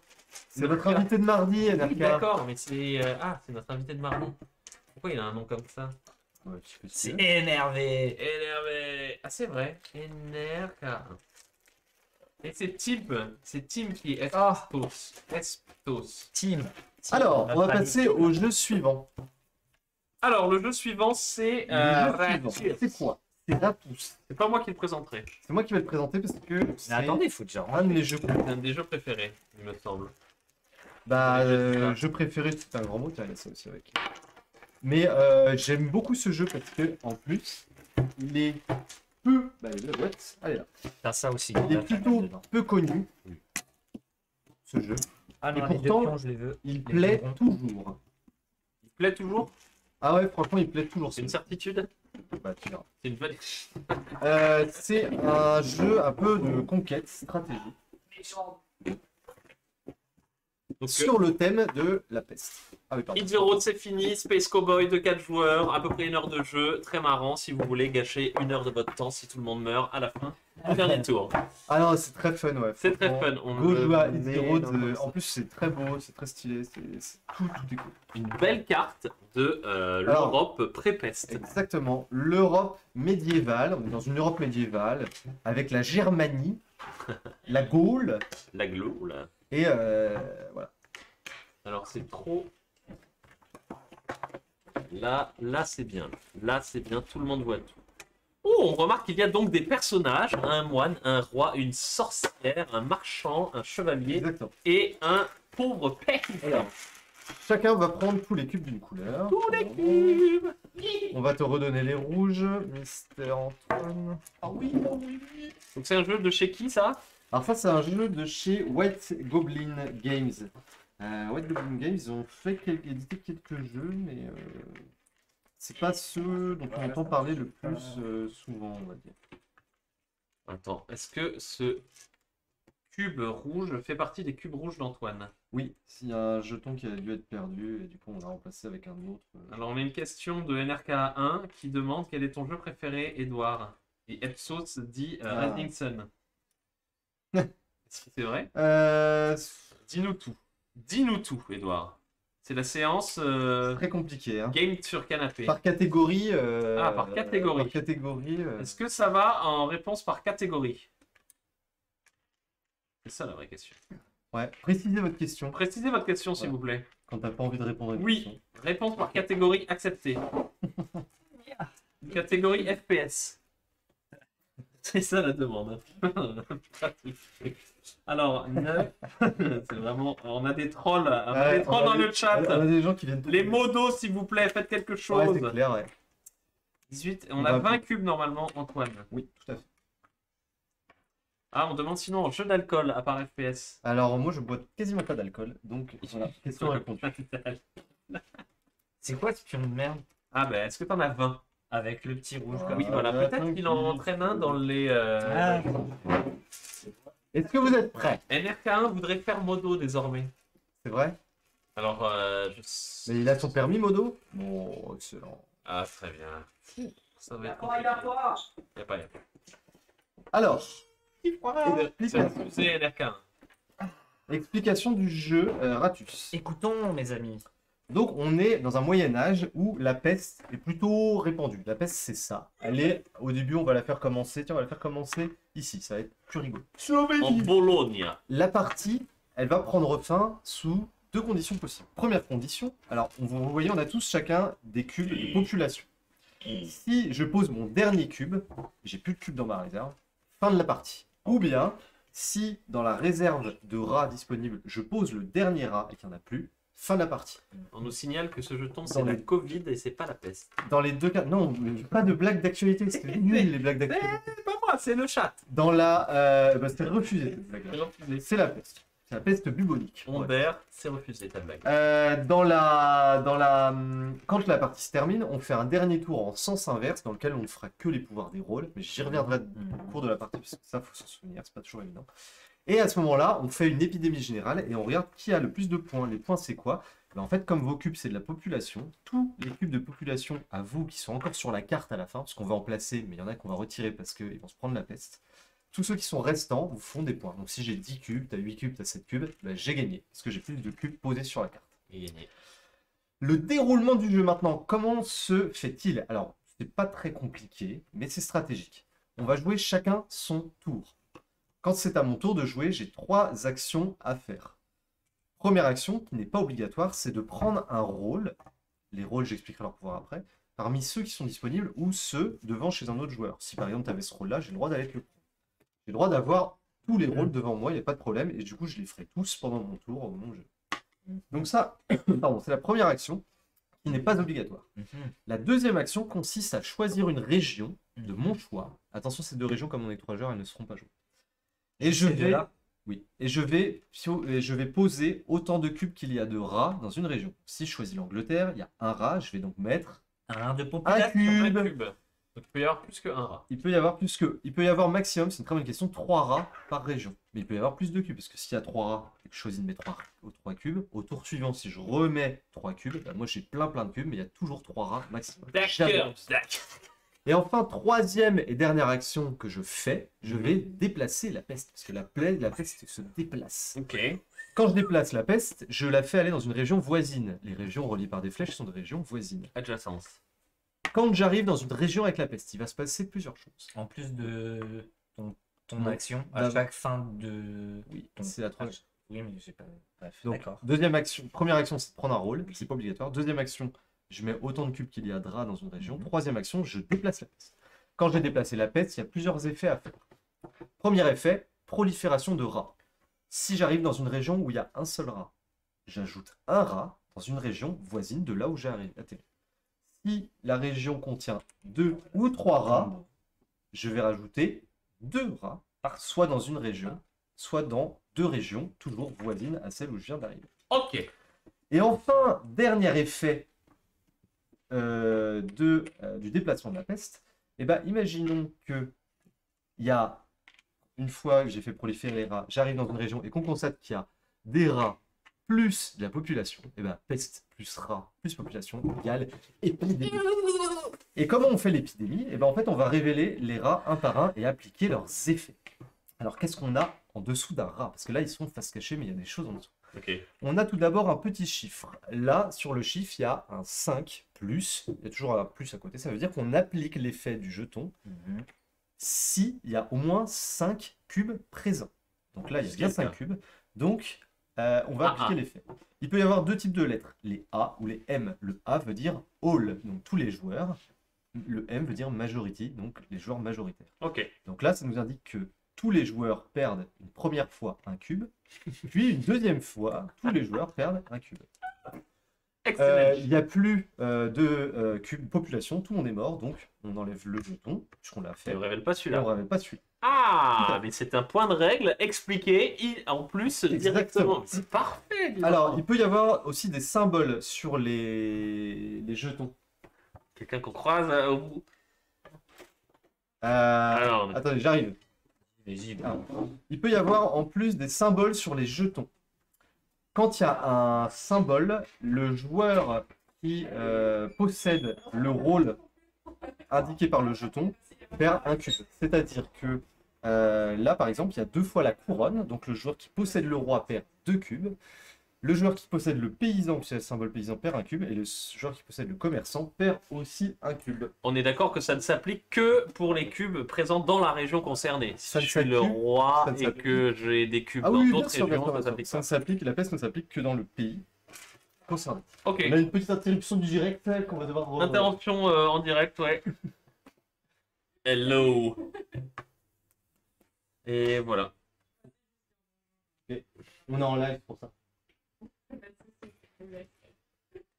C'est notre invité de mardi, Oui, NRK. d'accord, mais c'est. C'est notre invité de mardi. Pourquoi il a un nom comme ça? Ouais, je sais pas si C'est c'est- énervé. NRV. Ah, c'est vrai. NRKA1. Et c'est Tim qui est Esptos. Esptos. Team. Alors, on va Notre passer au jeu suivant. Alors, le jeu suivant, c'est. Le jeu Ratchet. suivant, c'est quoi? C'est Ratus. C'est pas moi qui le présenterai. C'est moi qui vais le présenter parce que Mais c'est attendez, faut déjà un de mes jeux. C'est un des jeux préférés, il me semble. Bah, Ouais. jeu préféré, c'est un grand mot, tiens, il y a ça aussi avec. Mais j'aime beaucoup ce jeu parce que, en plus, il est peu. Bah, la boîte, elle est là. T'as ça aussi. Il est plutôt dedans. peu connu, ce jeu. Ah non, Et les deux pourtant, pions, je les veux. Il Les plaît pions. toujours. Il plaît toujours? Ah ouais, franchement, il plaît toujours. C'est une certitude? Bah, tu verras. C'est une valide. C'est un jeu un peu de conquête stratégique Donc, sur le thème de la peste. Ah oui, pardon. Hit the Road, c'est fini. Space Cowboy de 4 joueurs, à peu près 1 heure de jeu. Très marrant si vous voulez gâcher 1 heure de votre temps si tout le monde meurt à la fin du dernier tour. Ah non, c'est très fun, ouais. C'est très franchement. fun. On Go le jouer à Hit met the Road. dans le- En plus, c'est très beau, c'est très stylé. Tout est cool. Une belle carte de l'Europe pré-peste. Exactement. L'Europe médiévale. On est dans une Europe médiévale avec la Germanie, la Gaule La glow, là. et voilà. Alors c'est trop. Là c'est bien. Là c'est bien, tout le monde voit tout. Oh, on remarque qu'il y a donc des personnages, un moine, un roi, une sorcière, un marchand, un chevalier Exactement. et un pauvre paysan. Alors, chacun va prendre tous les cubes d'une couleur. Tous les cubes. On va te redonner les rouges, Mister Antoine. Ah oui, ah oui, oui. Donc c'est un jeu de chez qui ça? Alors ça, c'est un jeu de chez White Goblin Games. White Goblin Games, ils ont édité quelques jeux, mais c'est pas ceux dont on entend parler le plus souvent, on va dire. Attends, est-ce que ce cube rouge fait partie des cubes rouges d'Antoine? Oui, s'il y a un jeton qui a dû être perdu, et du coup on l'a remplacé avec un autre. Alors on a une question de NRK1 qui demande quel est ton jeu préféré, Edouard? Et Epsos dit Ah. Rising Sun. Est-ce que c'est vrai? Dis-nous tout. Dis-nous tout, Edouard. C'est la séance Très compliqué, hein. game sur canapé. Par catégorie. Ah, par catégorie. Par catégorie. Est-ce que ça va en réponse par catégorie? C'est ça la vraie question. Ouais. Précisez votre question Précisez votre question, s'il Ouais. vous plaît. quand t'as pas envie de répondre à une Oui. question. Réponse par catégorie acceptée. Catégorie FPS. C'est ça la demande. Alors, c'est vraiment. On a des trolls. On a Ouais, des trolls dans le chat. On a des gens qui viennent. Les modos, s'il vous plaît, faites quelque Ouais, chose. c'est clair, ouais. 18. On On a va- 20 cubes normalement, Antoine. Oui, tout à fait. Ah, on demande sinon un jeu d'alcool à part FPS. Alors, moi, je bois quasiment pas d'alcool, donc voilà, question répondue. C'est quoi ce pion de merde Ah, ben, est-ce que t'en as 20? avec le petit rouge comme Oui, ça voilà. Peut-être attends, qu'il en entraîne un dans les. Ah, Est-ce que vous êtes prêts? NRK1 voudrait faire modo désormais. C'est vrai? Alors, Mais il a son permis, Modo? Bon, excellent. Ah, très bien. Ça va être Il y a pas. Il y a pas. Alors, C'est un fusée LRK. explication du jeu Ratus. Écoutons, mes amis. Donc on est dans un Moyen-Âge où la peste est plutôt répandue. La peste c'est ça. Elle est, au début on va la faire commencer, tiens on va la faire commencer ici, ça va être plus rigolo. En Bologne. La partie, elle va prendre fin sous deux conditions possibles. Première condition, alors vous voyez on a tous chacun des cubes de population. Si je pose mon dernier cube, j'ai plus de cube dans ma réserve, fin de la partie. Ou bien, si dans la réserve de rats disponible, je pose le dernier rat et qu'il n'y en a plus, fin de la partie. On nous signale que ce jeton, c'est Dans la les- Covid et c'est pas la peste. Dans les deux cas, non, mais pas de blagues d'actualité, c'était nul les blagues d'actualité. C'est pas moi, c'est le chat. Dans la... bah, c'était refusé cette blague-là. C'est la peste. C'est la peste bubonique. Ouais. Ondère, c'est refusé ta blague. Quand la partie se termine, on fait un dernier tour en sens inverse dans lequel on ne fera que les pouvoirs des rôles, mais j'y reviendrai au cours de la partie, parce que ça, faut s'en souvenir, c'est pas toujours évident. Et à ce moment-là, on fait une épidémie générale et on regarde qui a le plus de points. Les points, c'est quoi? Ben, en fait, comme vos cubes, c'est de la population, tous les cubes de population à vous qui sont encore sur la carte à la fin, parce qu'on va en placer, mais il y en a qu'on va retirer parce qu'ils vont se prendre la peste. Tous ceux qui sont restants vous font des points. Donc si j'ai 10 cubes, t'as 8 cubes, t'as 7 cubes, ben, j'ai gagné, parce que j'ai plus de cubes posés sur la carte. Il gagné. Le déroulement du jeu maintenant, comment se fait-il? Alors, c'est pas très compliqué, mais c'est stratégique. On va jouer chacun son tour. Quand c'est à mon tour de jouer, j'ai 3 actions à faire. Première action, qui n'est pas obligatoire, c'est de prendre un rôle. Les rôles, j'expliquerai leur pouvoir après. Parmi ceux qui sont disponibles ou ceux devant chez un autre joueur. Si par exemple tu avais ce rôle-là, j'ai le droit d'aller te le prendre. J'ai le droit d'avoir tous les rôles devant moi, il n'y a pas de problème. Et du coup, je les ferai tous pendant mon tour au moment où je... Donc ça, pardon, c'est la première action qui n'est pas obligatoire. La deuxième action consiste à choisir une région de mon choix. Attention, ces deux régions, comme on est 3 joueurs, elles ne seront pas jouées. Et je Ces vais, deux-là oui, et je vais poser autant de cubes qu'il y a de rats dans une région. Si je choisis l'Angleterre, il y a un rat, je vais donc mettre Un de un population. cube. Un cube. Donc il peut y avoir plus qu'un rat. Il peut y avoir maximum, c'est une très bonne question, 3 rats par région. Mais il peut y avoir plus de cubes, parce que s'il y a 3 rats et que je choisis de mettre 3 cubes, au tour suivant, si je remets 3 cubes, bah, moi j'ai plein de cubes, mais il y a toujours 3 rats maximum. Jamais D'accord. plus. Et enfin, troisième et dernière action que je fais, je vais déplacer la peste, parce que la peste se déplace. Ok. Quand je déplace la peste, je la fais aller dans une région voisine. Les régions reliées par des flèches sont des régions voisines. Adjacence. Quand j'arrive dans une région avec la peste, il va se passer plusieurs choses. En plus de ton Non. action, à D'abord. chaque fin de. Oui, ton- c'est la troisième. Oui, mais j'ai pas. Bref, Donc, d'accord. deuxième action, première action, c'est de prendre un rôle, c'est pas obligatoire. Deuxième action, je mets autant de cubes qu'il y a de rats dans une région. Troisième action, je déplace la peste. Quand j'ai déplacé la peste, il y a plusieurs effets à faire. Premier effet, prolifération de rats. Si j'arrive dans une région où il y a un seul rat, j'ajoute un rat dans une région voisine de là où j'ai atterri. Si la région contient 2 ou 3 rats, je vais rajouter 2 rats, soit dans une région, soit dans 2 régions, toujours voisines à celle où je viens d'arriver. Ok. Et enfin, dernier effet du déplacement de la peste, eh ben, imaginons que il y a, une fois que j'ai fait proliférer les rats, j'arrive dans une région et qu'on constate qu'il y a des rats plus de la population, et ben peste plus rats plus population égale épidémie. Et comment on fait l'épidémie? Et ben en fait on va révéler les rats un par un et appliquer leurs effets. Alors qu'est-ce qu'on a en dessous d'un rat? Parce que là ils sont face cachée mais il y a des choses en dessous. Ok. On a tout d'abord un petit chiffre. Là, sur le chiffre, il y a un 5 plus. Il y a toujours un plus à côté. Ça veut dire qu'on applique l'effet du jeton s'il y a au moins 5 cubes présents. Donc là, il y a bien 5 cubes. Donc, on va appliquer l'effet. Il peut y avoir 2 types de lettres, les A ou les M. Le A veut dire all, donc tous les joueurs. Le M veut dire majority, donc les joueurs majoritaires. Ok. Donc là, ça nous indique que tous les joueurs perdent une première fois un cube, puis une deuxième fois, tous les joueurs perdent un cube. Excellent. Il n'y a plus de cube population, tout le monde est mort, donc on enlève le jeton, puisqu'on l'a fait, Et on révèle pas et celui-là. on ne ramène pas celui-là. Ah, mais c'est un point de règle expliqué en plus directement. C'est parfait. dis donc. Alors, il peut y avoir aussi des symboles sur les jetons. Quelqu'un qu'on croise au bout. Alors, Alors, attendez, j'arrive. Vas-y, Ah. Il peut y avoir en plus des symboles sur les jetons. Quand il y a un symbole, le joueur qui possède le rôle indiqué par le jeton perd un cube. C'est-à-dire que là, par exemple, il y a 2 fois la couronne. Donc le joueur qui possède le roi perd 2 cubes. Le joueur qui possède le paysan, qui est le symbole paysan, perd un cube. Et le joueur qui possède le commerçant perd aussi un cube. On est d'accord que ça ne s'applique que pour les cubes présents dans la région concernée. Si Ça je ne suis le s'applique- roi ça ne et s'applique- que j'ai des cubes Ah dans oui, bien d'autres sûr, bien régions, sûr, ça s'applique ça pas. ne s'applique, la peste ne s'applique que dans le pays concerné. Ok. On a une petite interruption du direct qu'on va devoir... Intervention en direct, ouais. Hello. Et voilà. On est en live pour ça.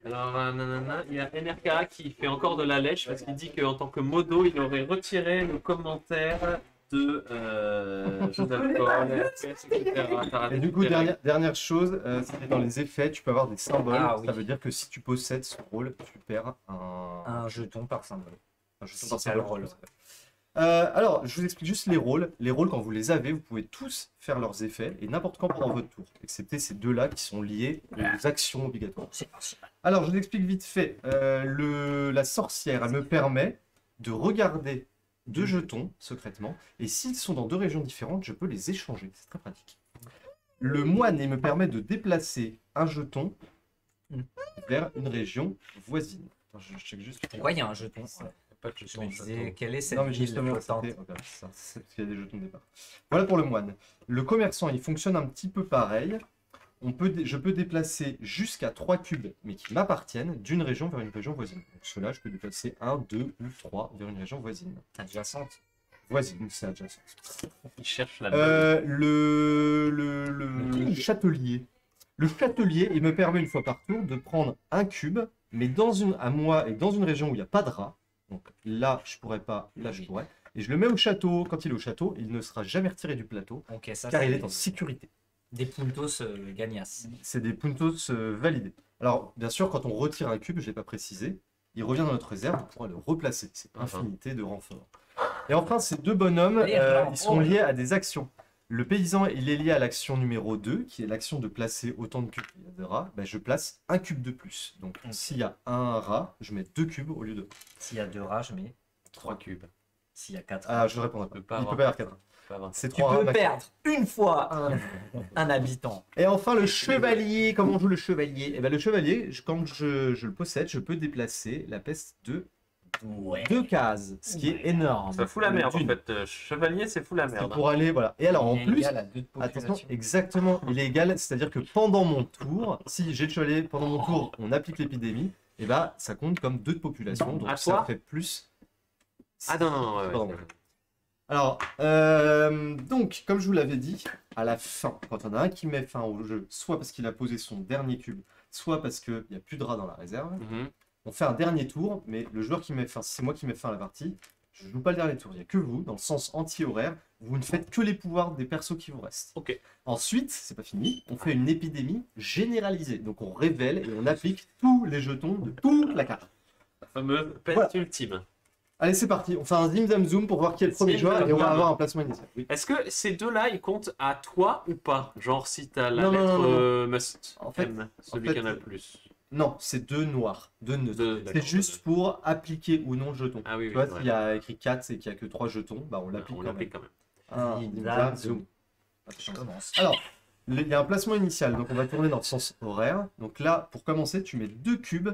Alors, nanana, il y a NRK qui fait encore de la lèche parce qu'il dit qu'en tant que modo, il aurait retiré le commentaire de jeu d'alcool, etc. Et du coup, dernière chose, c'est dans les effets, tu peux avoir des symboles. Ah oui. Ça veut dire que si tu possèdes ce rôle, tu perds Un jeton par symbole. un jeton Si par t'as le symbole. rôle. Alors, je vous explique juste les rôles. Les rôles, quand vous les avez, vous pouvez tous faire leurs effets et n'importe quand pendant votre tour, excepté ces deux-là qui sont liés aux actions obligatoires. C'est pas si mal. Alors, je vous explique vite fait. La sorcière, elle me permet de regarder 2 jetons secrètement, et s'ils sont dans 2 régions différentes, je peux les échanger. C'est très pratique. Le moine, il me permet de déplacer un jeton vers une région voisine. Attends, je check juste. Pourquoi il y a un jeton? Pas de Je jeton, me jeton. disais, quelle est cette Non, mais ville justement, flottante? c'est ça, c'est parce qu'il y a des jetons de départ. Voilà pour le moine. Le commerçant, il fonctionne un petit peu pareil. Je peux déplacer jusqu'à 3 cubes, mais qui m'appartiennent, d'une région vers une région voisine. Donc ceux-là, je peux déplacer 1, 2 ou 3 vers une région voisine. Adjacente. Voisine, c'est adjacent. Il cherche la Le châtelier. Le châtelier, il me permet une fois par tour de prendre un cube, mais à moi et dans une région où il n'y a pas de rat. Donc là, je pourrais pas, là, je pourrais. Et je le mets au château. Quand il est au château, il ne sera jamais retiré du plateau, Ok, ça car c'est il est en sécurité. des puntos gagnas. C'est des puntos validés. Alors, bien sûr, quand on retire un cube, je ne l'ai pas précisé, il revient dans notre réserve, on pourra le replacer. C'est infinité de renforts. Et enfin, ces 2 bonhommes, ils sont liés à des actions. Le paysan, il est lié à l'action numéro 2, qui est l'action de placer autant de cubes qu'il y a de rats. Ben, je place un cube de plus. Donc, s'il y a un rat, je mets 2 cubes au lieu de S'il y a 2 rats, je mets. 3 cubes. S'il y a 4 Ah, je ne répondrai pas. peut pas Il ne avoir peut pas y avoir 4 rats. Pas avoir. C'est Tu 3 rats peux maximum. perdre une fois un habitant. Et enfin, le chevalier. Comment on joue le chevalier? Eh ben, le chevalier, quand je le possède, je peux déplacer la peste de Ouais. 2 cases, ce qui est énorme. Ça fout la merde en D'une. fait. Chevalier, c'est fou la C'est merde. pour aller, voilà. Et alors, en Il est plus, égal à 2 de attention, population. exactement, il est égal, c'est-à-dire que pendant mon tour, si j'ai le chevalier, pendant mon tour, on applique l'épidémie, et bah, ça compte comme 2 de population, donc À ça toi fait plus. Ah non, non, ouais, Pardon. ouais. Alors, donc, comme je vous l'avais dit, à la fin, quand on a un qui met fin au jeu, soit parce qu'il a posé son dernier cube, soit parce qu'il n'y a plus de rats dans la réserve, Mhm. on fait un dernier tour, mais le joueur qui met fin, c'est moi qui mets fin à la partie, je ne joue pas le dernier tour, il n'y a que vous, dans le sens anti-horaire, vous ne faites que les pouvoirs des persos qui vous restent. Ok. Ensuite, c'est pas fini, on fait une épidémie généralisée, donc on révèle et on applique tous les jetons de toute la carte. La fameuse peste Voilà. ultime. Allez, c'est parti, on fait un zim zam zoom pour voir qui est le premier Zim, joueur zam, et on va zam. avoir un placement initial. Oui. Est-ce que ces deux-là, ils comptent à toi ou pas? Genre si t'as la Non, non, lettre non, non. must, En fait- M, celui en fait, qui en a le plus. Non, c'est 2 noirs, 2 neutres. Deux, C'est d'accord, juste deux. pour appliquer ou non le jeton. Ah oui, oui, Tu vois, c'est s'il y a écrit 4 et qu'il n'y a que 3 jetons, bah on l'applique on quand même. l'applique quand même. Un, Zim, zim, zam, zam, zoom. zoom. Je commence. Alors, il y a un placement initial, donc on va tourner dans le sens horaire. Donc là, pour commencer, tu mets 2 cubes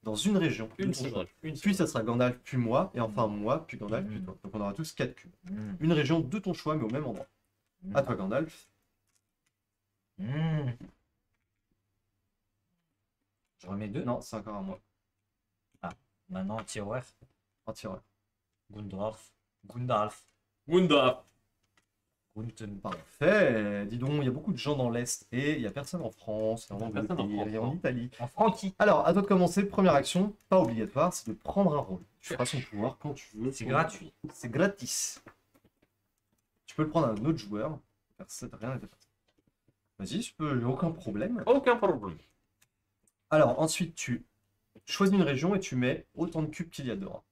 dans une région. Une seule. seule. Une Puis seule. ça sera Gandalf, puis moi, et enfin moi, puis Gandalf, puis toi. Donc on aura tous 4 cubes. Mm. Une région de ton choix, mais au même endroit. À toi, Gandalf. Mm. Je remets 2. Non, c'est encore à moi. Maintenant, anti-horaire. Anti-horaire. Gundalf. Gundalf. Wunda. Gunten. Parfait. Dis donc, il y a beaucoup de gens dans l'Est, et il n'y a personne en France, et en Personne en Angleterre, et en France. Italie. En Frankie. Alors, à toi de commencer. Première action, pas obligatoire, c'est de prendre un rôle. Tu feras son pouvoir quand tu veux. C'est gratuit. C'est gratis. Tu peux le prendre à un autre joueur. Personne, rien n'est fait. Vas-y, je peux, aucun problème. Aucun problème. Alors, ensuite, tu choisis une région et tu mets autant de cubes qu'il y a de rats.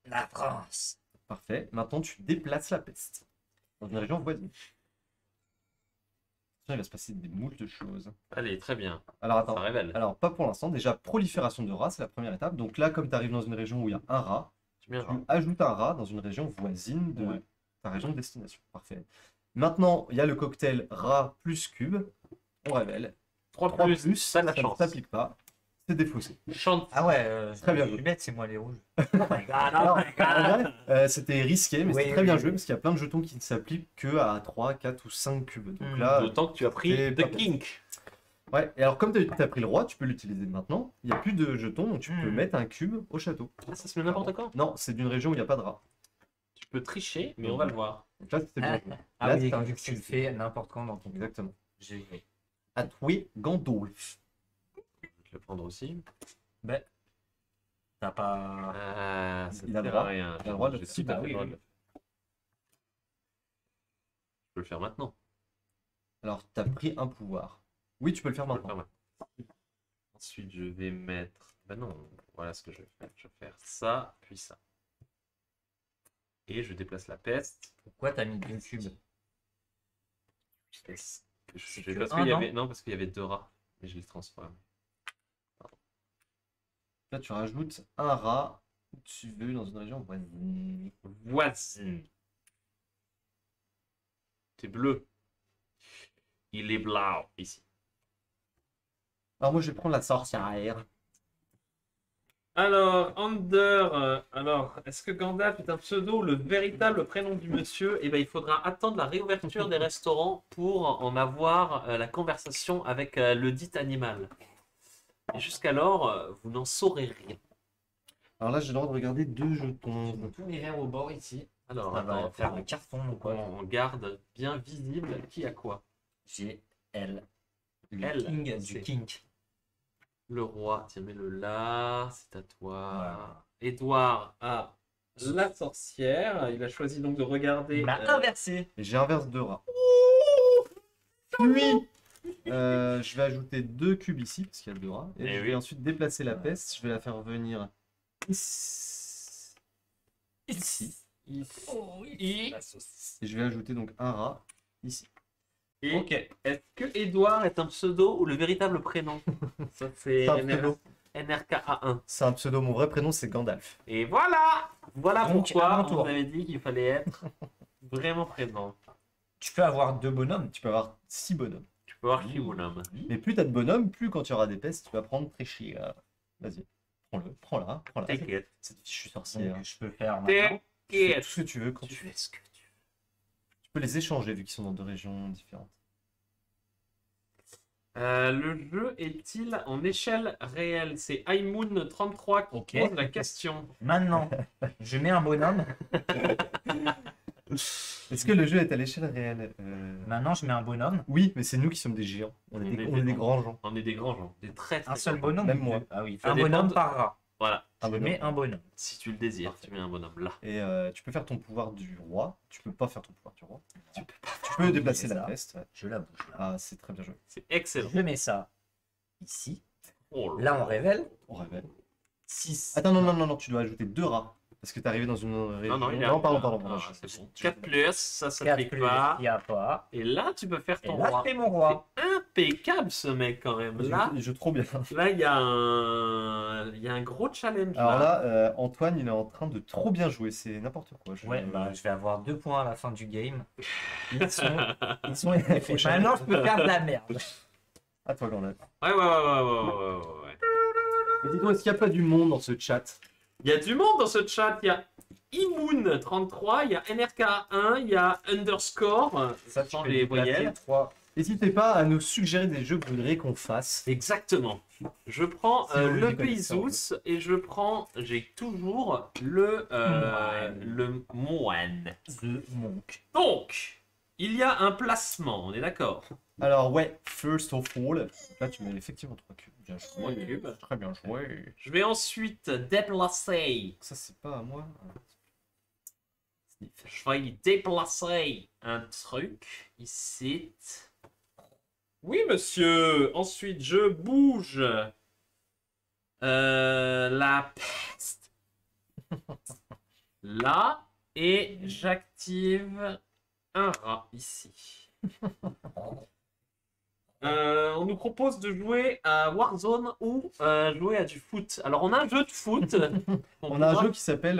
La France. Parfait. Maintenant, tu déplaces la peste dans une région voisine. Il va se passer des moult choses. Allez, très bien. Alors Ça attends. révèle. Alors pas pour l'instant. Déjà, prolifération de rats, c'est la première étape. Donc là, comme tu arrives dans une région où il y a un rat, Tu mets un rat. tu ajoutes un rat dans une région voisine de Ouais. ta région de destination. Parfait. Maintenant, il y a le cocktail rat plus cube. On révèle. 3 3 plus, plus, ça de la ça ne chance. s'applique pas. C'est défaussé. Chante. Ah ouais, Très bien je joué. suis bête, c'est moi les rouges. Alors, en vrai, c'était risqué, mais Oui, c'était très bien oui, joué oui. parce qu'il y a plein de jetons qui ne s'appliquent que à 3, 4 ou 5 cubes. Donc Hmm. là, D'autant que tu as pris c'est pas The Kink. ouais. Et alors, comme tu as pris le roi, tu peux l'utiliser maintenant. Il n'y a plus de jetons, donc tu peux Hmm. mettre un cube au château. Ah, ça se met n'importe quand. Non, c'est d'une région où il n'y a pas de rat. Tu peux tricher, mais on va le voir. Donc là, c'était bien joué. Ah Là, oui, c'était un vu jeu que tu le qui- fais n'importe quand dans ton tour. Exactement. J'ai vu. À toi, Gandalf. Je vais le prendre aussi. Ben, t'as pas. Ah, ça Il a ne le sert à droit. rien. Il a le droit de J'ai le tout à bah fait oui, le droit oui. de le faire. Je peux le faire maintenant. Alors, tu as pris un pouvoir. Oui, tu peux le faire Je peux le faire maintenant. maintenant. Ensuite, je vais mettre. Ben non, voilà ce que je vais faire. Je vais faire ça, puis ça. Et je déplace la peste. Pourquoi t'as mis 2 cubes? Parce que C'est je- que parce un, qu'il y non avait... Non, parce qu'il y avait 2 rats. Mais je les transforme. Là, tu rajoutes un rat où tu veux dans une région voisine. Voisine. C'est bleu. Il est blanc ici. Alors, moi, je vais prendre la sorcière. Alors, alors, est-ce que Gandalf est un pseudo ou le véritable prénom du monsieur? Eh bien, il faudra attendre la réouverture des restaurants pour en avoir la conversation avec le dit animal. Et jusqu'alors, vous n'en saurez rien. Alors là, j'ai le droit de regarder 2 jetons. Tous les verres au bord ici. Alors, Ça va attends, faire un carton ou quoi? on garde bien visible qui a quoi. J'ai L. Elle, King c'est du kink. le roi. Tiens, mets-le là, c'est à toi. Voilà. Édouard a la sorcière. Il a choisi donc de regarder. Il m'a inversé. Et j'ai inverse 2 rats. Puis, je vais ajouter 2 cubes ici, parce qu'il y a 2 rats. Et Eh je oui. vais ensuite déplacer la peste. Je vais la faire venir ici. Ici. Oh oui. Et- La sauce. Et je vais ajouter donc un rat ici. Et Ok. est-ce que Édouard est un pseudo ou le véritable prénom? Ça, c'est C'est un pseudo. NRKA1. C'est un pseudo. Mon vrai prénom, c'est Gandalf. Et voilà! Voilà Donc, à pourquoi mon tour. on avait dit qu'il fallait être vraiment présent. Tu peux avoir 2 bonhommes. Tu peux avoir 6 bonhommes. Tu peux voir qui bonhomme. Mais plus t'as de bonhommes, plus quand tu auras des pestes, tu vas prendre très cher. Vas-y. Prends-le. Prends-la. Prends-la. Take it. Cette fichue sorcière. Donc, je peux faire Take maintenant. Tu fais tout it. ce que tu veux quand Tu tu veux. fais ce que tu veux. Tu peux les échanger vu qu'ils sont dans 2 régions différentes. Le jeu est-il en échelle réelle? C'est iMoon33 qui Ok. pose la question. Maintenant, je mets un bonhomme. Est-ce que le jeu est à l'échelle réelle? Maintenant, je mets un bonhomme. Oui, mais c'est nous qui sommes des géants. On est des grands gens. On est des grands gens, des très très Un seul grands gens. bonhomme. Même ou moi. deux Ah oui, Ça un dépend bonhomme de- par rat. Voilà, Un Je bonhomme. mets un bonhomme. si tu le désires, tu mets un bonhomme là. Et tu peux faire ton pouvoir du roi. Tu peux pas faire ton pouvoir du roi. Tu peux déplacer c'est la ça. peste. Ouais. Je la bouge là. Ah, c'est très bien joué. C'est excellent. Je mets ça ici. Oh Là, on révèle. On révèle. 6. Attends, non, tu dois ajouter 2 rats. Parce que t'es arrivé dans une région. Non, non, il est pardon. Ah, je- c'est bon. je- 4 plus, ça 4 s'applique plus, pas. il n'y a pas. Et là, tu peux faire Et ton là, roi. je fais mon roi. C'est impeccable ce mec quand même. Là, Il joue trop bien. là, il y a un gros challenge. Alors là. là, Antoine, il est en train de trop bien jouer. C'est n'importe quoi. Ouais, bah, je vais avoir 2 points à la fin du game. Ils sont. Faut Maintenant, je peux faire de la merde. À toi, Gandalf. Ouais. Mais dis donc, est-ce qu'il n'y a pas du monde dans ce chat? Il y a du monde dans ce chat. Il y a Imoon33, il y a NRK1, il y a Underscore. Ça, tu change peux les déplacer voyelles. 3. N'hésitez pas à nous suggérer des jeux que vous voudriez qu'on fasse. Exactement. Je prends Si vous le les connaissez, Peisous et je prends. J'ai toujours le moine. The Monk. Donc, il y a un placement, on est d'accord? Alors ouais, first of all, là tu mets effectivement 3 cubes. Bien Trois joué. cubes. Très bien joué. Je vais ensuite déplacer. Ça c'est pas à moi. Sniff. Je vais déplacer un truc ici. Oui, monsieur. Ensuite, je bouge la peste là et j'active un rat ici. On nous propose de jouer à Warzone ou jouer à du foot. Alors, on a un jeu de foot. On a un jeu qui s'appelle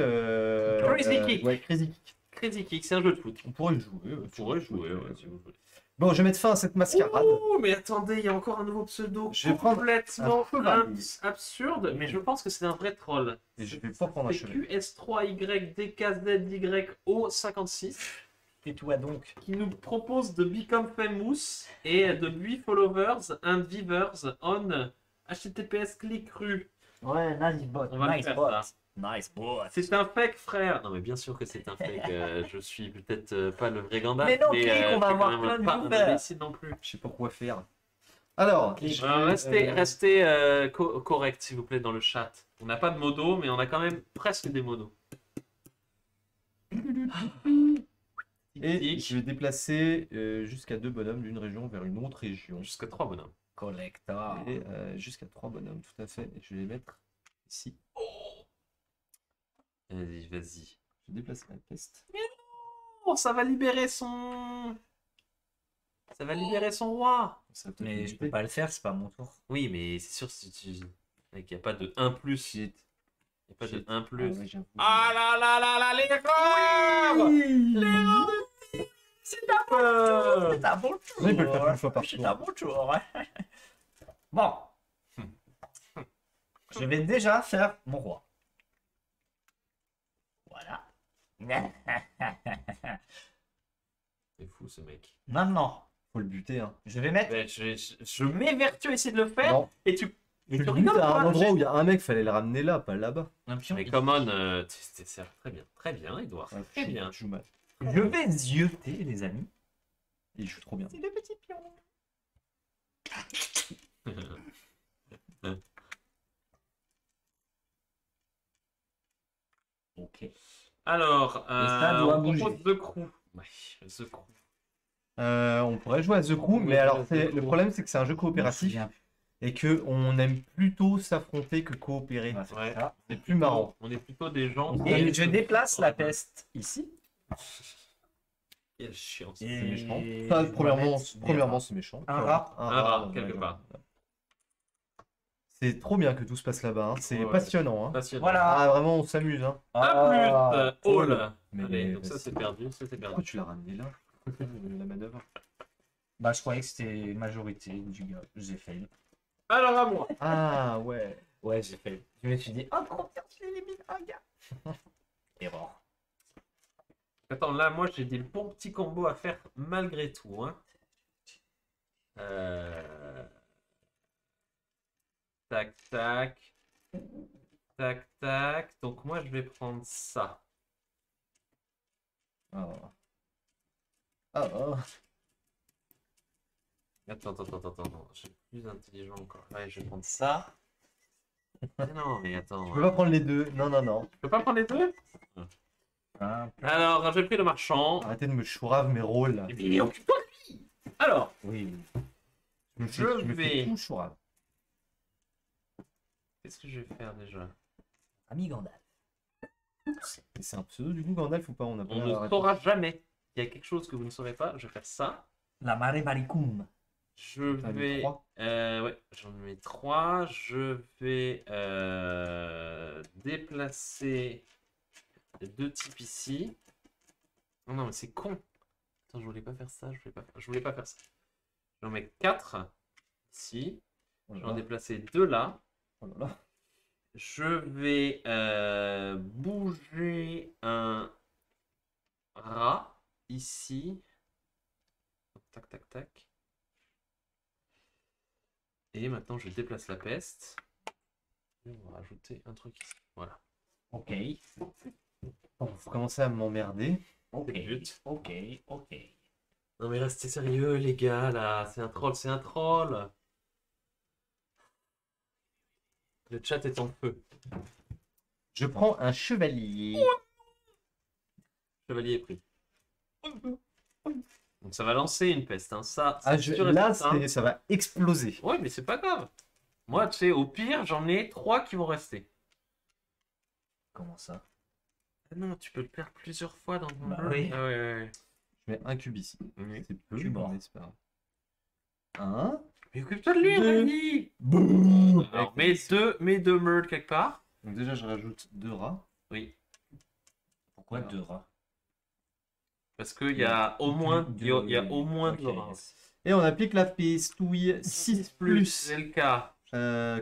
Crazy Kick. Ouais, Crazy Kick. Crazy Kick, c'est un jeu de foot. On pourrait y jouer. On pourrait jouer, ouais, si vous voulez. Bon, je vais mettre fin à cette mascarade. Oh, mais attendez, il y a encore un nouveau pseudo Je vais prendre complètement un chevalier. absurde, mais je pense que c'est un vrai troll. Et je vais pas prendre un C'est chevalier. QS3YDKZYO56 Et toi donc. qui nous propose de become famous et de be followers and viewers on HTTPS click rue. Ouais, nice bot. On va le Nice faire, bot. ça. Nice bot. C'est un fake, frère. Non, mais bien sûr que c'est un fake. Je suis peut-être pas le vrai Gandalf. Mais non, clique, on je va suis quand avoir même plein de pas un viewers. imbécile non plus. Je sais pas quoi faire. Alors, Restez correct, s'il vous plaît, dans le chat. On n'a pas de modos, mais on a quand même presque des modos. et je vais déplacer jusqu'à 2 bonhommes d'une région vers une autre région. Jusqu'à 3 bonhommes. Collector. Et jusqu'à 3 bonhommes, tout à fait. Et je vais les mettre ici. Vas-y, vas-y. Je déplace la peste. Oh, ça va libérer son... Ça va libérer son roi. Ça va peut-être Mais me je buter. peux pas le faire, c'est pas mon tour. Oui, mais c'est sûr si tu... Mec, il n'y a pas de 1+. Il n'y a pas de 1+. Ah ouais, j'avoue. Ah là là là là, l'erreur. L'erreur de... C'est ta peur. C'est un bon tour. Oui, il peut le faire une fois par C'est tour. un bon tour. Bon. Je vais déjà faire mon roi. Voilà. C'est fou, ce mec. Maintenant, Faut le buter, hein. je vais mettre. Ouais, je m'évertue à essayer de le faire, Non, et tu... Mais tu tu le butes rigoles à un pas, endroit où il y a un mec, fallait le ramener là, pas là-bas. Un pion. Mais come on, c'est très bien, Edouard. Ouais, Très je- bien. je joue mal. Je vais zioter, les amis. Il joue trop bien. C'est le petit pion. Ok. Alors, ça doit on bouger. propose The Crew. Ouais, The Crew. On pourrait jouer à The Crew, mais alors le problème c'est que c'est un jeu coopératif et que on aime plutôt s'affronter que coopérer. Ouais. C'est plus marrant. On est plutôt des gens... Et je déplace la peste ici. Quelle chiance. C'est méchant. Et Enfin, je vais premièrement, mettre premièrement c'est méchant. un rat. Un rat, ouais, quelque ouais. part. C'est trop bien que tout se passe là-bas. Hein. C'est Ouais. passionnant. Hein. Passionnant. Voilà. Ah vraiment, on s'amuse. Hein. A plus, Hall. Mais Allez, donc ça c'est perdu, ça c'est perdu. pourquoi tu l'as ramené là la manœuvre? Bah, je croyais que c'était majorité du gars. J'ai fail. Alors à moi. Ah ouais. Ouais, j'ai fail. Je me suis dit, oh, trop bien, tu l'élimines un gars. Erreur. Attends, là, moi, j'ai des bons petits combos à faire malgré tout. Hein. Tac, tac. Tac, tac. Donc, moi, je vais prendre ça. Ah. Ah, ah. Attends. Je suis plus intelligent encore. Ouais, je vais prendre ça. Mais non, mais attends. Je peux pas prendre les deux. Non, non, non. Je peux pas prendre les deux? Simple. Alors, j'ai pris le marchand. Arrêtez de me chourave mes rôles là. Et puis, occupe-toi de lui. Alors, Oui. Je me fais vais- tout chourave. qu'est-ce que je vais faire déjà? Ami Gandalf. Et c'est un pseudo du coup Gandalf ou pas? On a pas On la ne réponse. saura jamais. Il y a quelque chose que vous ne saurez pas. Je vais faire ça. La Mare Maricum. Je T'en as mis vais. 3. Ouais, j'en mets 3. Je vais déplacer les deux types ici. Oh non, mais c'est con. Attends, je voulais pas faire ça. Je voulais pas faire ça. J'en mets 4 ici. Oh Je vais là en là. déplacer 2 là. Oh là là. Je vais bouger un rat ici. Tac, tac, tac. Et maintenant, je déplace la peste. Et on va rajouter un truc ici. Voilà. Ok. Bon, faut commencer à m'emmerder. Ok. C'est le but. Ok. Ok. Non mais restez sérieux, les gars, là. C'est un troll, c'est un troll. Le chat est en feu. Je prends un chevalier. Chevalier est pris. Donc ça va lancer une peste. Hein. Ça, Ah, c'est sûr et là, certain. ça va exploser. Ouais, mais c'est pas grave. Moi, tu sais, au pire, j'en ai 3 qui vont rester. Comment ça? Ah non, tu peux le faire plusieurs fois dans ton Bah jeu. oui. Ah ouais. Je mets un cube ici. Oui. C'est peu, Je suis mort. mais c'est pas grave. 1, Mais occupe-toi de lui, Deux. vas-y. Boum. Alors, mets deux meurtres quelque part. Donc déjà, je rajoute 2 rats. Oui. Pourquoi Voilà. 2 rats? Parce qu'il y a au moins, il y a au moins Ok. 2 rats. Et on applique la pestouille 6 plus. C'est le cas.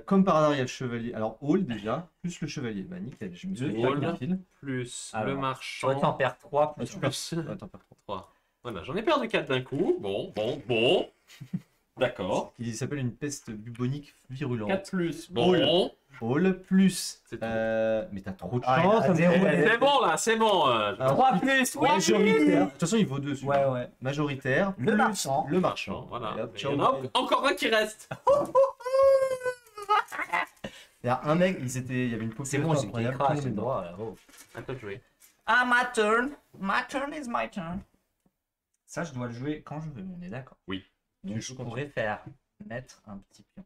Comme par hasard, il y a le chevalier. Alors, Hall déjà, plus le chevalier. Bah, nickel, je me suis fait Hall. un fil. Plus Alors, le Toi, marchand. t'en perds 3 Ah, plus tu Plus perds. Attends, perds 3. Voilà, j'en ai perdu 4 d'un coup. Bon. D'accord. Il s'appelle une peste bubonique virulente. 4 plus. Bon. Hall plus. C'est tout. Mais t'as trop de Ah, chance. à ça me zéro, fait- C'est bon là, c'est bon. Alors, 3 plus, oui. Majoritaire. De toute façon, il vaut 2. Ouais, ouais. Majoritaire. Le plus marchand. Le marchand. Bon, voilà. Et hop, Mais il ciao. y en a encore un qui reste. Il y a un mec, il y avait une C'est population bon, j'ai incroyable. crash, tout le j'ai monde le est droit là. Oh. À toi de jouer. Ah, my turn. My turn is my turn. Ça, je dois le jouer quand je veux, on est d'accord. Oui. Donc, Tu je joues quand pourrais faire mettre un petit pion.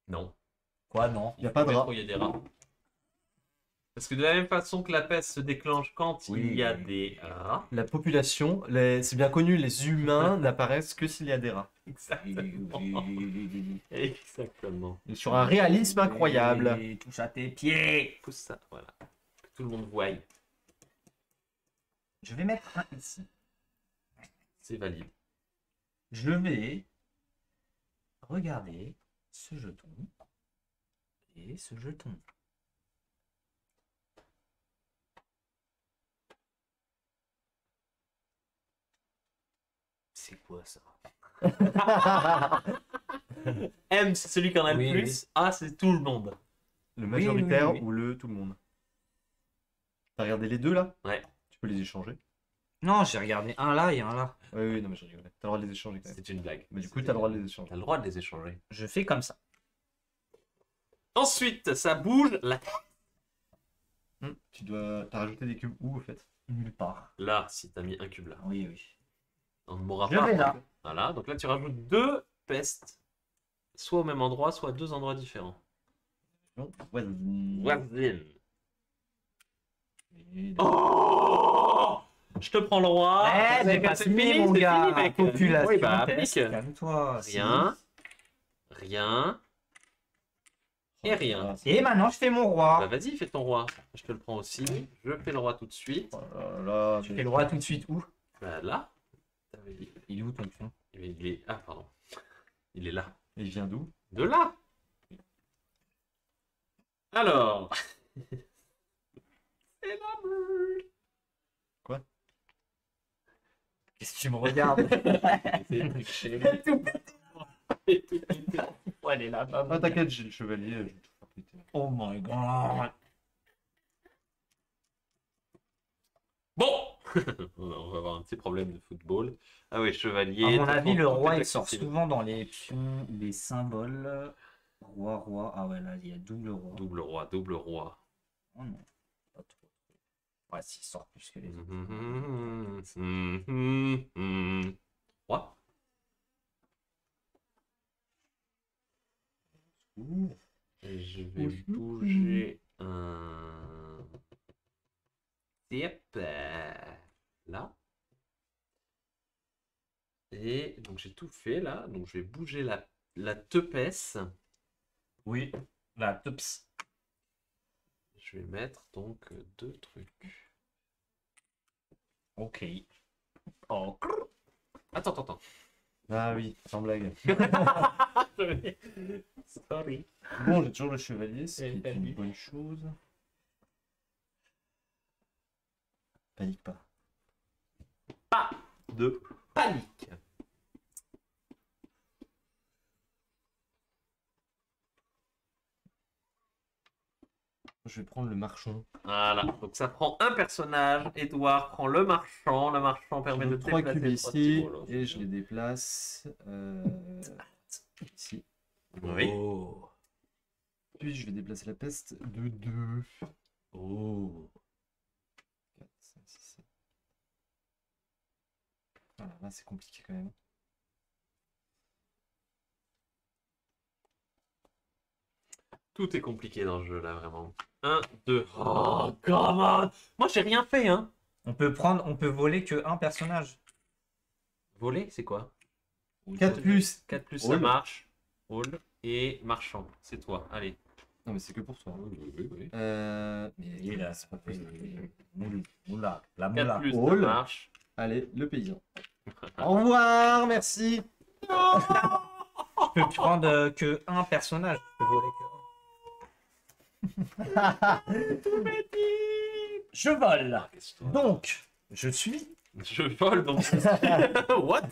Non. Quoi, non? Il y a pas de rat. Il y a des rats. Parce que de la même façon que la peste se déclenche quand Oui. il y a des rats. La population, c'est bien connu, les humains n'apparaissent que s'il y a des rats. Exactement. Exactement. Et sur un réalisme incroyable. Et touche à tes pieds. Pousse ça, voilà. Que tout le monde voie. Je vais mettre un ici. C'est valide. Je vais regarder ce jeton et ce jeton. C'est quoi ça? M, c'est celui qui en a Oui, le plus. A, c'est tout le monde. Le Oui, majoritaire oui, oui. ou le tout le monde. T'as regardé les deux là? Ouais. Tu peux les échanger. Non, j'ai regardé un là et un là. Oui, non, mais je rigolais. T'as le droit de les échanger quand même. C'est une blague. Mais du coup, t'as le droit de les échanger. T'as le droit de les échanger. Je fais comme ça. Ensuite, ça bouge. Là, T'as rajouté des cubes où au fait? Nulle part. là si t'as mis un cube là. Oui, oui. On ne mourra Je pas. vais là. Voilà, donc là tu rajoutes 2 pestes. Soit au même endroit, soit à 2 endroits différents. Non. Voisine. Voisine. Et- Oh, je te prends le roi. Eh, j'ai pas C'est fini, fini, mon c'est gars. fini, mec. Population, Oui, bah, test, applique. calme-toi. Rien. Rien. Et rien. Et maintenant, je fais mon Bah roi. vas-y, fais ton roi. Je te le prends aussi. Je fais le roi tout de suite. Oh là là, Je fais le roi tout de suite où? Bah là. T'avais dit- Il est où ton pion? Il est... Ah, pardon. Il est là. Il vient d'où? De là. Alors. C'est la meule. Qu'est-ce que tu me regardes? C'est triché. Ouais, elle est là. Ah, t'inquiète, j'ai le chevalier. Je vais tout faire péter. Oh my god. Bon. On va avoir un petit problème de football. Ah oui, chevalier. À mon tout avis, tout le est roi, il sort accessible. souvent dans les pions, les symboles. Roi, roi. Ah ouais, là, il y a double roi. Double roi, double roi. Oh non, pas trop. Ouais, s'il sort plus que les autres. Roi. Et je vais bouger un type là. Et donc j'ai tout fait là. Donc je vais bouger la tepesse. Oui, la tops. Je vais mettre donc 2 trucs. Ok. Oh. Attends. Ah oui, sans blague. Sorry. Bon, j'ai toujours le chevalier, ce qui est Salut. une bonne chose. Panique pas. De panique. Je vais prendre le marchand. Voilà, donc ça prend un personnage. Edouard prend le marchand. Le marchand permet de Je mets 3 déplacer cubes trois petits ici bolos. et je les déplace ici. Oui. Oh. Puis je vais déplacer la peste de 2. Oh. 4, 5, 6, 7. Voilà, là c'est compliqué quand même. Tout est compliqué dans le jeu là, vraiment. 1, 2. Oh, come on. Moi j'ai rien fait, hein. On peut voler que un personnage. Voler, c'est quoi? 4 plus. 4 plus, ça All. marche. All. Et marchand, c'est toi. Allez. Non, mais c'est que pour toi. Oui. Il a c'est pas possible. Moula. La 4 moula. plus, ça All. marche. Allez, le paysan. Au revoir, merci. Je peux prendre que un personnage. Je peux voler que... Je vole. Donc, je suis... Je vole donc. What?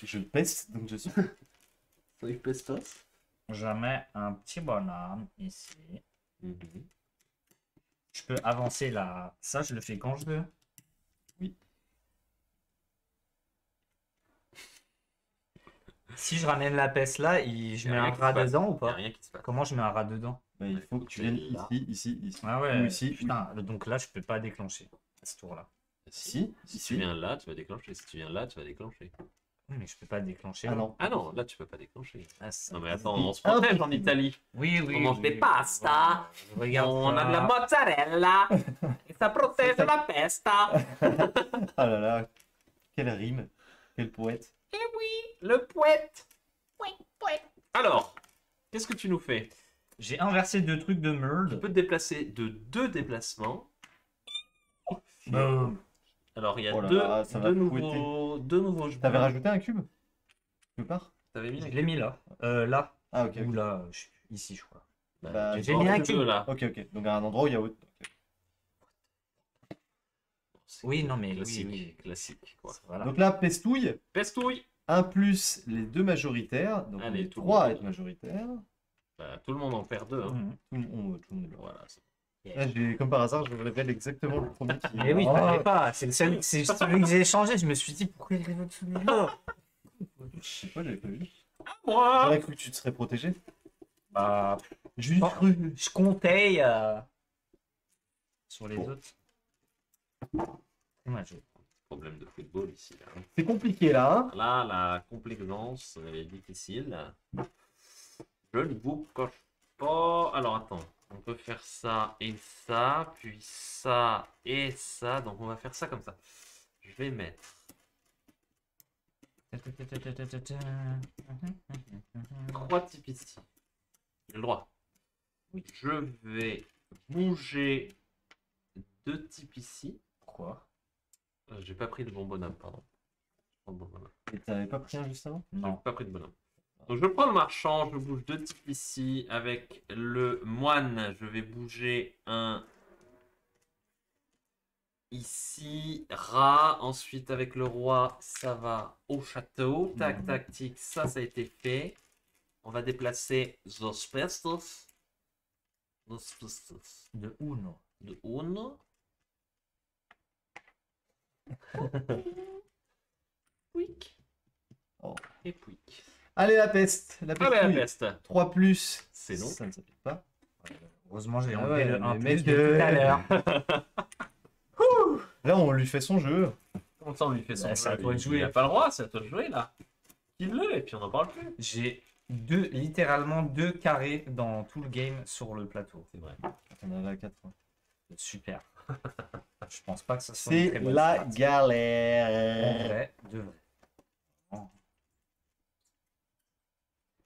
Je peste, donc je suis. Soy pestos. Je mets un petit bonhomme ici. Mhm. Je peux avancer là. Ça, je le fais quand je veux. Oui. Si je ramène la peste là, je Y a mets rien un qui se rat passe. dedans ou Y a pas? rien qui se passe. Comment je mets un rat dedans? Bah, il faut que tu viennes Là. ici. Ah ouais, Ou ici. putain, donc là je peux pas déclencher à ce tour là. Si, Si tu ici. viens là, tu vas déclencher. Si tu viens là, tu vas déclencher. Mais je peux pas déclencher. Ah là. non. Ah non, là tu peux pas déclencher. Ah, ça- Non mais attends, on se protège en Italie. Oui, On mange des pastas. Je regarde On a ça. de la mozzarella. Et ça protège de la peste. Ah là là. Quelle rime. Quel poète. Eh oui, le poète. Alors, qu'est-ce que tu nous fais? J'ai inversé 2 trucs de Tu merde. peux te déplacer de 2 déplacements. Boum. Alors il y a Oh là là, ça va deux nouveaux jeux. T'avais rajouté un cube quelque part? T'avais mis Je un l'ai mis là. Là. Ah, ok. Ou ok. là. Ici, je crois. Bah, j'ai mis un cube. là. Ok. Donc à un endroit où il y a autre. Ok. Oui, non, mais Classique, oui. classique quoi. Voilà. Donc là, pestouille. Pestouille. 1 plus les 2 majoritaires. Donc Allez, on est tout le 3 à monde. être majoritaire. Bah, tout le monde en perd 2. Hein. Mhm. Tout le monde est là. Voilà. Là, comme par hasard, je vous révèle exactement le premier qui. Mais oui, Oh, t'avais pas. C'est celui que j'ai échangé. Je me suis dit, pourquoi il révèle celui-là? je sais pas, j'avais pas vu. Moi. J'aurais cru que tu te serais protégé. Bah, Juste Bon. cru. je comptais sur les Bon. autres. Moi, je... Problème de football ici. Là, C'est compliqué là, hein. Là, la complaisance est difficile. Je ne vous coche pas. Alors attends, on peut faire ça et ça, puis ça et ça. Donc on va faire ça comme ça. Je vais mettre 3 types ici. J'ai le droit. Oui. Je vais bouger 2 types ici. Pourquoi? J'ai pas pris de bon bonhomme, pardon. Je prends le bon bonhomme. Et t'avais pas pris un juste avant? J'ai Non. pas pris de bonhomme. Donc je prends le marchand, je bouge 2 types ici. Avec le moine, je vais bouger un ici. Rat. Ensuite avec le roi, ça va au château. Tac, tac, tic. Ça a été fait. On va déplacer Zos Pestos. Zos Pestos. De Uno. De Uno. Pouic. Oh. Et pouic. Allez, la peste. La Ah ben la pestouille. peste. 3 plus. C'est non. Ça ne s'applique pas. Heureusement, j'ai Ah enlevé ouais, le 1 mais plus mec, de tout à l'heure. Là, on lui fait son jeu. Comment ça on lui fait son Bah, jeu, c'est à toi de il jouer. a pas le droit, c'est à toi de jouer là. Kill-le et puis on n'en parle plus. J'ai littéralement 2 carrés dans tout le game sur le plateau. C'est vrai. On avait à 4. Super. Je pense pas que ça soit une C'est très bonne la strat. En galère. vrai, de vrai.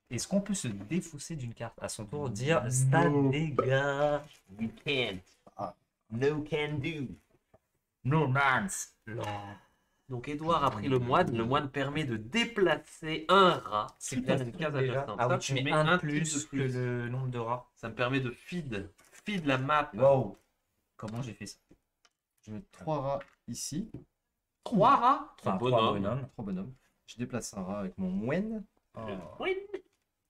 Est-ce qu'on peut se défausser d'une carte à son tour, dire ça dégage? We can't. Ah. No can do. No nance. Donc Edouard a pris le moine. Le moine permet de déplacer un rat. C'est Vers quoi une case déjà? adjacente. Ah Ça, oui, tu mets mets un de type plus de que le nombre de rats. Ça me permet de feed la map. Wow. Comment j'ai fait ça? Je mets 3 rats ici. 3 rats. Enfin, Ton 3 bonhomme. bonhommes. 3 bonhommes. Je déplace un rat avec mon moine. Oui.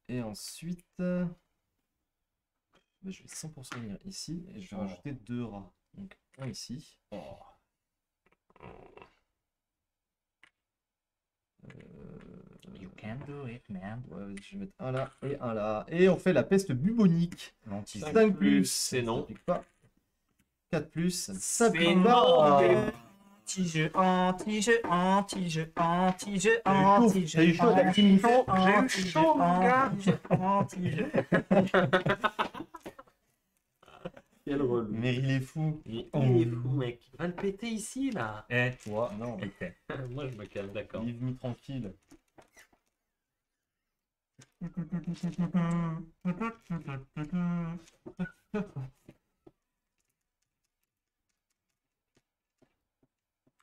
Et ensuite, je vais 100% venir ici et je vais rajouter 2 rats. Donc un ici. You can do it, man. Ouais, je vais mettre un là et un là. Et on fait la peste bubonique. L'anti- 5 plus, c'est ça non. s'applique pas. 4 plus, ça ne C'est s'applique non. pas. Anti-jeu, anti-jeu, anti-jeu, anti-jeu, T'as eu chaud, anti-jeu. t'as eu chaud, t'as eu chaud, j'ai eu chaud, mon gars. Anti-jeu. Quel relou. Mais il est fou. Il est fou, mec. Va le péter ici, là. Et toi, Non, était. Moi, je me calme, d'accord. leave me tranquille.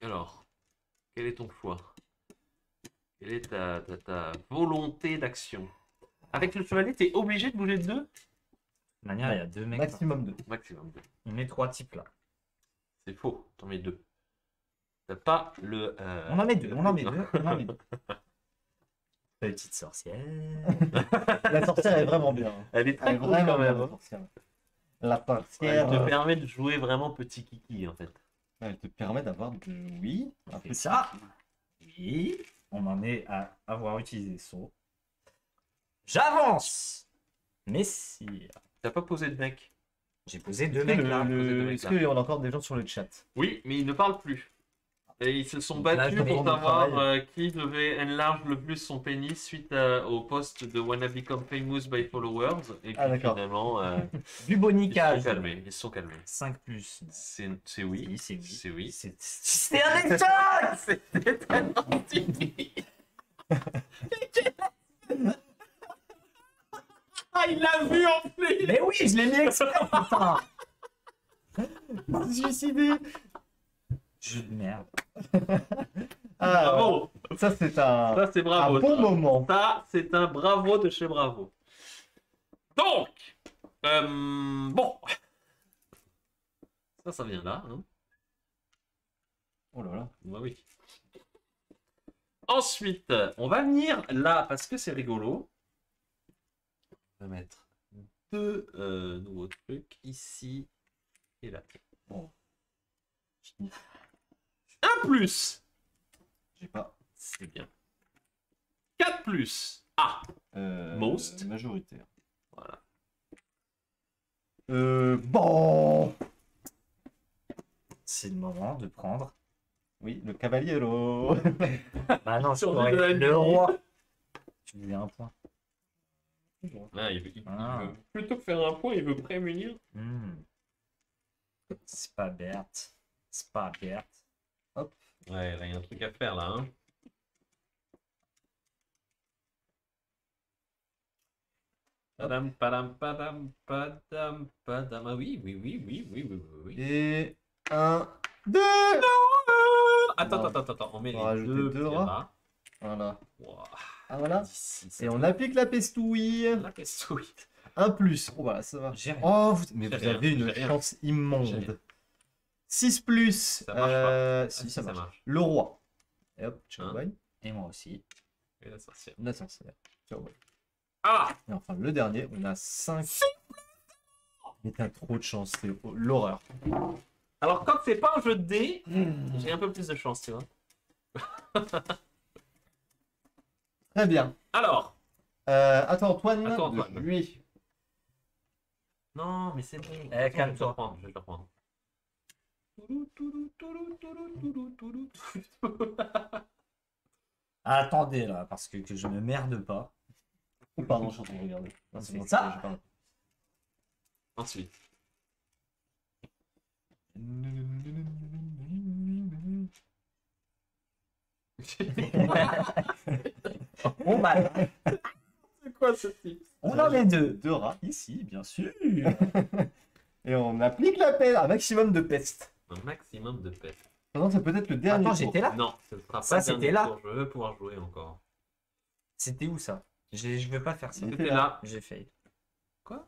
Alors, quel est ton choix? Quelle est ta volonté d'action? Avec le chevalier, t'es obligé de bouger de 2? De toute manière, il y a 2 mecs. Maximum 2. Maximum 2. On est 3 types là. C'est faux, t'en mets 2. T'as pas le... On en met 2, on en met 2, on en met 2. Petite sorcière. La sorcière est vraiment bien. Elle est Elle très est cool vraiment quand bien, même. la sorcière. La Elle sorcière. te permet de jouer vraiment petit kiki en fait. Elle te permet d'avoir oui, un Et peu ça, oui, on en est à avoir utilisé saut. J'avance, messire. T'as pas posé de mec? J'ai posé 2 Est-ce mecs là. est-ce qu'il y a encore des gens sur le chat? Oui, mais ils ne parlent plus. Et ils se sont Donc là, battus je vais pour prendre le savoir travail. qui devait enlarge le plus son pénis suite au post de Wanna Become Famous by Followers. Et puis Ah, d'accord. finalement, Du ils se bonicage. sont calmés. Ils se sont calmés. 5 plus. C'est oui. Oui, c'est oui. C'est oui. C'est un échec. C'était tellement stupide. Ah, il l'a vu en plus. Mais oui, je l'ai mis exprès, putain. Suicidé. Jeu de merde. Ah, Bravo. ça c'est un, Ça, c'est bravo. un bon ça. moment. Ça, c'est un bravo de chez Bravo. Donc, bon. Ça vient là. Hein. Oh là là. Bah oui. Ensuite, on va venir là, parce que c'est rigolo. On va mettre 2 nouveaux trucs ici et là. Bon. Un plus. J'ai pas. C'est bien. 4 plus. Ah, Most. Majoritaire. voilà. Bon. C'est le moment de prendre. Oui, le cavaliero. Bah non, c'est Sur vrai. de la Le nuit. roi. Tu lui un point. Ah, il Ah. veut- plutôt que faire un point, il veut prémunir. Hmm. C'est pas Berthe. C'est pas Berthe. Ouais, là, il y a un truc à faire là. Hein. Padam, padam, padam, padam, padam. Ah oui, oui, oui, oui, oui, oui, oui, oui. Et 1, 2. Attends, on met On va les rajouter deux deux pieds rats. là. Voilà. Wow. Ah voilà. D'ici, ça Et on va. applique la pestouille. La pestouille. 1 plus. Oh voilà, ça va. J'ai rien. Oh, mais J'ai vous rien, avez une j'ai rien. chance J'ai immonde. rien. 6 plus. Ça marche pas. Si, Ah, ça marche. Le roi. Et hop, tu Hein. revois. Et moi aussi. Et la sorcière. La sorcière. Tu revois. Ah. Et enfin, le dernier, on a 5. Mais t'as trop de chance, c'est l'horreur. Alors, quand c'est pas un jeu de dés, j'ai un peu plus de chance, tu vois. Très bien. Alors. Attends, Antoine. Attends, Antoine. Lui. Non, mais c'est bon. Eh, Attends, calme-toi. Je vais te reprendre. Attendez là, parce que je me merde pas. Oh, pardon, je suis en train de regarder. Non, C'est bon, ça. j'ai pas- Ensuite. Bon bah, C'est quoi ce type? on en est 2. 2 rats ici, bien sûr. Et on applique la peste, un maximum de peste. Un maximum de peste. Maintenant, c'est peut-être le dernier. Attends, tour. j'étais là. Non, ce sera pas Ça, le c'était dernier là. tour. Je veux pouvoir jouer encore. C'était où ça? Je veux pas faire ça. C'était C'était là. J'ai fail. Quoi?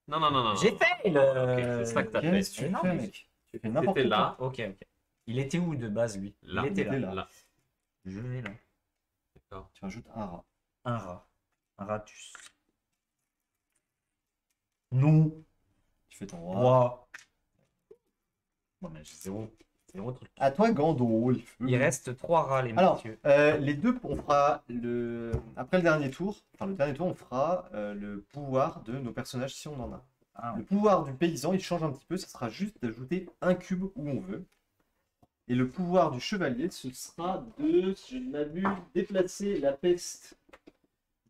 Non, non, non, non. J'ai fail. Ok, c'est ça que t'as fait. Qu'est-ce que tu Non, fais, mais- mec? Tu fais n'importe C'était quoi. là. Ok, ok. Il était où de base lui? Là. Il était là. là. Là. Je vais là. D'accord. Tu rajoutes un rat. Un rat. Un ratus. Non. Tu fais ton rat. Roi. Bon, mais j'ai zéro truc. À toi, Gandalf. Il reste 3 rats, les Alors, messieurs. les deux, on fera le. Après le dernier tour, enfin le dernier tour, on fera le pouvoir de nos personnages si on en a. Ah, Le pouvoir du paysan, il change un petit peu, ce sera juste d'ajouter un cube où on veut. Et le pouvoir du chevalier, ce sera de, si je ne m'abuse, déplacer la peste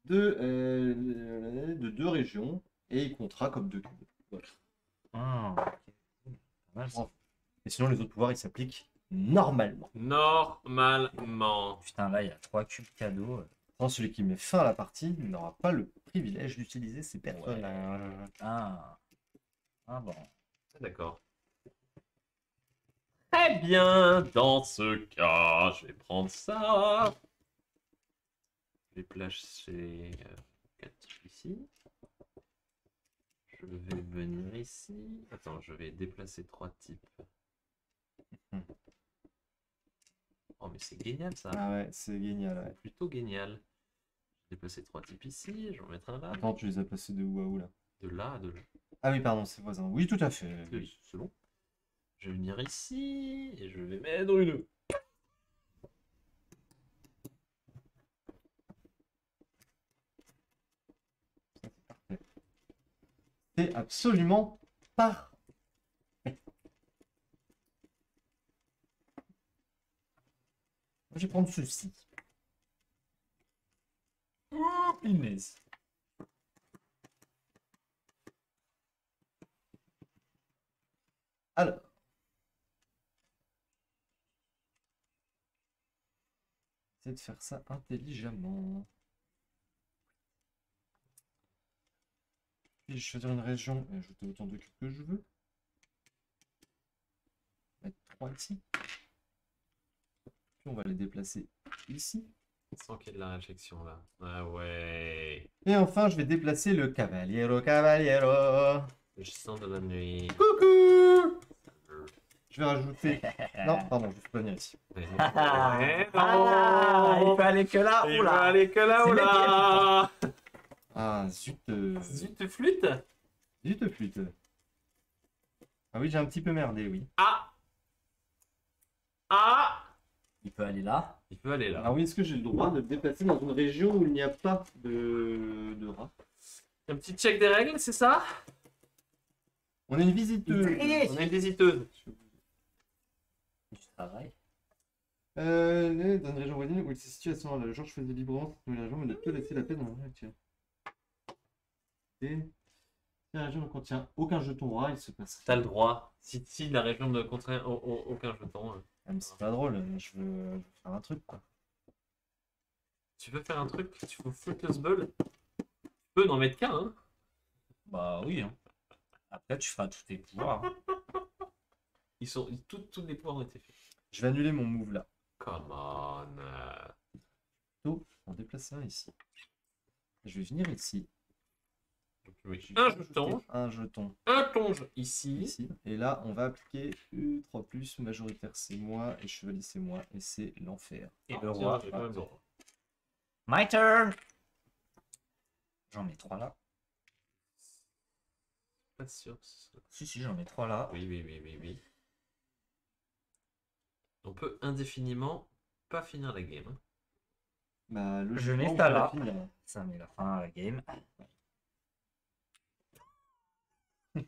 de 2 régions et il comptera comme 2 cubes. Voilà. ah, ok. Pas mal, ça. Et sinon, les autres pouvoirs, ils s'appliquent normalement. Normalement. Putain, là, il y a 3 cubes cadeaux. Maintenant, celui qui met fin à la partie n'aura pas le privilège d'utiliser ses personnages. Ah. Ah bon. D'accord. Très bien, dans ce cas, je vais prendre ça. Je vais placer 4 ici. Je vais venir ici. Attends, je vais déplacer 3 types. Oh, mais c'est génial ça. Ah ouais, c'est génial. Ouais. Plutôt génial. Je vais déplacer 3 types ici. Je vais en mettre un là. Attends, tu les as placés de où à où là? De là à de là. Ah oui, pardon, c'est voisin. Oui, tout à fait. Oui. C'est bon. Je vais venir ici et je vais mettre une. C'est absolument parfait. Je vais prendre ceci. Oh, punaise. Alors. Essayer de faire ça intelligemment. Puis je choisir une région et ajouter autant de cubes que je veux. Mettre 3 ici. Puis on va les déplacer ici. Sans qu'il y ait de la réflexion là. Ah ouais. Et enfin, je vais déplacer le Cavaliero Cavaliero. Le sang de la nuit. Coucou! Je vais rajouter. Non, pardon, je vais venir ici. Ah, non. il peut aller que là. Il Oula. va aller que là, C'est oula. Ah, zut. Zut flûte. Zut, flûte. Ah oui, j'ai un petit peu merdé, oui. Ah. Ah. Il peut aller là. Il peut aller là. Ah oui, est-ce que j'ai le droit de me déplacer dans une région où il n'y a pas de rats? Un petit check des règles, c'est ça? On a une visiteuse. On a une visiteuse. Du travail. Dans une région voisine où il se situe à ce moment-là, le joueur choisit librement cette nouvelle région, mais ne peut laisser la peine dans la région actuelle. Et si la région ne contient aucun jeton rat, il se passe. T'as le droit. Si la région ne contient aucun jeton. Ah, mais c'est pas drôle, je veux faire un truc quoi. Tu veux faire un truc? Tu veux Fruitless Ball? Tu peux n'en mettre qu'un, hein? Bah oui. Hein. Après, tu feras tous tes pouvoirs. Hein. Tous les pouvoirs ont été faits. Je vais annuler mon move là. Come on. Donc, on déplace un ici. Je vais venir ici. Oui. Je vais Un rajouter jeton. Un jeton Un tonge ici. ici. Et là, on va appliquer U3+, majoritaire c'est moi, et chevalier c'est moi, et c'est l'enfer. Et Ah, le tiens, roi. j'ai quand même le roi. My turn. J'en mets 3 là. Pas sûr. Si, j'en mets 3 là. Oui. On peut indéfiniment pas finir la game. Hein. Bah, Je logiquement, mets ça on peut la là. finir. Ça met la fin à la game. Ouais,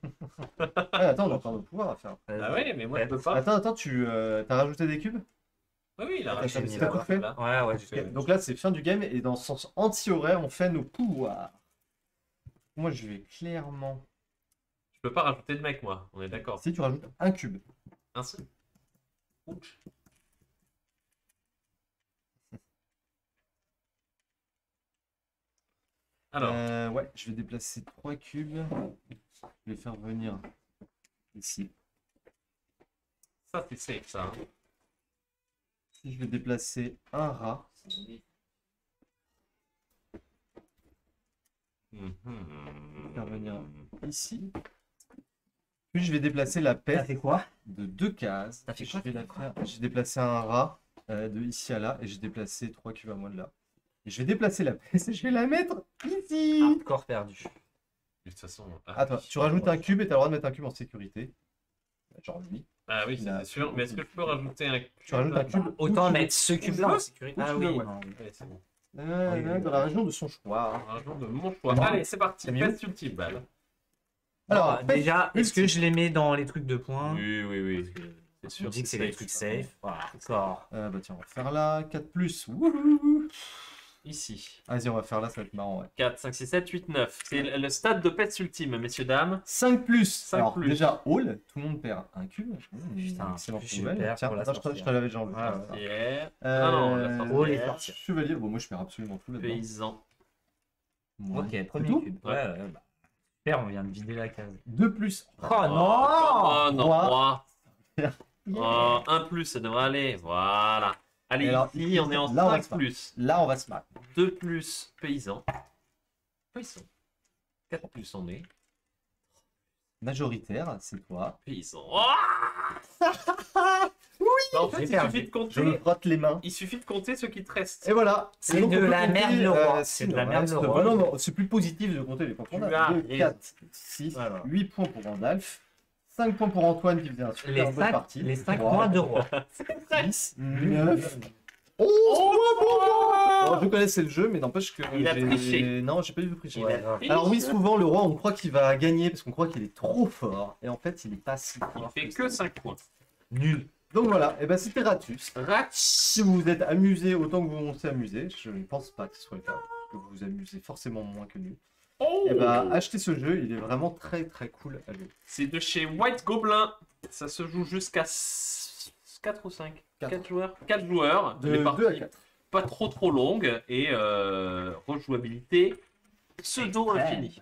attends, on a encore de pouvoir à faire. Ah ouais, mais moi je peux pas. Attends, tu t'as rajouté des cubes? Oui, il a Attends, racheté t'as ses tout pouvoirs, fait là. Ouais, Ok, donc là, c'est fin du game, et dans le sens anti-horaire, on fait nos pouvoirs. Moi, je vais clairement. Je peux pas rajouter de mec, moi. On est d'accord. Si tu rajoutes un cube. Un seul. Ouch. Alors, Ouais, je vais déplacer 3 cubes. Je vais faire venir ici. ça c'est safe, ça. Hein. Si je vais déplacer un rat. Faire venir ici. Puis je vais déplacer la T'as peste fait quoi? de 2 cases. T'as fait Je quoi, vais t'as la fait quoi faire. J'ai déplacé un rat de ici à là, et j'ai déplacé 3 cubes à moi de là. Et je vais déplacer la peste et je vais la mettre ici. Hardcore perdu. De toute façon. Attends, tu rajoutes un cube et tu as le droit de mettre un cube en sécurité. Genre lui. Ah oui, Il a- c'est sûr. Mais est-ce que je peux rajouter un cube? Tu rajoutes un cube. Autant où tu mettre ce cube là en sécurité. Où tu Ah veux, oui, ouais. non, oui. Ouais, c'est bon. veux. Dans la région de son choix. Un jour de mon choix. Ouais. Allez, c'est parti. T'as mis où Peste ultime balle. Alors, Bon, déjà, est-ce que je les mets dans les trucs de points? Oui. C'est On sûr. dit que c'est les trucs safe. Voilà, d'accord. bah tiens, on va faire là. 4+. Wouhou. ici. Vas-y, on va faire là, ça va être marrant. Ouais. 4, 5, 6, 7, 8, 9. C'est le stade de pets ultime, messieurs, dames. 5 plus. 5 Alors, plus. déjà, all, tout le monde perd un cube. Putain, Excellente plus je nouvelle. perds Tiens, pour la attends, je te sorcière. l'avais déjà enlevé. Voilà. Voilà. Sorcière. Ah non, la sorcière. All est sorcière. Chevalier, bon, moi je perds absolument tout là-dedans. Paysan. Ouais. Ok, premier tout cube. Ouais. Ouais, bah. Super, on vient de vider la case. 2 plus. Oh Oh non non, Trois. 3. Oh, 1 plus, ça devrait aller. Voilà. Allez, Et alors, ici, on est en là, on va 5 se plus. Là, on va se marrer. 2 plus, paysan. Paysan. 4 plus, on est. Majoritaire, c'est toi. Paysan. Oh Bah, en fait, J'ai il perdu. suffit de Je me compter. frotte les mains. Il suffit de compter ce qui te reste. Et voilà. C'est Et donc, de on peut la compter, merde, le roi. si, C'est de non, la merde, reste- le roi. Non, non, c'est plus positif de compter les points qu'on Tu a. as 2, raison. 4, 6, Voilà. 8 points pour Randolph. 5 points pour Antoine qui faisait un super bonne partie. Les 5 Trois, points de roi. 10, 9, 11 points pour moi. Alors, je connaissais le jeu, mais n'empêche que. Il a j'ai- triché. Non, j'ai pas du tout triché. Il a triché. Alors oui, souvent le roi, on croit qu'il va gagner parce qu'on croit qu'il est trop fort. Et en fait, il est pas si Il fort. fait que 5 points. Nul. Donc voilà, et ben c'était Ratus. Rat. Si vous vous êtes amusé autant que vous vous êtes amusé, je ne pense pas que ce soit le cas, parce que vous vous amusez forcément moins que nous. Oh Et ben achetez ce jeu, il est vraiment très très cool à jouer. C'est de chez White Goblin. Ça se joue jusqu'à 4 ou 5 Quatre. 4 joueurs. 4 joueurs. De Les 2 à parties 4. pas trop longues. Et rejouabilité pseudo infinie.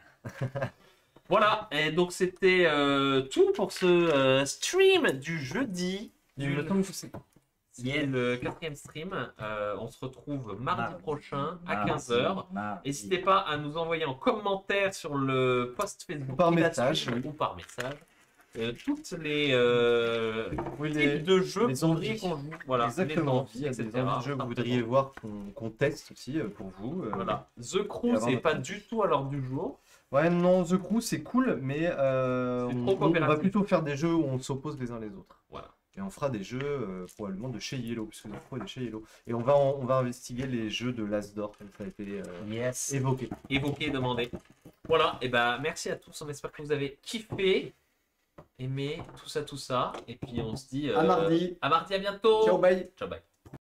Voilà. Et donc c'était tout pour ce stream du jeudi. Il me semble que c'est. Qui est le 4e stream. On se retrouve mardi Mardi. prochain à Mardi. 15h. Mardi. N'hésitez pas à nous envoyer en commentaire sur le post Facebook Ou par qui va message, suivre, oui. ou par message. Toutes les Oui, types de jeux les que vous voudriez envies. qu'on joue. Voilà, Exactement. les Il y a envies, des etc. envies de jeux que vous voudriez voir qu'on teste aussi pour vous. Voilà. The Et Crew, avoir c'est notre pas avis. du tout à l'ordre du jour. Ouais, non, The Crew c'est cool, mais trop on va coopératif. plutôt faire des jeux où on s'oppose les uns les autres. Voilà. Et on fera des jeux probablement de chez Yellow, puisque The Crew est de chez Yellow. Et on va investiguer les jeux de l'Asdor, comme ça a été Yes. évoqué. Évoquer, demander. Voilà, et ben merci à tous. On espère que vous avez kiffé, aimé tout ça. Et puis on se dit À mardi. à mardi, à bientôt. Ciao, bye. Ciao, bye.